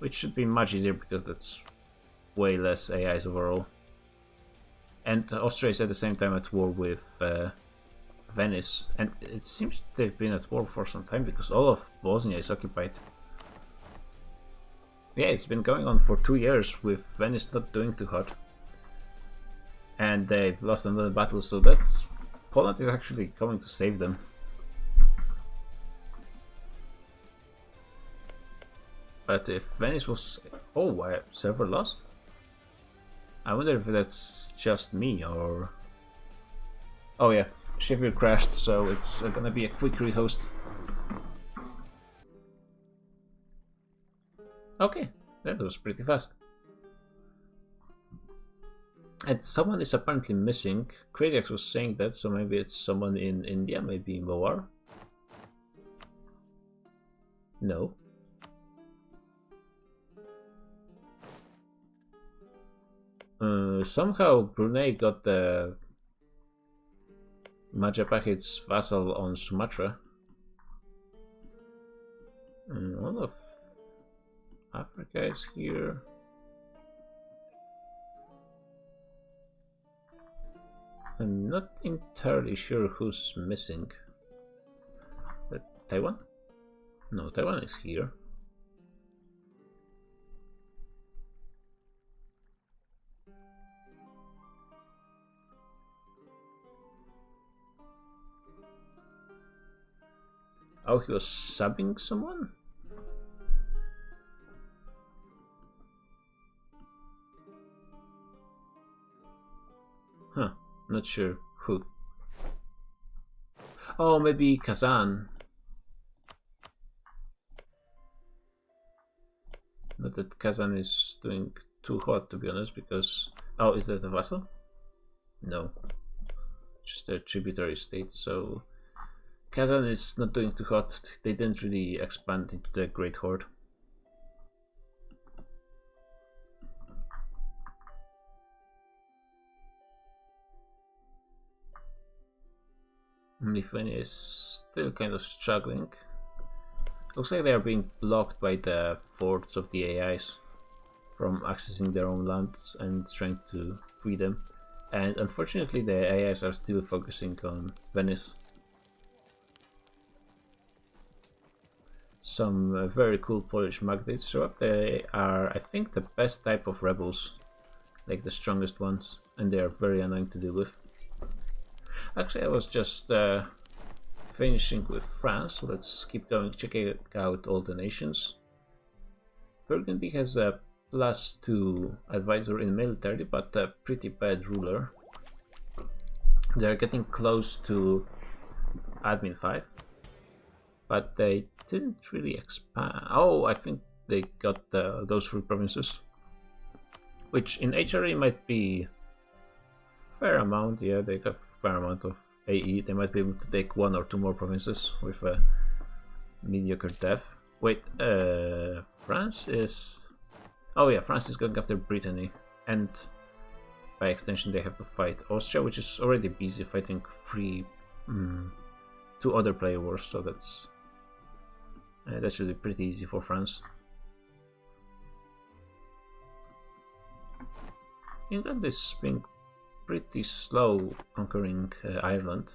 which should be much easier because that's way less AIs overall. And Austria is at the same time at war with Venice, and it seems they've been at war for some time because all of Bosnia is occupied. Yeah, it's been going on for 2 years with Venice not doing too hot. And they've lost another battle, so that's... Poland is actually coming to save them. But if Venice was... Oh, server lost? I wonder if that's just me or... Oh yeah, Sheffield crashed, so it's gonna be a quick rehost. Okay, that was pretty fast. And someone is apparently missing. Kradiax was saying that, so maybe it's someone in India, maybe Mawar? No. Somehow Brunei got the Majapahit's vassal on Sumatra. All of Africa is here. I'm not entirely sure who's missing. But Taiwan? No, Taiwan is here. Oh, he was subbing someone? Huh, not sure who. Oh, maybe Kazan. Not that Kazan is doing too hot, to be honest, because... Oh, is that a vassal? No. Just a tributary state, so... Kazan is not doing too hot. They didn't really expand into the Great Horde. Lithuania is still kind of struggling. Looks like they are being blocked by the forts of the AIs from accessing their own lands and trying to free them. And unfortunately the AIs are still focusing on Venice. Some very cool Polish magnates show up. They are, I think, the best type of rebels, like the strongest ones, and they are very annoying to deal with. Actually, I was just finishing with France, so let's keep going, checking out all the nations. Burgundy has a +2 advisor in military, but a pretty bad ruler. They're getting close to admin 5, but they didn't really expand. Oh, I think they got those 3 provinces, which in HRE might be fair amount. Yeah, they got fair amount of AE. They might be able to take 1 or 2 more provinces with a mediocre dev. Wait, France is... Oh yeah, France is going after Brittany, and by extension they have to fight Austria, which is already busy fighting 2 other player wars, so that's that should be pretty easy for France. England is being pretty slow conquering Ireland.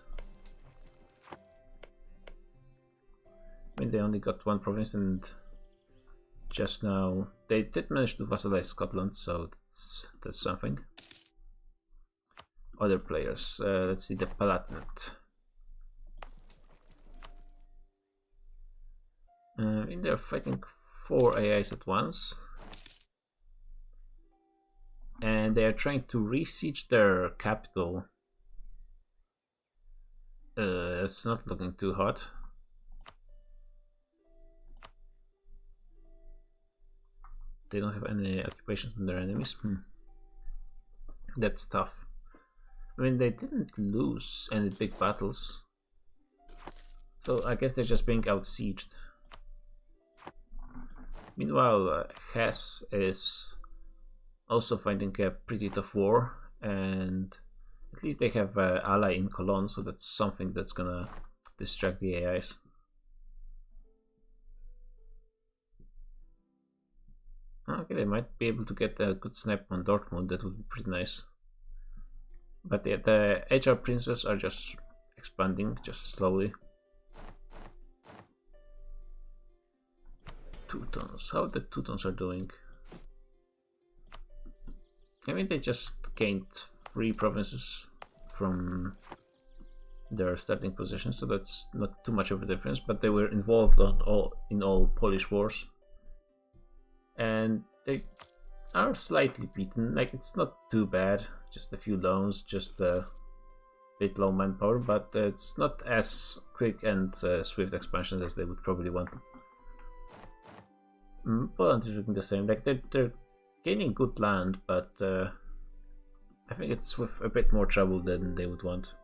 I mean, they only got 1 province, and just now they did manage to vassalize Scotland, so that's something. Other players, let's see, the Palatinate. And they're fighting 4 AIs at once, and they are trying to re-siege their capital. It's not looking too hot. They don't have any occupations on their enemies. That's tough. I mean, they didn't lose any big battles, so I guess they're just being out-sieged. Meanwhile, Hesse is also finding a pretty tough war, and at least they have an ally in Cologne, so that's something that's gonna distract the AIs. Okay, they might be able to get a good snipe on Dortmund. That would be pretty nice. But yeah, the HR princes are just expanding, just slowly. Teutons, how the Teutons are doing? I mean, they just gained 3 provinces from their starting position, so that's not too much of a difference, but they were involved in all Polish wars. And they are slightly beaten, like it's not too bad, just a few loans, just a bit low manpower, but it's not as quick and swift expansion as they would probably want. Poland is looking the same, like they're gaining good land, but I think it's with a bit more trouble than they would want.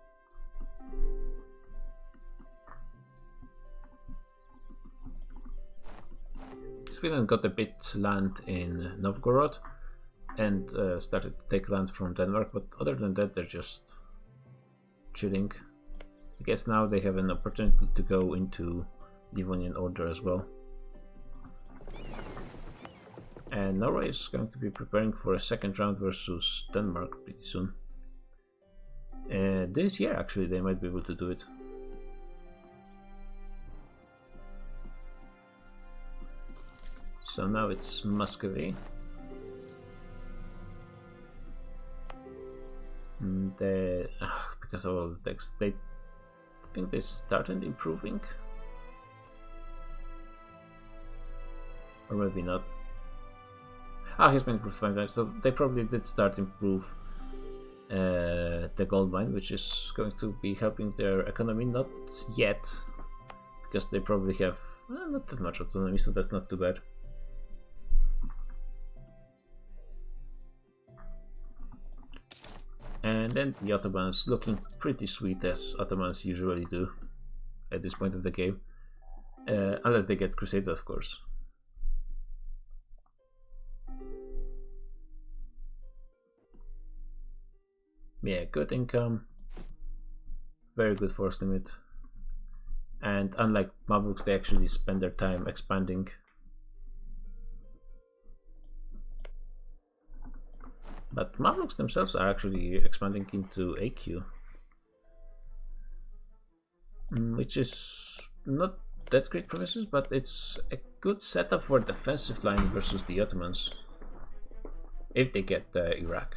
Sweden got a bit land in Novgorod and started to take land from Denmark, but other than that they're just chilling. I guess now they have an opportunity to go into Livonian Order as well. And Norway is going to be preparing for a 2nd round versus Denmark pretty soon. This year actually they might be able to do it. So now it's Muscovy. Because of all the text, they think they started improving, or maybe not. He's been improved 5 times, so they probably did start improve. the gold mine, which is going to be helping their economy. Not yet, because they probably have not that much autonomy, so that's not too bad. And then the Ottomans looking pretty sweet, as Ottomans usually do at this point of the game. Unless they get crusaded, of course. Yeah, good income. Very good force limit. And unlike Mamluks, they actually spend their time expanding. But Mamluks themselves are actually expanding into AQ. Which is not that great provinces, but it's a good setup for defensive line versus the Ottomans. If they get Iraq.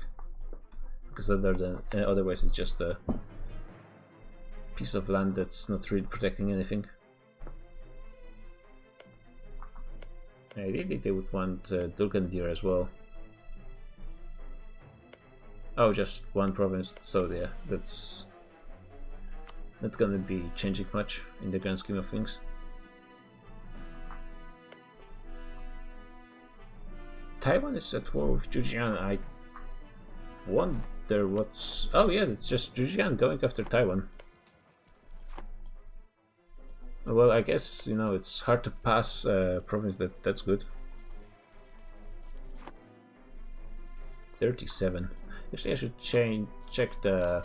Because otherwise it's just a piece of land that's not really protecting anything. Ideally they would want Durgandir as well. Oh, just one province, so yeah, that's not gonna be changing much in the grand scheme of things. Taiwan is at war with Fujian. I wonder what's... Oh yeah, it's just Fujian going after Taiwan. Well, I guess, you know, it's hard to pass a province that's good. 37. Actually, I should check the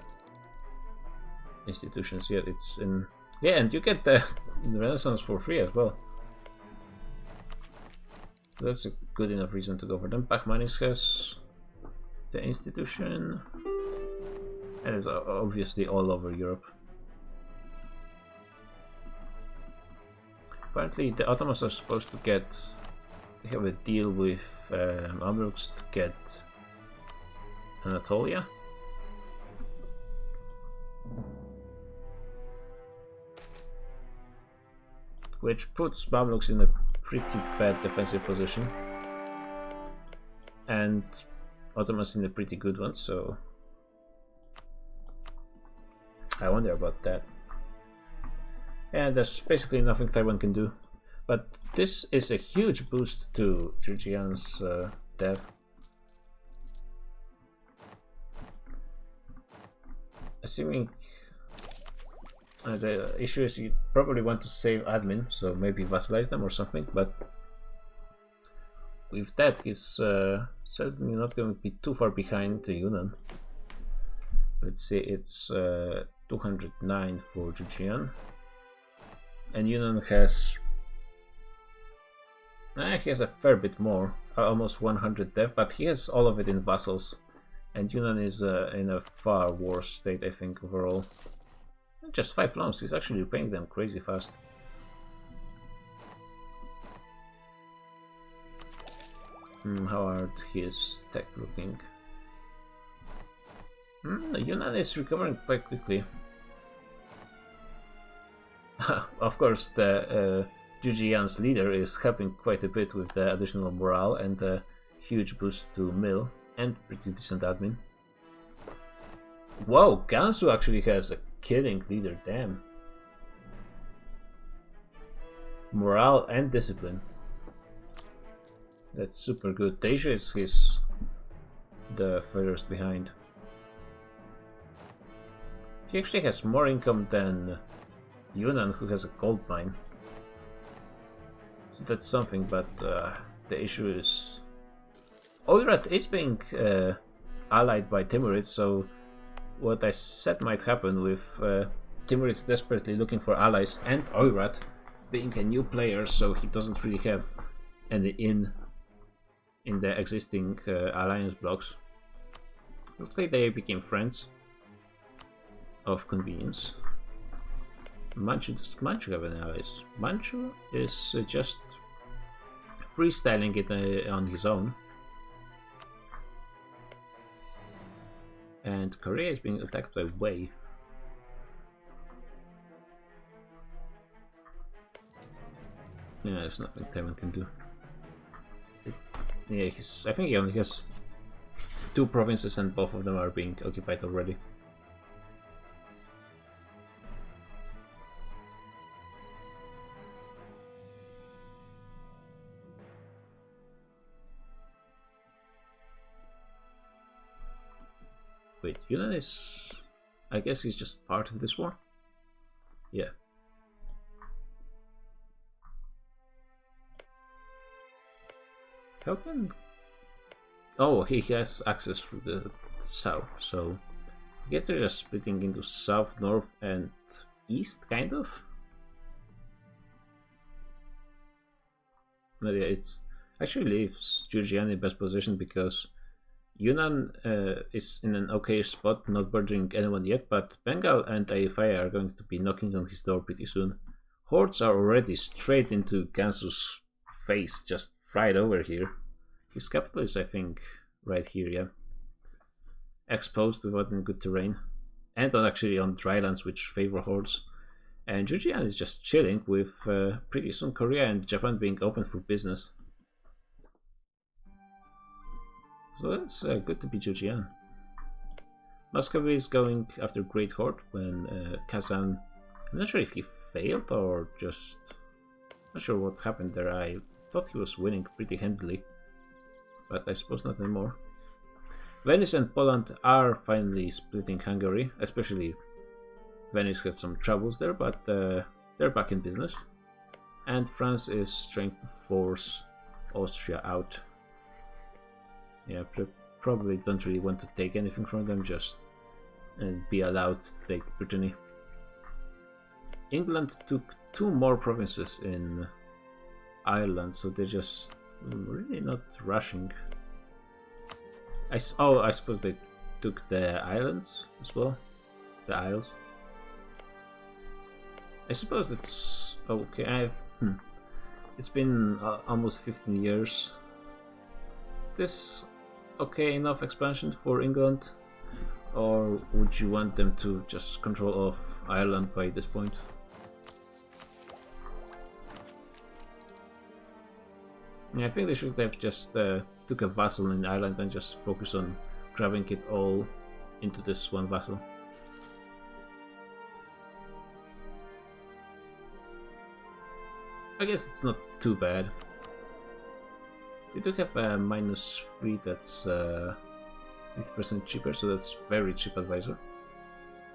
institutions. Yeah, it's in... Yeah, and you get the Renaissance for free as well. So that's a good enough reason to go for them. Bakhmanis has the institution, and it's obviously all over Europe. Apparently the Ottomans are supposed to get... They have a deal with Mamluks to get Anatolia. Which puts Mamluks in a pretty bad defensive position. And Ottomans in a pretty good one, so... I wonder about that. And there's basically nothing Taiwan can do. But this is a huge boost to Georgian's dev. Assuming the issue is you probably want to save admin, so maybe vassalize them or something, but with that he's certainly not going to be too far behind the Yunnan. Let's say it's 209 for Georgian. And Yunnan has... he has a fair bit more, almost 100 dev, but he has all of it in vassals. And Yunnan is in a far worse state, I think, overall. Just 5 loans, he's actually repaying them crazy fast. How are his tech looking? Yunnan is recovering quite quickly. Of course, the Jujian's leader is helping quite a bit with the additional morale and a huge boost to mill and pretty decent admin. Whoa, Gansu actually has a killing leader, damn. Morale and discipline. That's super good. Deja is the furthest behind. He actually has more income than Yunnan, who has a gold mine. So that's something, but the issue is... Oirat is being allied by Timurids, so what I said might happen with Timurids desperately looking for allies and Oirat being a new player, so he doesn't really have any in the existing alliance blocks. Looks like they became friends of convenience. Manchu, does Manchu have any allies? Manchu is just freestyling it on his own. And Korea is being attacked by Wei. Yeah, there's nothing Taiwan can do. Yeah, I think he only has 2 provinces and both of them are being occupied already. Wait, Yunnan is... I guess he's just part of this war? Yeah. How can... Oh, he has access through the south, so... I guess they're just splitting into south, north, and east, kind of? But yeah, it's... Actually leaves Georgian in best position because Yunnan is in an okay spot, not bothering anyone yet, but Bengal and Ayutthaya are going to be knocking on his door pretty soon. Hordes are already straight into Gansu's face, just right over here. His capital is, I think, right here, yeah. Exposed without any good terrain. And actually on drylands which favor hordes. And Georgian is just chilling with pretty soon Korea and Japan being open for business. So that's good to be Georgian. Muscovy is going after Great Horde when Kazan... I'm not sure if he failed or just... Not sure what happened there. I thought he was winning pretty handily. But I suppose not anymore. Venice and Poland are finally splitting Hungary. Especially Venice had some troubles there, but they're back in business. And France is trying to force Austria out. Yeah, probably don't really want to take anything from them, just be allowed to take Brittany. England took 2 more provinces in Ireland, so they're just really not rushing. I suppose they took the islands as well, the Isles. I suppose that's okay. It's been almost 15 years. This okay enough expansion for England, or would you want them to just control off Ireland by this point? Yeah, I think they should have just took a vassal in Ireland and just focus on grabbing it all into this one vassal. I guess it's not too bad. We do have a -3 that's 50% cheaper, so that's very cheap advisor.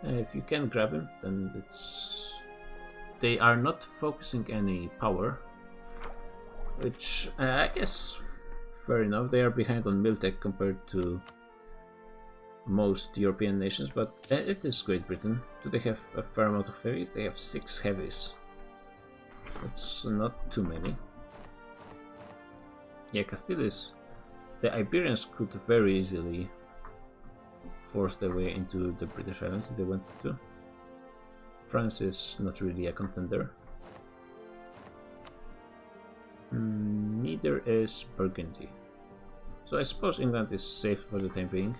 If you can grab him, then it's... They are not focusing any power, which I guess fair enough. They are behind on Miltech compared to most European nations, but it is Great Britain. Do they have a fair amount of heavies? They have 6 heavies. That's not too many. Yeah, Castile is... The Iberians could very easily force their way into the British Islands if they wanted to. France is not really a contender. Neither is Burgundy. So I suppose England is safe for the time being,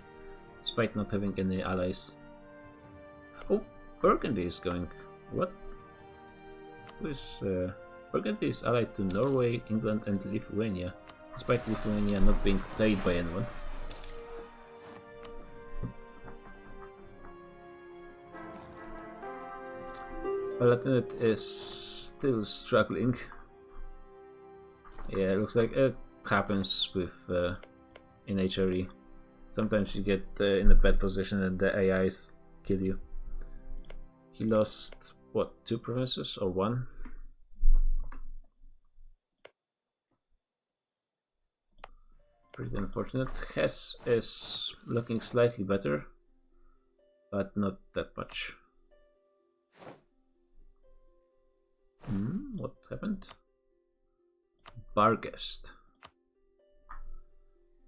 despite not having any allies. Oh, Burgundy is going... What? Who is... Burgundy is allied to Norway, England and Lithuania, despite Lithuania not being played by anyone. Palatinate is still struggling. Yeah, it looks like it happens with in HRE. Sometimes you get in a bad position and the AIs kill you. He lost, what, 2 provinces or 1? Pretty unfortunate. Hesse is looking slightly better, but not that much. What happened? Bargest.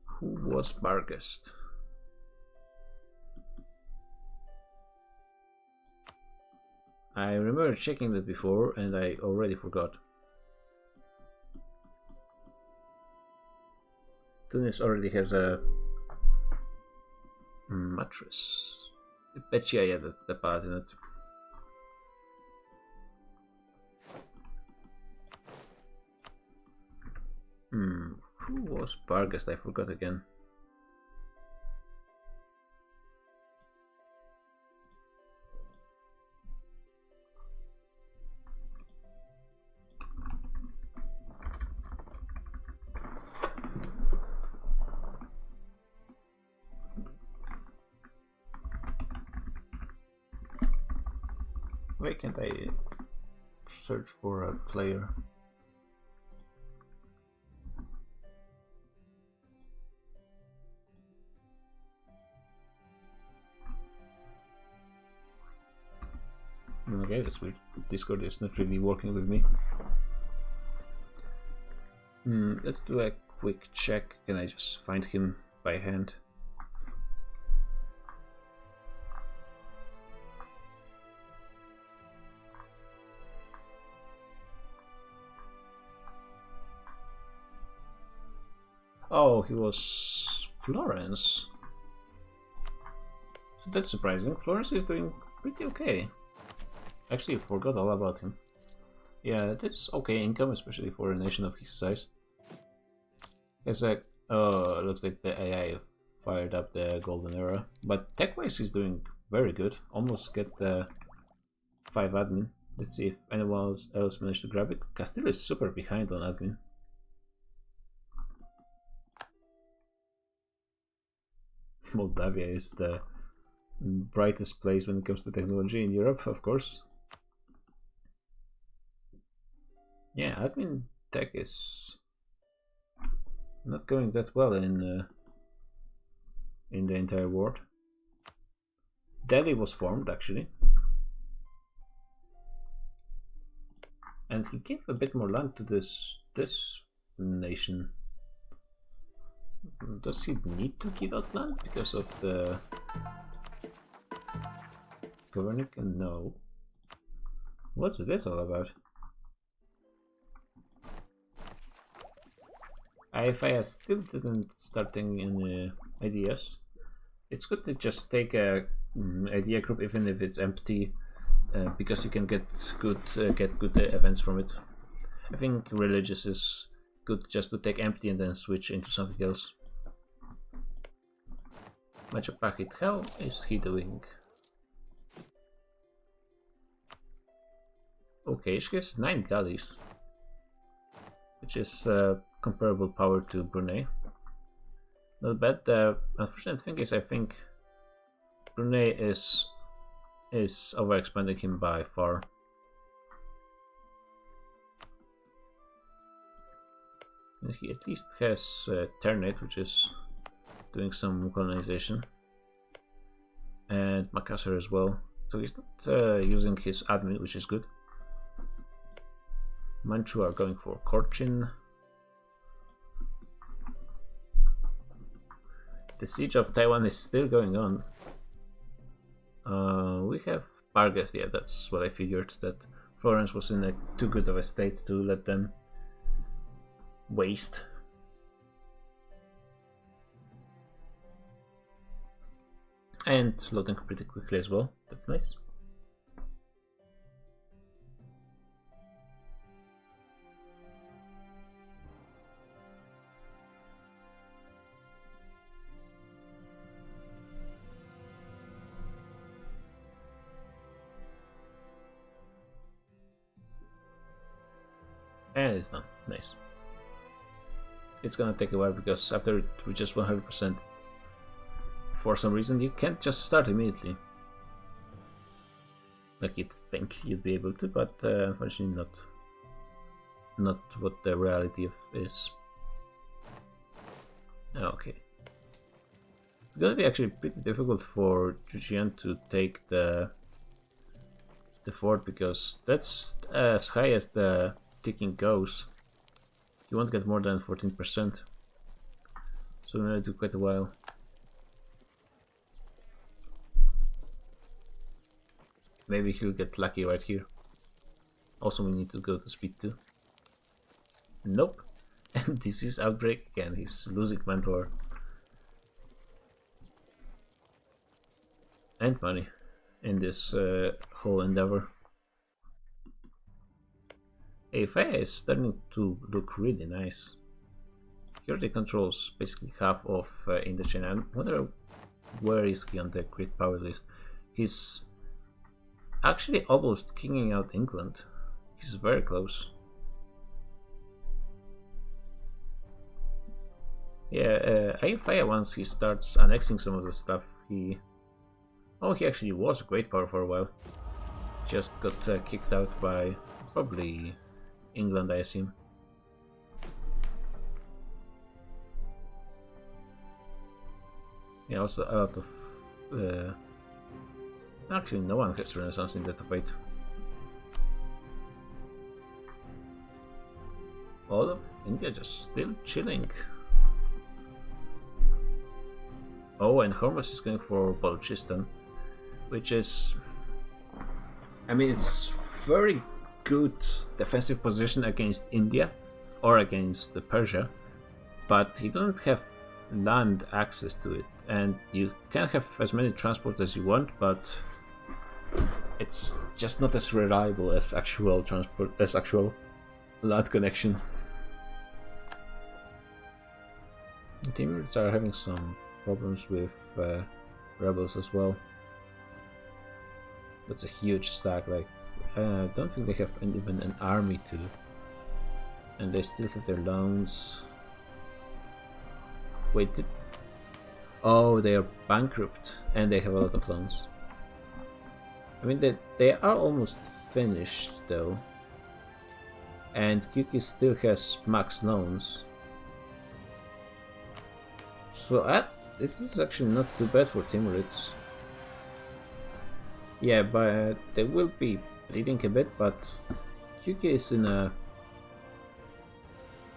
Who was Bargest? I remember checking that before and I already forgot. Tunis already has a mattress. I bet you I added the Palatinate. Who was Bargest? I forgot again. Why can't I search for a player? Okay, that's weird. Discord is not really working with me. Let's do a quick check. Can I just find him by hand? Oh, he was Florence. So that's surprising. Florence is doing pretty okay. Actually, I forgot all about him. Yeah, that's okay income, especially for a nation of his size. It's like, looks like the AI fired up the golden era. But tech-wise, he's doing very good. Almost get the 5 admin. Let's see if anyone else managed to grab it. Castile is super behind on admin. Moldavia is the brightest place when it comes to technology in Europe, of course. Yeah, admin tech is not going that well in the entire world. Delhi was formed actually, and he gave a bit more land to this nation. Does he need to give out land because of the governing? No. What's this all about? If I still didn't start any ideas, it's good to just take a idea group even if it's empty, because you can get good events from it. I think religious is good just to take empty and then switch into something else. Matcha Packet, how is he doing? Okay, she gets 9 galleys, which is comparable power to Brunei. Not bad. The unfortunate thing is, I think Brunei is overexpanding him by far. And he at least has Ternate, which is doing some colonization, and Makassar as well. So he's not using his admin, which is good. Manchu are going for Korchin. The siege of Taiwan is still going on. We have Bargas, yeah, that's what I figured, that Florence was in too good of a state to let them waste. And loading pretty quickly as well, that's nice. And it's done. Nice. It's gonna take a while because after it reaches 100%, for some reason you can't just start immediately. Like you'd think you'd be able to, but unfortunately not what the reality is. Okay. It's gonna be actually pretty difficult for Zhujian to take the fort because that's as high as the ticking goes. You won't get more than 14%, so we're gonna do quite a while. Maybe he'll get lucky right here. Also, we need to go to speed 2. Nope. And this is Outbreak again. He's losing manpower and money in this whole endeavor. Faya is starting to look really nice. Here he controls basically half of Indochina. I wonder where is he on the great power list. He's actually almost kicking out England. He's very close. Yeah, Ayufaya, once he starts annexing some of the stuff, he actually was a great power for a while. just got kicked out by probably England, I assume. Yeah, also a lot of... actually, no one has Renaissance in the top 8. All of India just still chilling. Oh, and Hormuz is going for Balochistan, which is... I mean, it's very good defensive position against India or against the Persia, but he doesn't have land access to it, and you can have as many transports as you want, but it's just not as reliable as actual transport, as actual land connection. The Timurids are having some problems with rebels as well. That's a huge stack. Like, I don't think they have even an army to, and they still have their loans. Wait, oh, they are bankrupt and they have a lot of loans. I mean, they are almost finished though, and Kyuki still has max loans. So it is actually not too bad for Timurids. Yeah, but they will be bleeding a bit, but Kyuki is in a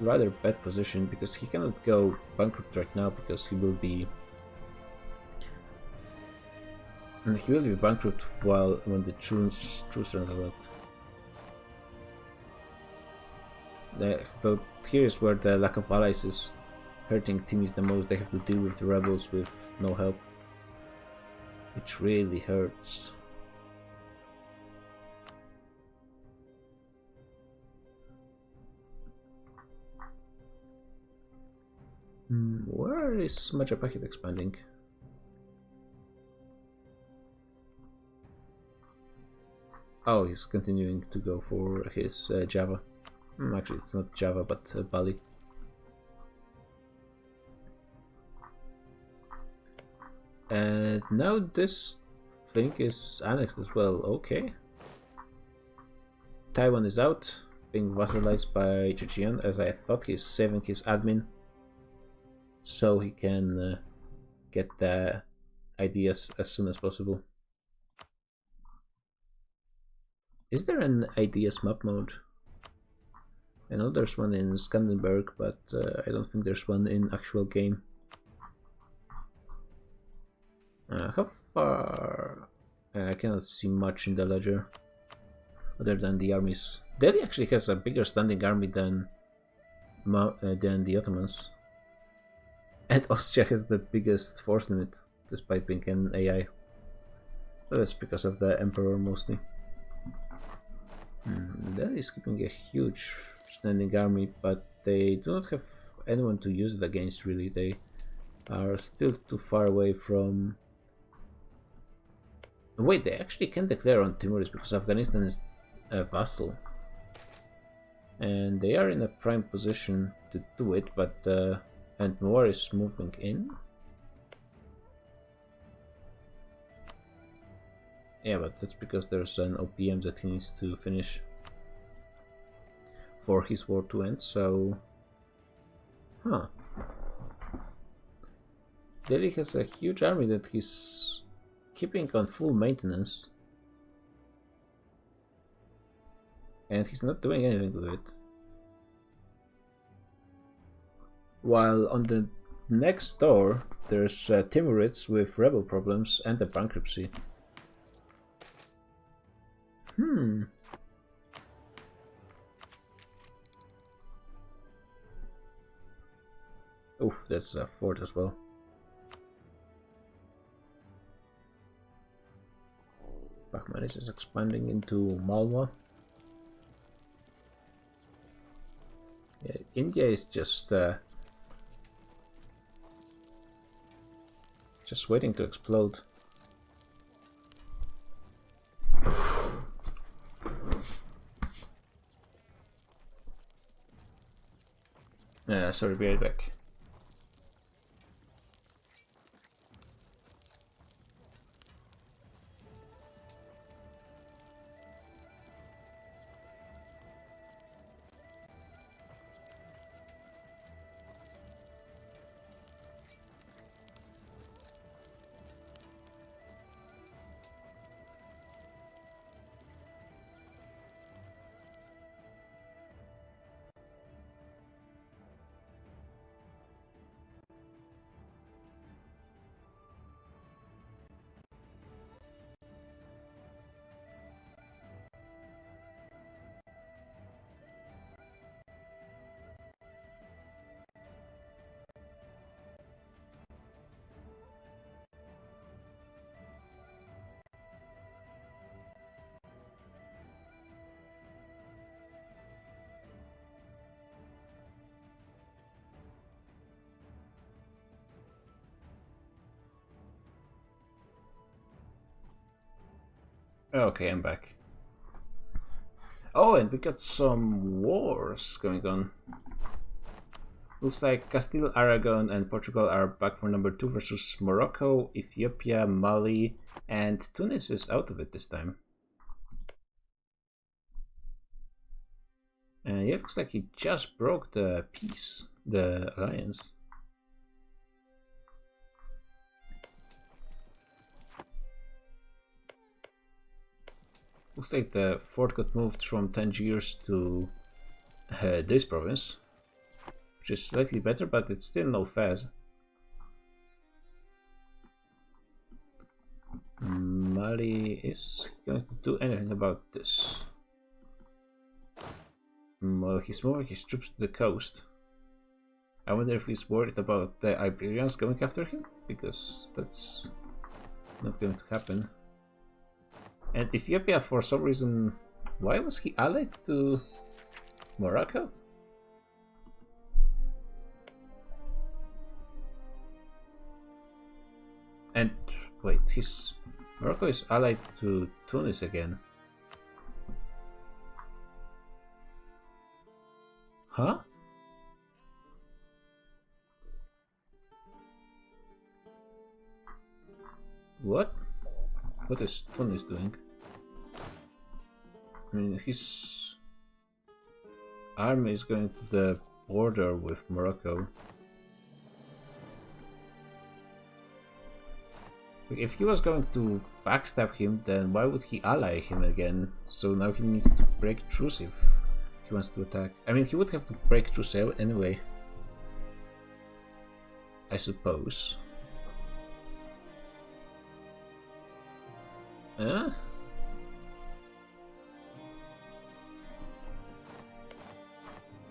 rather bad position because he cannot go bankrupt right now because he will be bankrupt when the truce runs out. Though here is where the lack of allies is hurting teams the most. They have to deal with the rebels with no help, which really hurts. Where is Majapahit expanding? Oh, he's continuing to go for his Java. Actually, it's not Java, but Bali. And now this thing is annexed as well. Okay. Taiwan is out, being vassalized by Chuchian, as I thought. He's saving his admin so he can get the ideas as soon as possible. Is there an ideas map mode? I know there's one in Skanderberg, but I don't think there's one in actual game. How far? I cannot see much in the ledger, other than the armies. Delhi actually has a bigger standing army than the Ottomans. And Austria has the biggest force limit, despite being an AI. But that's because of the Emperor mostly. Delhi is keeping a huge standing army, but they do not have anyone to use it against, really. They are still too far away from... Wait, they actually can declare on Timurids because Afghanistan is a vassal. And they are in a prime position to do it, but... and Muar is moving in? Yeah, but that's because there's an OPM that he needs to finish for his war to end, so... Huh. Delhi has a huge army that he's keeping on full maintenance. And he's not doing anything with it. While on the next door, there's Timurids with rebel problems and a bankruptcy. Oof, that's a fort as well. Bakhmanis is expanding into Malwa. Yeah, India is just waiting to explode. Sorry, be right back. Okay, I'm back. Oh, and we got some wars going on. Looks like Castile, Aragon, and Portugal are back for number 2 versus Morocco, Ethiopia, Mali, and Tunis is out of it this time. And it looks like he just broke the peace, the alliance. Looks like the fort got moved from Tangiers to this province, which is slightly better, but it's still no Fez. Mali is going to do anything about this. Well, he's moving his troops to the coast. I wonder if he's worried about the Iberians going after him, because that's not going to happen. And Ethiopia, for some reason, why was he allied to Morocco? And wait, Morocco is allied to Tunis again. Huh? What? What is Tunis doing? I mean, his army is going to the border with Morocco. If he was going to backstab him, then why would he ally him again? So now he needs to break truce if he wants to attack. I mean, he would have to break truce anyway, I suppose. Huh?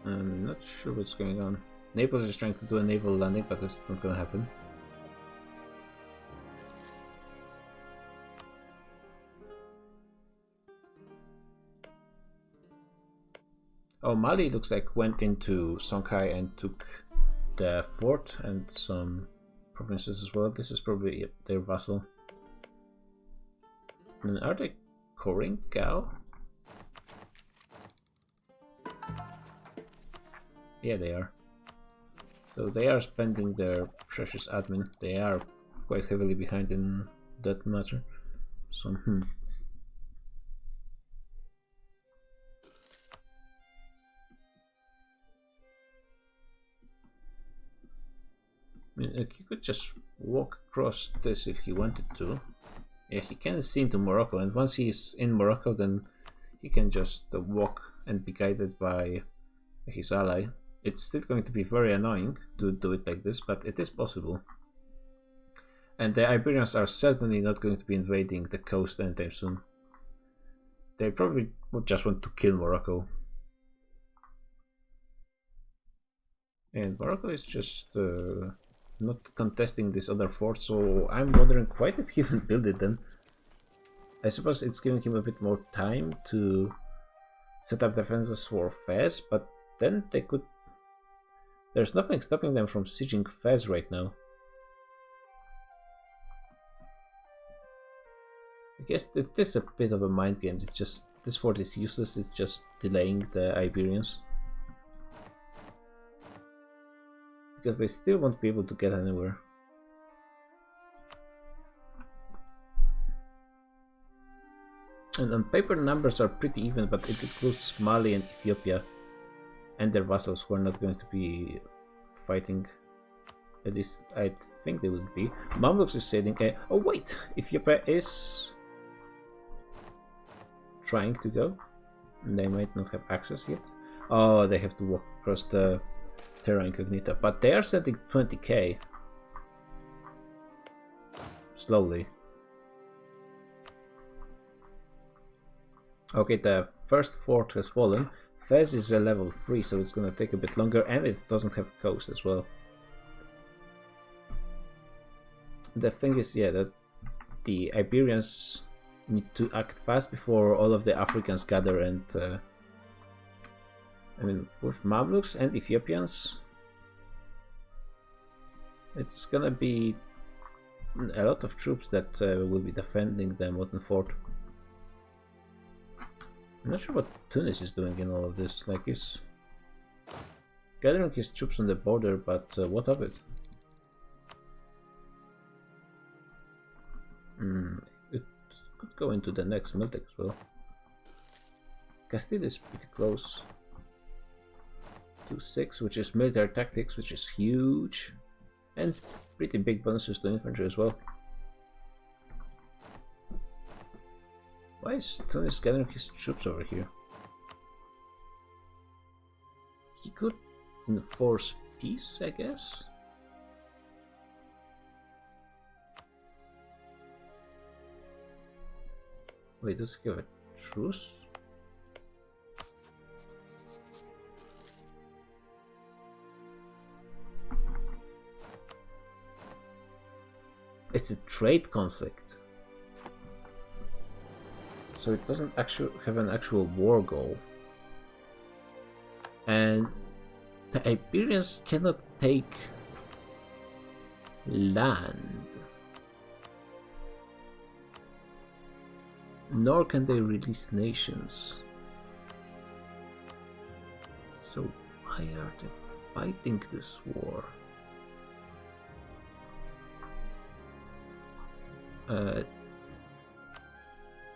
I'm not sure what's going on. Naples is trying to do a naval landing, but that's not gonna happen. Oh, Mali looks like went into Songhai and took the fort and some provinces as well. This is probably their vassal. And are they coring Gao? Yeah, they are. So they are spending their precious admin. They are quite heavily behind in that matter. So, I mean, he could just walk across this if he wanted to. Yeah, he can see into Morocco, and once he's in Morocco, then he can just walk and be guided by his ally. It's still going to be very annoying to do it like this, but it is possible. And the Iberians are certainly not going to be invading the coast anytime soon. They probably would just want to kill Morocco. And Morocco is just not contesting this other fort, so I'm wondering why did he even build it then? I suppose it's giving him a bit more time to set up defenses for Fez, but then they could... There's nothing stopping them from sieging Fez right now. I guess it is a bit of a mind game. It's just, this fort is useless, it's just delaying the Iberians. Because they still won't be able to get anywhere. And on paper numbers are pretty even, but it includes Mali and Ethiopia and their vassals who are not going to be fighting. At least I think they will be. Mamluks is saying, oh wait, Ethiopia is trying to go. They might not have access yet. Oh, they have to walk across the Terra Incognita, but they are sending 20k. Slowly. Okay, the first fort has fallen. Fez is a level 3, so it's gonna take a bit longer, and it doesn't have coast as well. The thing is, yeah, that the Iberians need to act fast before all of the Africans gather, and I mean, with Mamluks and Ethiopians, it's gonna be a lot of troops that will be defending the modern fort. I'm not sure what Tunis is doing in all of this. Like, he's gathering his troops on the border, but what of it? It could go into the next Miltech as well. Castile is pretty close to 6, which is military tactics, which is huge, and pretty big bonuses to infantry as well. Why is Tunis gathering his troops over here? He could enforce peace, I guess? Wait, does he have a truce? It's a trade conflict. So it doesn't actually have an actual war goal. And the Iberians cannot take land. Nor can they release nations. So why are they fighting this war?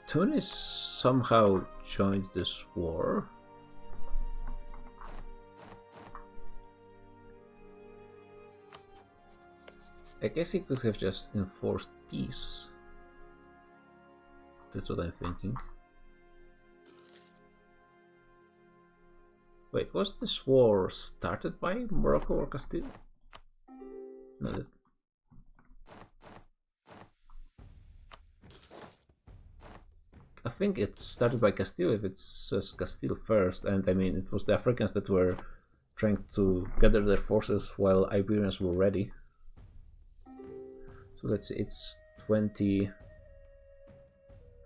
Tunis somehow joined this war. I guess he could have just enforced peace. That's what I'm thinking. Wait, was this war started by Morocco or Castile? No, that... I think it started by Castile if it says Castile first, and I mean it was the Africans that were trying to gather their forces while Iberians were ready. So let's see, it's 20,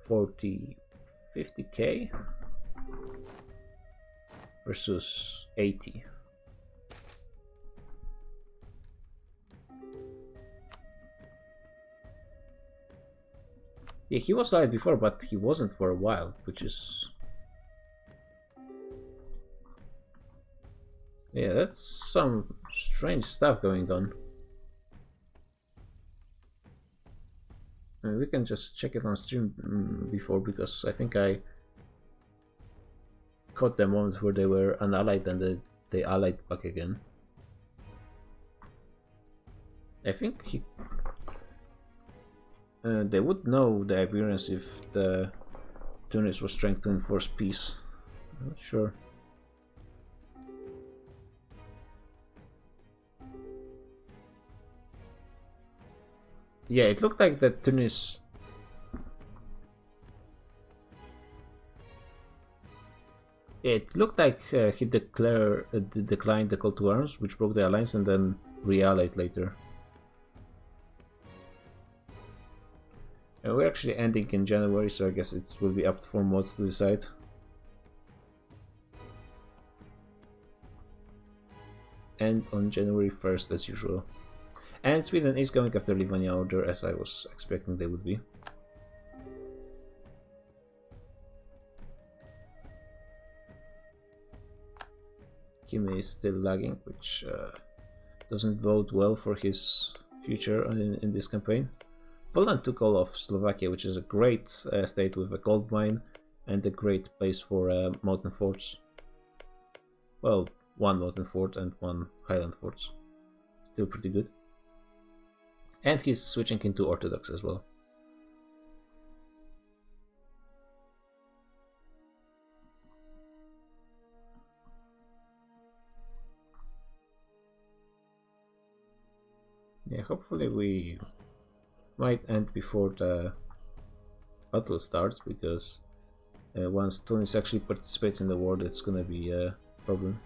40, 50k versus 80. Yeah, he was alive before, but he wasn't for a while, which is... Yeah, that's some strange stuff going on. We can just check it on stream before, because I think I caught the moment where they were unallied and they allied back again. I think he... they would know, the Iberians, if the Tunis was trying to enforce peace. I'm not sure. Yeah, it looked like that Tunis... Yeah, it looked like he declined the call to arms, which broke the alliance, and then re-allied later. And we're actually ending in January, so I guess it will be up for mods to decide. And on January 1st, as usual. And Sweden is going after Livonia Order, as I was expecting they would be. Kimi is still lagging, which doesn't bode well for his future in this campaign. Poland took all of Slovakia, which is a great state with a gold mine and a great place for mountain forts. Well, one mountain fort and one highland fort. Still pretty good. And he's switching into Orthodox as well. Yeah, hopefully we might end before the battle starts, because once Tunis actually participates in the war, that's gonna be a problem.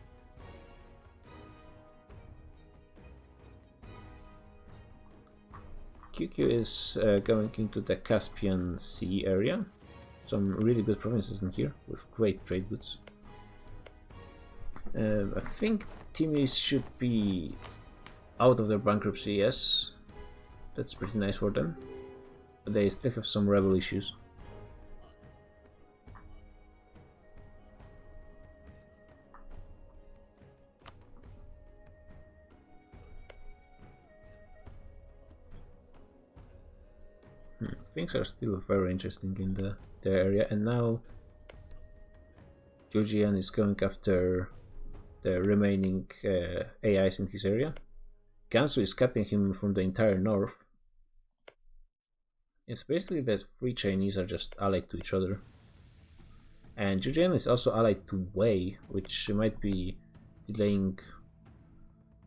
QQ is going into the Caspian Sea area. Some really good provinces in here with great trade goods. I think Timis should be out of their bankruptcy, yes. That's pretty nice for them. But they still have some rebel issues. things are still very interesting in the area, and now Georgian is going after the remaining AIs in his area. Gansu is cutting him from the entire north. It's basically that three Chinese are just allied to each other. And Georgian is also allied to Wei, which might be delaying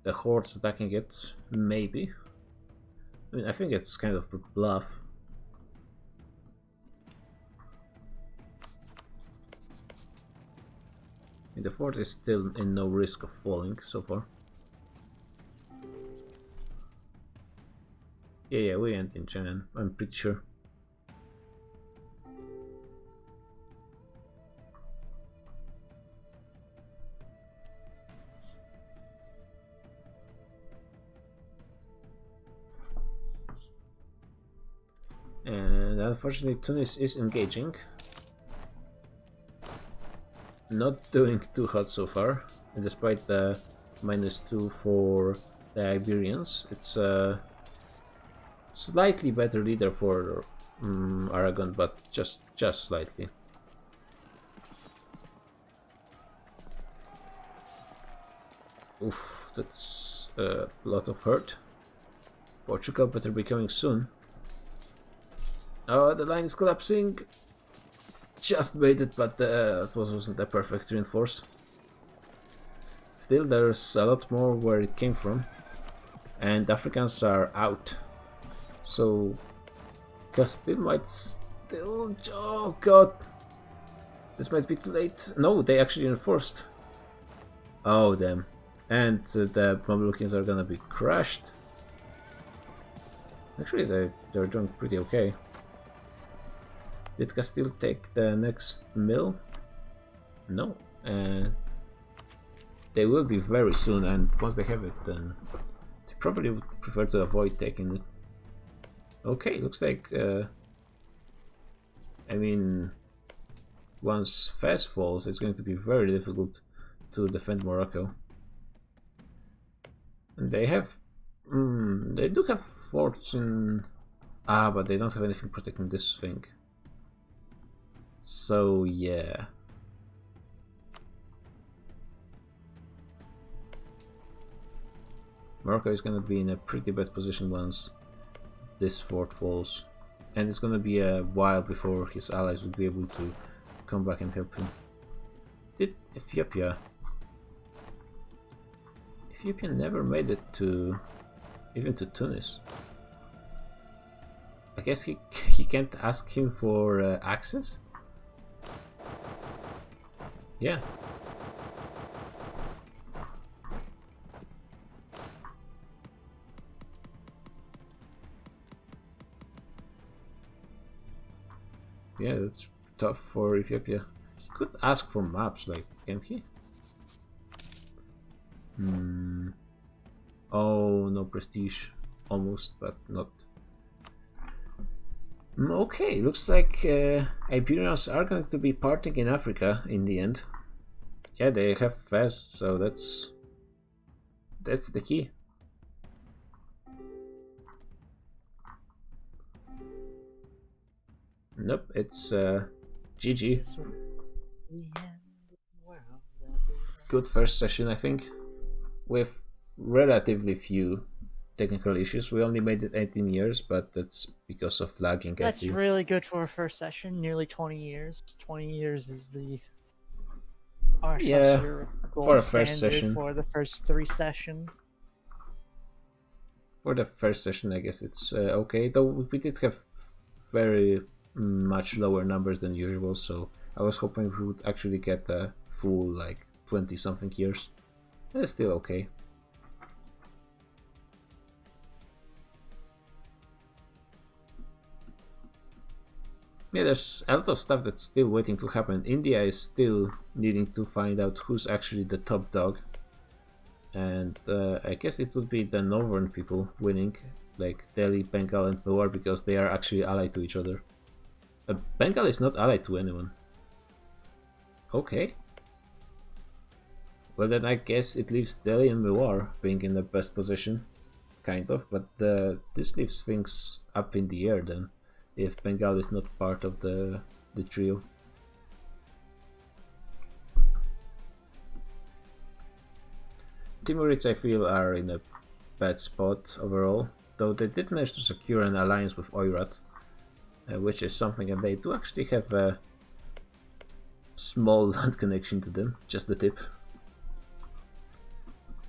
the hordes attacking it, maybe. I mean, I think it's kind of a bluff. And the fort is still in no risk of falling so far. Yeah, we end in Jan, I'm pretty sure. And unfortunately Tunis is engaging. Not doing too hot so far, and despite the -2 for the Iberians, it's a slightly better leader for Aragon, but just slightly. Oof, that's a lot of hurt. Portugal better be coming soon. Oh, the line is collapsing. Just made it, but it wasn't a perfect reinforce. Still, there's a lot more where it came from. And Africans are out. So, Castile might still... Oh god! This might be too late. No, they actually reinforced. Oh damn. And the Mamelukins are gonna be crushed. Actually, they're doing pretty okay. Did Castile take the next mill? No. They will be very soon, and once they have it, then they probably would prefer to avoid taking it. Okay, looks like... I mean... Once Fez falls, it's going to be very difficult to defend Morocco. And they have... they do have forts in... Ah, but they don't have anything protecting this thing. So, yeah. Morocco is gonna be in a pretty bad position once this fort falls. And it's gonna be a while before his allies will be able to come back and help him. Did Ethiopia... Ethiopia never made it to... even to Tunis. I guess he can't ask him for access? Yeah. Yeah, that's tough for Ethiopia. He could ask for maps, like, can't he? Oh, no prestige. Almost, but not. Okay, looks like Iberians are going to be parting in Africa in the end. Yeah, they have Fez, so that's the key. Nope, it's GG. Good first session, I think, with relatively few technical issues. We only made it 18 years, but that's because of lagging. That's really good for a first session. Nearly 20 years. 20 years is the for a first session. For the first 3 sessions. For the first session, I guess it's okay. Though we did have very much lower numbers than usual, so I was hoping we would actually get a full like 20-something years. It's still okay. Yeah, there's a lot of stuff that's still waiting to happen. India is still needing to find out who's actually the top dog. And I guess it would be the northern people winning, like Delhi, Bengal and Mewar, because they are actually allied to each other. Bengal is not allied to anyone. Okay. Well then I guess it leaves Delhi and Mewar being in the best position. Kind of, but this leaves things up in the air then. if Bengal is not part of the trio. Timurids, I feel, are in a bad spot overall, though they did manage to secure an alliance with Oirat, which is something, and they do actually have a small land connection to them, just the tip.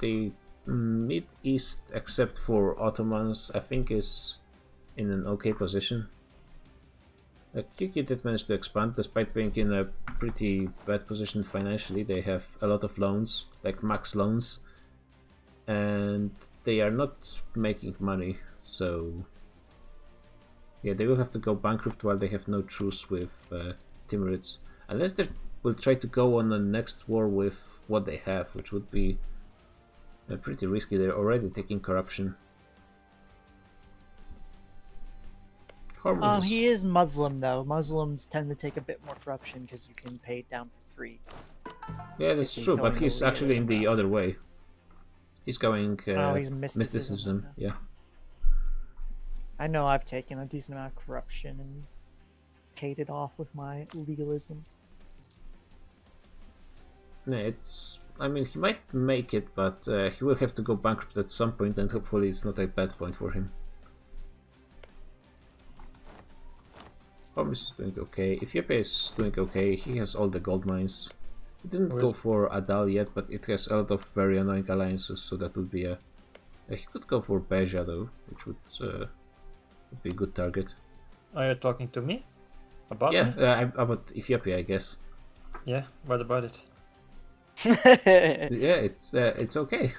The Mid-East, except for Ottomans, I think is in an okay position. Kiki did manage to expand, despite being in a pretty bad position financially. They have a lot of loans, like max loans, and they are not making money, so yeah, they will have to go bankrupt while they have no truce with Timurids. Unless they will try to go on the next war with what they have, which would be pretty risky. They're already taking corruption. Hormuz He is Muslim though. Muslims tend to take a bit more corruption because you can pay it down for free. Yeah, that's he's true, but going he's the actually in the legalism other way. He's going he's mysticism. yeah. I know I've taken a decent amount of corruption and paid it off with my legalism. Yeah, it's. I mean, he might make it, but he will have to go bankrupt at some point, and hopefully it's not a bad point for him. Hormuz is doing okay. Ethiopia is doing okay. He has all the gold mines. He didn't go for Adal yet, but it has a lot of very annoying alliances, so that would be a. He could go for Beja though, which would be a good target. Are you talking to me? About Yeah, me? about Ethiopia, I guess. Yeah, what about it? Yeah, it's okay.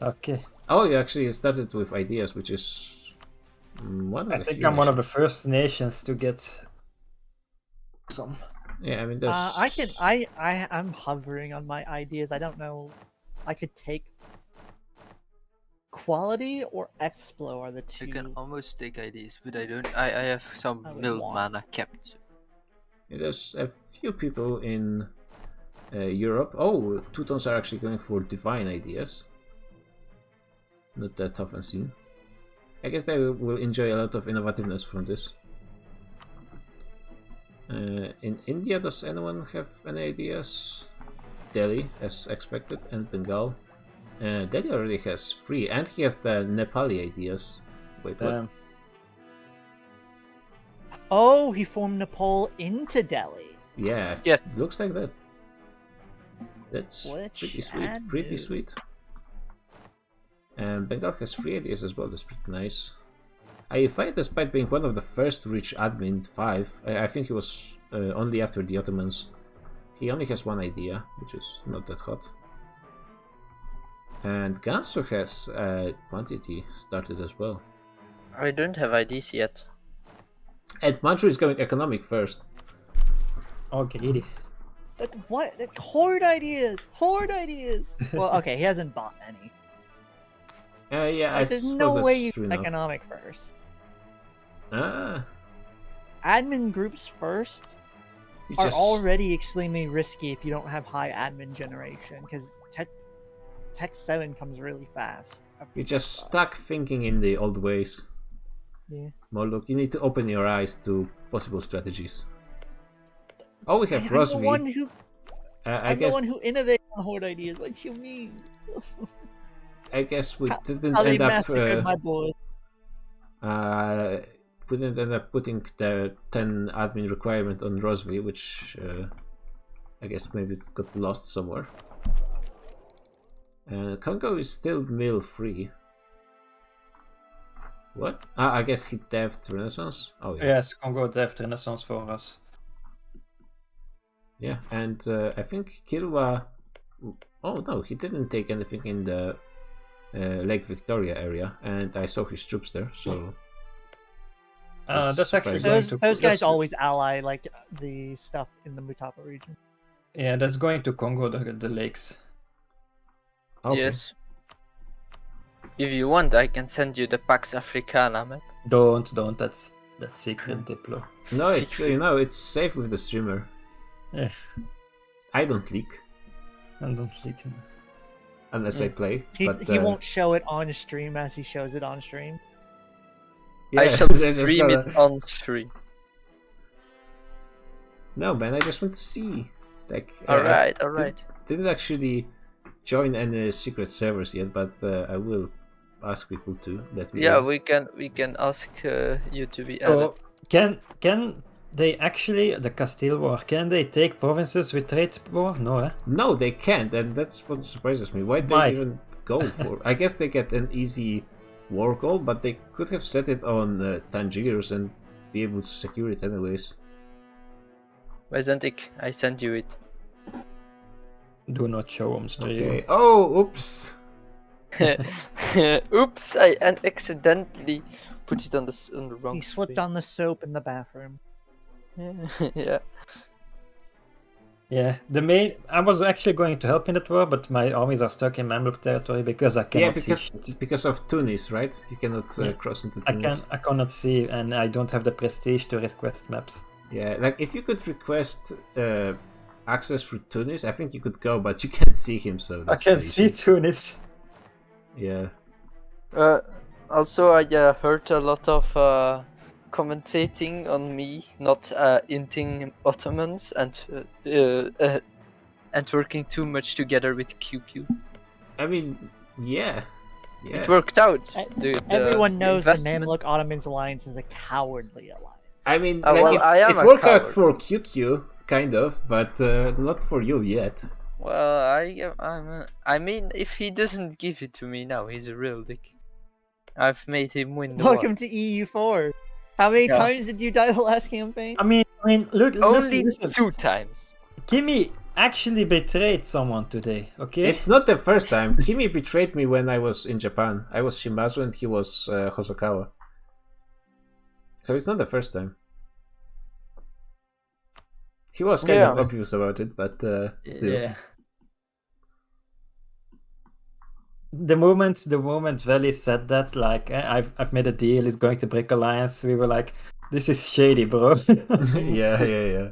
Okay. Oh, you actually started with ideas, which is one of I the think few I'm one of nations- the first nations to get some. Yeah, I mean, there's. I'm hovering on my ideas. I don't know. I could take quality or explo are the two. You can almost take IDs, but I have some I would mill want. mana kept. Yeah, there's a few people in Europe. Oh, Teutons are actually going for divine ideas. Not that often seen. I guess they will enjoy a lot of innovativeness from this. In India, does anyone have any ideas? Delhi, as expected, and Bengal. Delhi already has 3, and he has the Nepali ideas. Wait, what? Oh, he formed Nepal into Delhi. Yeah, Yes. looks like that. That's Which pretty sweet. I Pretty knew. sweet. And Bengal has 3 ideas as well. That's pretty nice. Ayufai, despite being one of the first to reach admin 5, I think he was only after the Ottomans. He only has 1 idea, which is not that hot. And Gansu has quantity started as well. I don't have IDs yet. And Manchu is going economic first. Oh, greedy. That horde ideas. Horde ideas. Well, okay, he hasn't bought any. Yeah, I There's suppose no that's way you true enough. economic first. Ah, Admin groups first you are just already extremely risky if you don't have high admin generation, because Tech 7 comes really fast. you're just stuck thinking in the old ways. Yeah. Moloch, you need to open your eyes to possible strategies. Oh, we have I'm the Rosvi. one who I I'm guess the one who innovated on horde ideas. What do you mean? I guess we didn't Ali end up massacred my boy. we didn't end up putting the 10 admin requirement on Rosvi, which I guess maybe it got lost somewhere. Congo is still mill free. What? I guess he devved Renaissance. Oh yeah. Yes, Congo Deft Renaissance for us. Yeah, and I think Kilwa. Oh no, he didn't take anything in the Lake Victoria area, and I saw his troops there. So That's actually surprising. going Those to guys that's- always ally like the stuff in the Mutapa region. Yeah, that's going to Congo, the lakes. okay. Yes. If you want, I can send you the Pax Africana map. Don't. That's secret Diplo. No, it's it's safe with the streamer. Yeah, I don't leak and don't leak. unless I play. He but won't show it on stream as he shows it on stream. Yeah, I shall I just stream gotta- it on stream. No, man, I just want to see. Like, Alright, I alright. didn't actually join any secret servers yet, but I will ask people to let me Yeah, in. we can ask you to be added. So can they actually, the Castile War, can they take provinces with trade war? No, eh? No, they can't, and that's what surprises me. Why Why? they even go for? I guess they get an easy war goal, but they could have set it on Tangiers and be able to secure it anyways. Byzantic, I send you it. Do not show on stream. Okay. Oh, oops. Oops, I accidentally put it on the wrong. He slipped on the soap in the bathroom. on. Yeah. Yeah, I was actually going to help in that war, but my armies are stuck in Mamluk territory because I Yeah, cannot see shit. because of Tunis, right? You cannot Yeah. cross into I Tunis. cannot see, and I don't have the prestige to request maps. Yeah, like if you could request access through Tunis, I think you could go, but you can't see him, so I that's can the see issue. Tunis. Yeah. Also, I heard a lot of commentating on me not inting Ottomans and working too much together with QQ. I mean, yeah. Yeah. It worked out. Everyone knows the investment- Mamluk Ottomans alliance is a cowardly alliance. I mean, Oh, like, well, I am it a worked out coward. for QQ, kind of, but not for you yet. Well, I mean, if he doesn't give it to me now, he's a real dick. I've made him win the Welcome war. to EU4. How many Yeah. times did you die the last campaign? I mean, look, Only listen. 2 times. Kimi actually betrayed someone today, okay? It's not the first time. Kimi betrayed me when I was in Japan. I was Shimazu and he was Hosokawa. So it's not the first time. He was kind of Yeah. obvious about it, but still. Yeah. The moment Veli said that, like, I've made a deal, he's going to break alliance, we were like, this is shady, bro. yeah.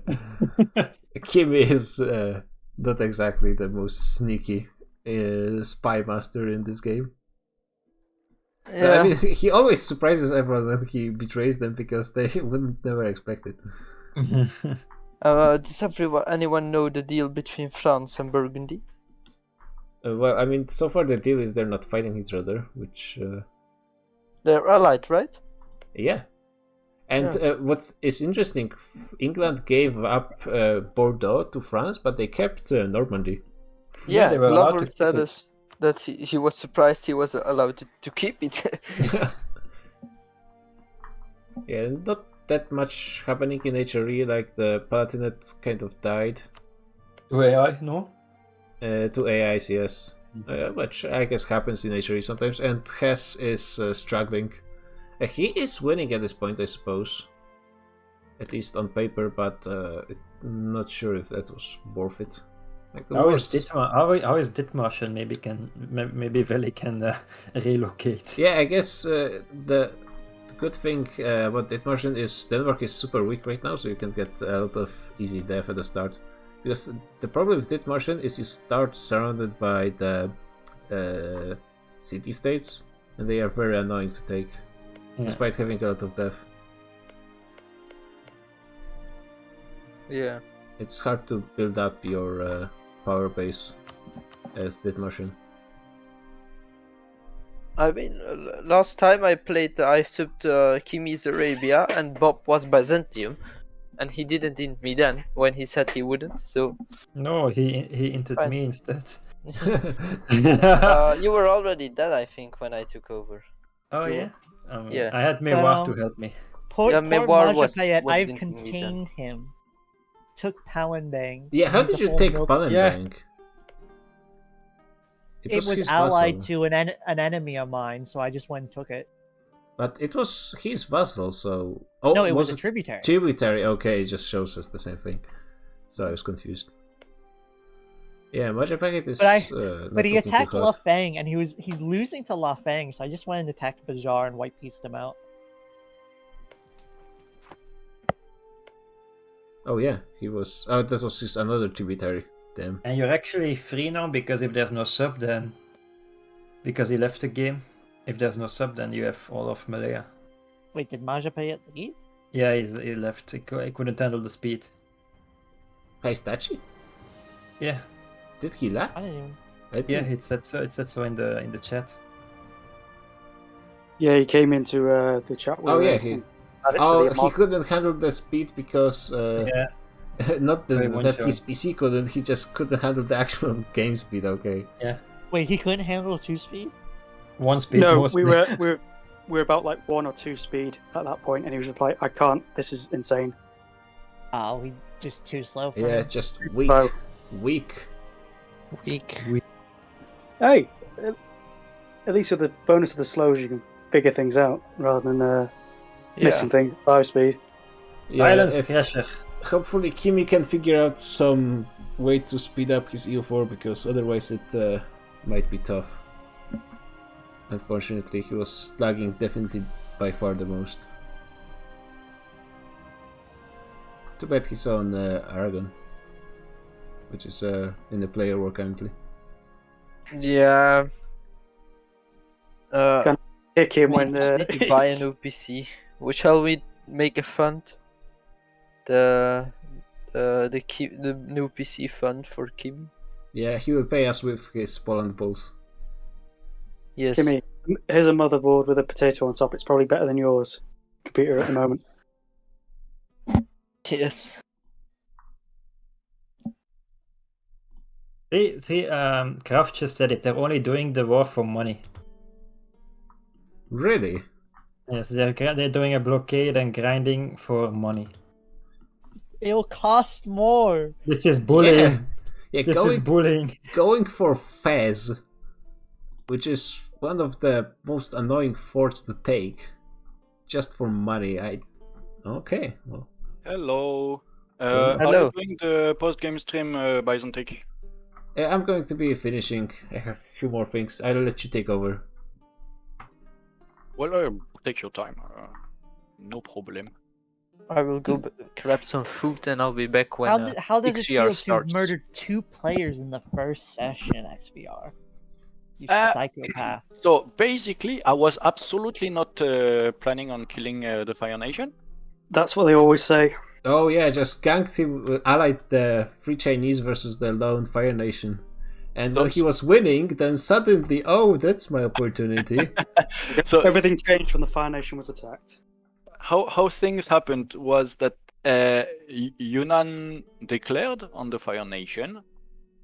Kimi is not exactly the most sneaky spy master in this game. Yeah. I mean, he always surprises everyone when he betrays them because they wouldn't never expect it. Does anyone know the deal between France and Burgundy? Well, I mean, so far the deal is they're not fighting each other, which They're allied, right? yeah. And what is interesting, England gave up Bordeaux to France, but they kept Normandy. Yeah, they were allowed Glover to said keep it. us that he was surprised he was allowed to keep it. Yeah, not that much happening in HRE, like the Palatinate kind of died. To AI, no? To AIs, yes. Which I guess happens in HRE sometimes, and Hess is struggling. He is winning at this point, I suppose. At least on paper, but not sure if that was worth it. Like, the How is worst- Dithmarsh, and maybe Veli can relocate? Yeah, I guess the good thing about Dithmarschen is Denmark is super weak right now, so you can get a lot of easy death at the start. Because the problem with Dithmarschen is you start surrounded by the city-states, and they are very annoying to take, despite having a lot of death. Yeah. It's hard to build up your power base as Dithmarschen. I mean, last time I played, I subbed Kimi's Arabia, and Bob was Byzantium, and he didn't int me then when he said he wouldn't. So No, he entered Fine. me instead. you were already dead, I think, when I took over. Oh yeah? Yeah. I had But, Mewar to help me. Poor Yeah, Mewar was Majapahit, I've inting me then. contained him. Took Palembang. Yeah, how He's did a you whole take milk- Palembang? It was his allied vassal. to an enemy of mine, so I just went and took it. But it was his vassal, so... Oh, No, it was a tributary. Tributary, okay, it just shows us the same thing. So I was confused. Yeah, Majapahit is But not But he looking attacked too La hot. Fang, and he's losing to La Fang, so I just went and attacked Bajar and white pieced him out. Oh yeah, he was... Oh, that was his another tributary. Damn. And you're actually free now, because if there's no sub, then... Because he left the game. If there's no sub, then you have all of Malaya. Wait, did Majapahit leave? Yeah, he left. He couldn't handle the speed. Heistachi? Yeah, Did he laugh? I didn't even. I yeah, think- it said so. It said so in the chat. Yeah, he came into the chat. Oh yeah, and he. added to Oh, the he mod. couldn't handle the speed because Yeah, not So he won't that show. his PC couldn't. He just couldn't handle the actual game speed. Okay. Wait, he couldn't handle 2-speed? one speed. No, mostly. we were about like 1 or 2 speed at that point, and he was just like, "I can't. This is insane." Oh, he just too slow for Yeah, him. just weak, Slow. weak. Weak. Hey, at least with the bonus of the slows, you can figure things out rather than Yeah. missing things at 5 speed. Silence, if- Crasher. Hopefully, Kimi can figure out some way to speed up his EU4 because otherwise it might be tough. Unfortunately, he was lagging definitely by far the most. Too bad he's on Aragon, which is in the player war currently. Yeah. Kick him We when need to buy a new PC. Which shall we make a fund? The new PC fund for Kim. Yeah, he will pay us with his Poland balls. Yes. Kimmy, here's a motherboard with a potato on top. It's probably better than yours computer at the moment. Yes. See, Kraft just said it. They're only doing the war for money. Really? Yes, they're doing a blockade and grinding for money. It'll cost more. This is bullying. Yeah, This is bullying. going for Fez, which is one of the most annoying forts to take, just for money. Okay. Well, Hello. Hello. Are you doing the post-game stream, Byzantic? I'm going to be finishing. I have a few more things. I'll let you take over. Well, take your time. No problem. I will go grab some food and I'll be back when How does it XVR feel to have starts. murdered 2 players in the first session, XVR? You psychopath. So basically, I was absolutely not planning on killing the Fire Nation. That's what they always say. Oh yeah, just ganked him, allied the Free Chinese versus the lone Fire Nation. And when he was winning, then suddenly, oh, that's my opportunity. So Everything changed when the Fire Nation was attacked. how things happened was that Yunnan declared on the Fire Nation,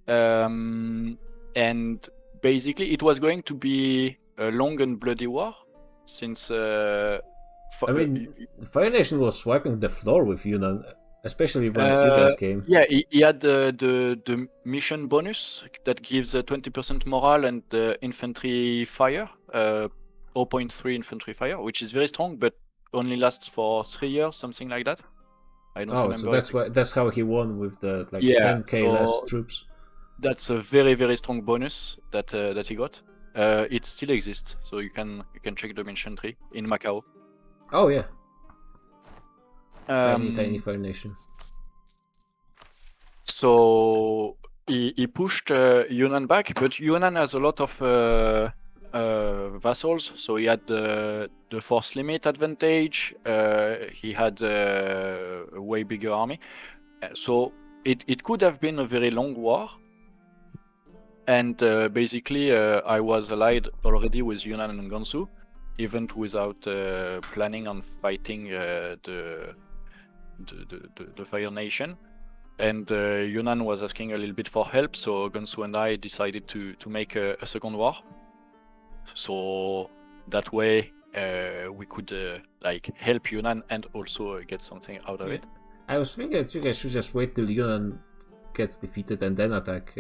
and basically it was going to be a long and bloody war, since I mean, the Fire Nation was wiping the floor with Yunnan, especially once you guys came. yeah, he had the mission bonus that gives 20% morale and infantry fire, 0.3 infantry fire, which is very strong, but only lasts for 3 years, something like that. I don't remember. So that's why how he won with the Yeah, 10k less so- troops. That's a very very strong bonus that that he got. It still exists, so you can check the mission tree in Macau. Oh yeah, tiny Um, Fire Nation. So he pushed Yunnan back, but Yunnan has a lot of vassals, so he had the force limit advantage. He had a way bigger army, so it could have been a very long war. And basically, I was allied already with Yunnan and Gansu, even without planning on fighting the Fire Nation. And Yunnan was asking a little bit for help, so Gansu and I decided to make a second war. So that way we could help Yunnan and also get something out of it. I was thinking that you guys should just wait till Yunnan gets defeated and then attack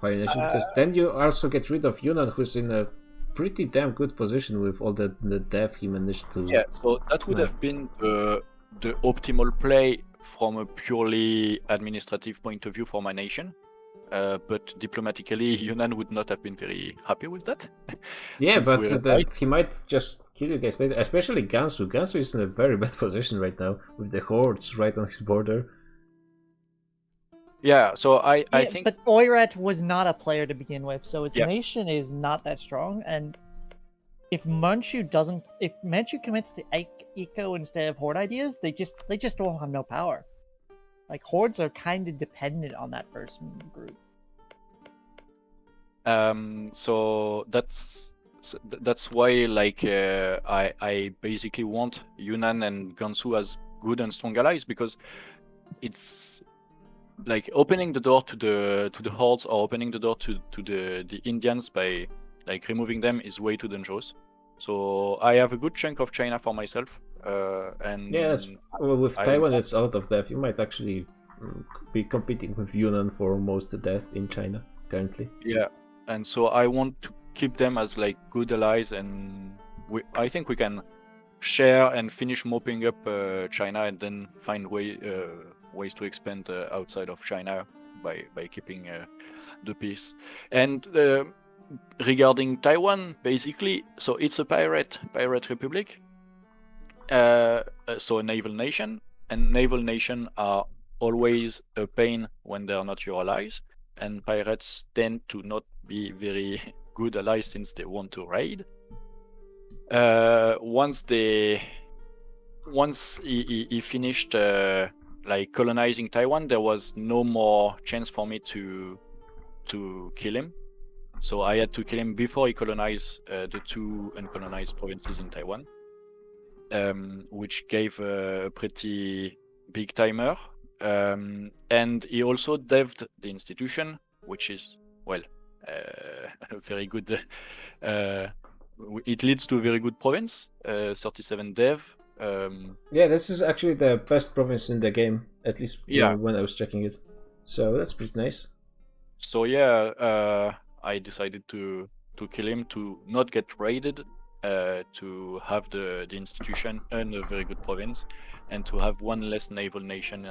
Fire Nation, because then you also get rid of Yunnan, who's in a pretty damn good position with all the death he managed to. Yeah, so that would have been the optimal play from a purely administrative point of view for my nation. But diplomatically, Yunnan would not have been very happy with that. Yeah, since but we're allied. he might just kill you guys later, especially Gansu. Gansu is in a very bad position right now with the hordes right on his border. Yeah, so I Yeah, think But Oirat was not a player to begin with, so its Yeah. nation is not that strong, and if Manchu commits to eco instead of horde ideas, they just don't have no power. Like hordes are kind of dependent on that first group. So that's why like I basically want Yunnan and Gansu as good and strong allies, because it's like opening the door to the hordes or opening the door to the Indians by like removing them is way too dangerous. So I have a good chunk of China for myself, and Yeah, well, with I- Taiwan, it's out of depth. You might actually be competing with Yunnan for most of the depth in China currently. Yeah, and so I want to keep them as like good allies, and I think we can share and finish mopping up China, and then find ways to expand outside of China by keeping the peace. And regarding Taiwan, basically, so it's a pirate republic, so a naval nation, and naval nation are always a pain when they are not your allies, and pirates tend to not be very good allies since they want to raid. Once he finished like colonizing Taiwan, there was no more chance for me to kill him. So I had to kill him before he colonized the 2 uncolonized provinces in Taiwan, which gave a pretty big timer. And he also deved the institution, which is, well, very good. It leads to a very good province, 37 dev. Yeah, this is actually the best province in the game, at least Yeah. when I was checking it. So that's pretty nice. So yeah, I decided to kill him, to not get raided, to have the institution and a very good province, and to have one less naval nation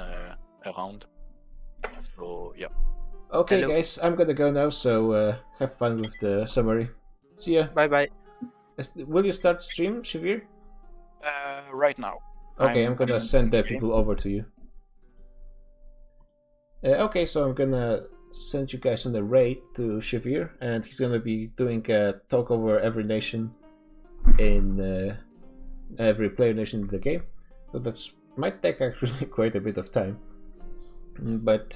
around. So yeah. Okay, Hello. guys, I'm gonna go now, so have fun with the summary. See ya. Bye bye. Will you start stream, Shavir? Right now. Okay, I'm gonna send the people over to you. Okay, so I'm gonna send you guys on a raid to Shavir, and he's gonna be doing a talk over every nation in every player nation in the game. So that's might take actually quite a bit of time. But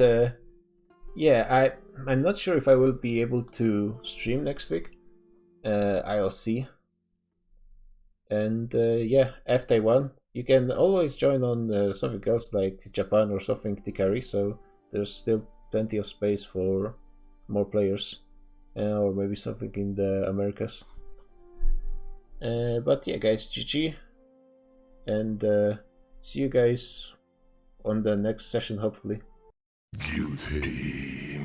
yeah, I'm not sure if I will be able to stream next week. I'll see. And yeah, F Taiwan. You can always join on something else like Japan or something to carry, so there's still plenty of space for more players, or maybe something in the Americas. But yeah, guys, GG, and see you guys on the next session, hopefully. Guilty.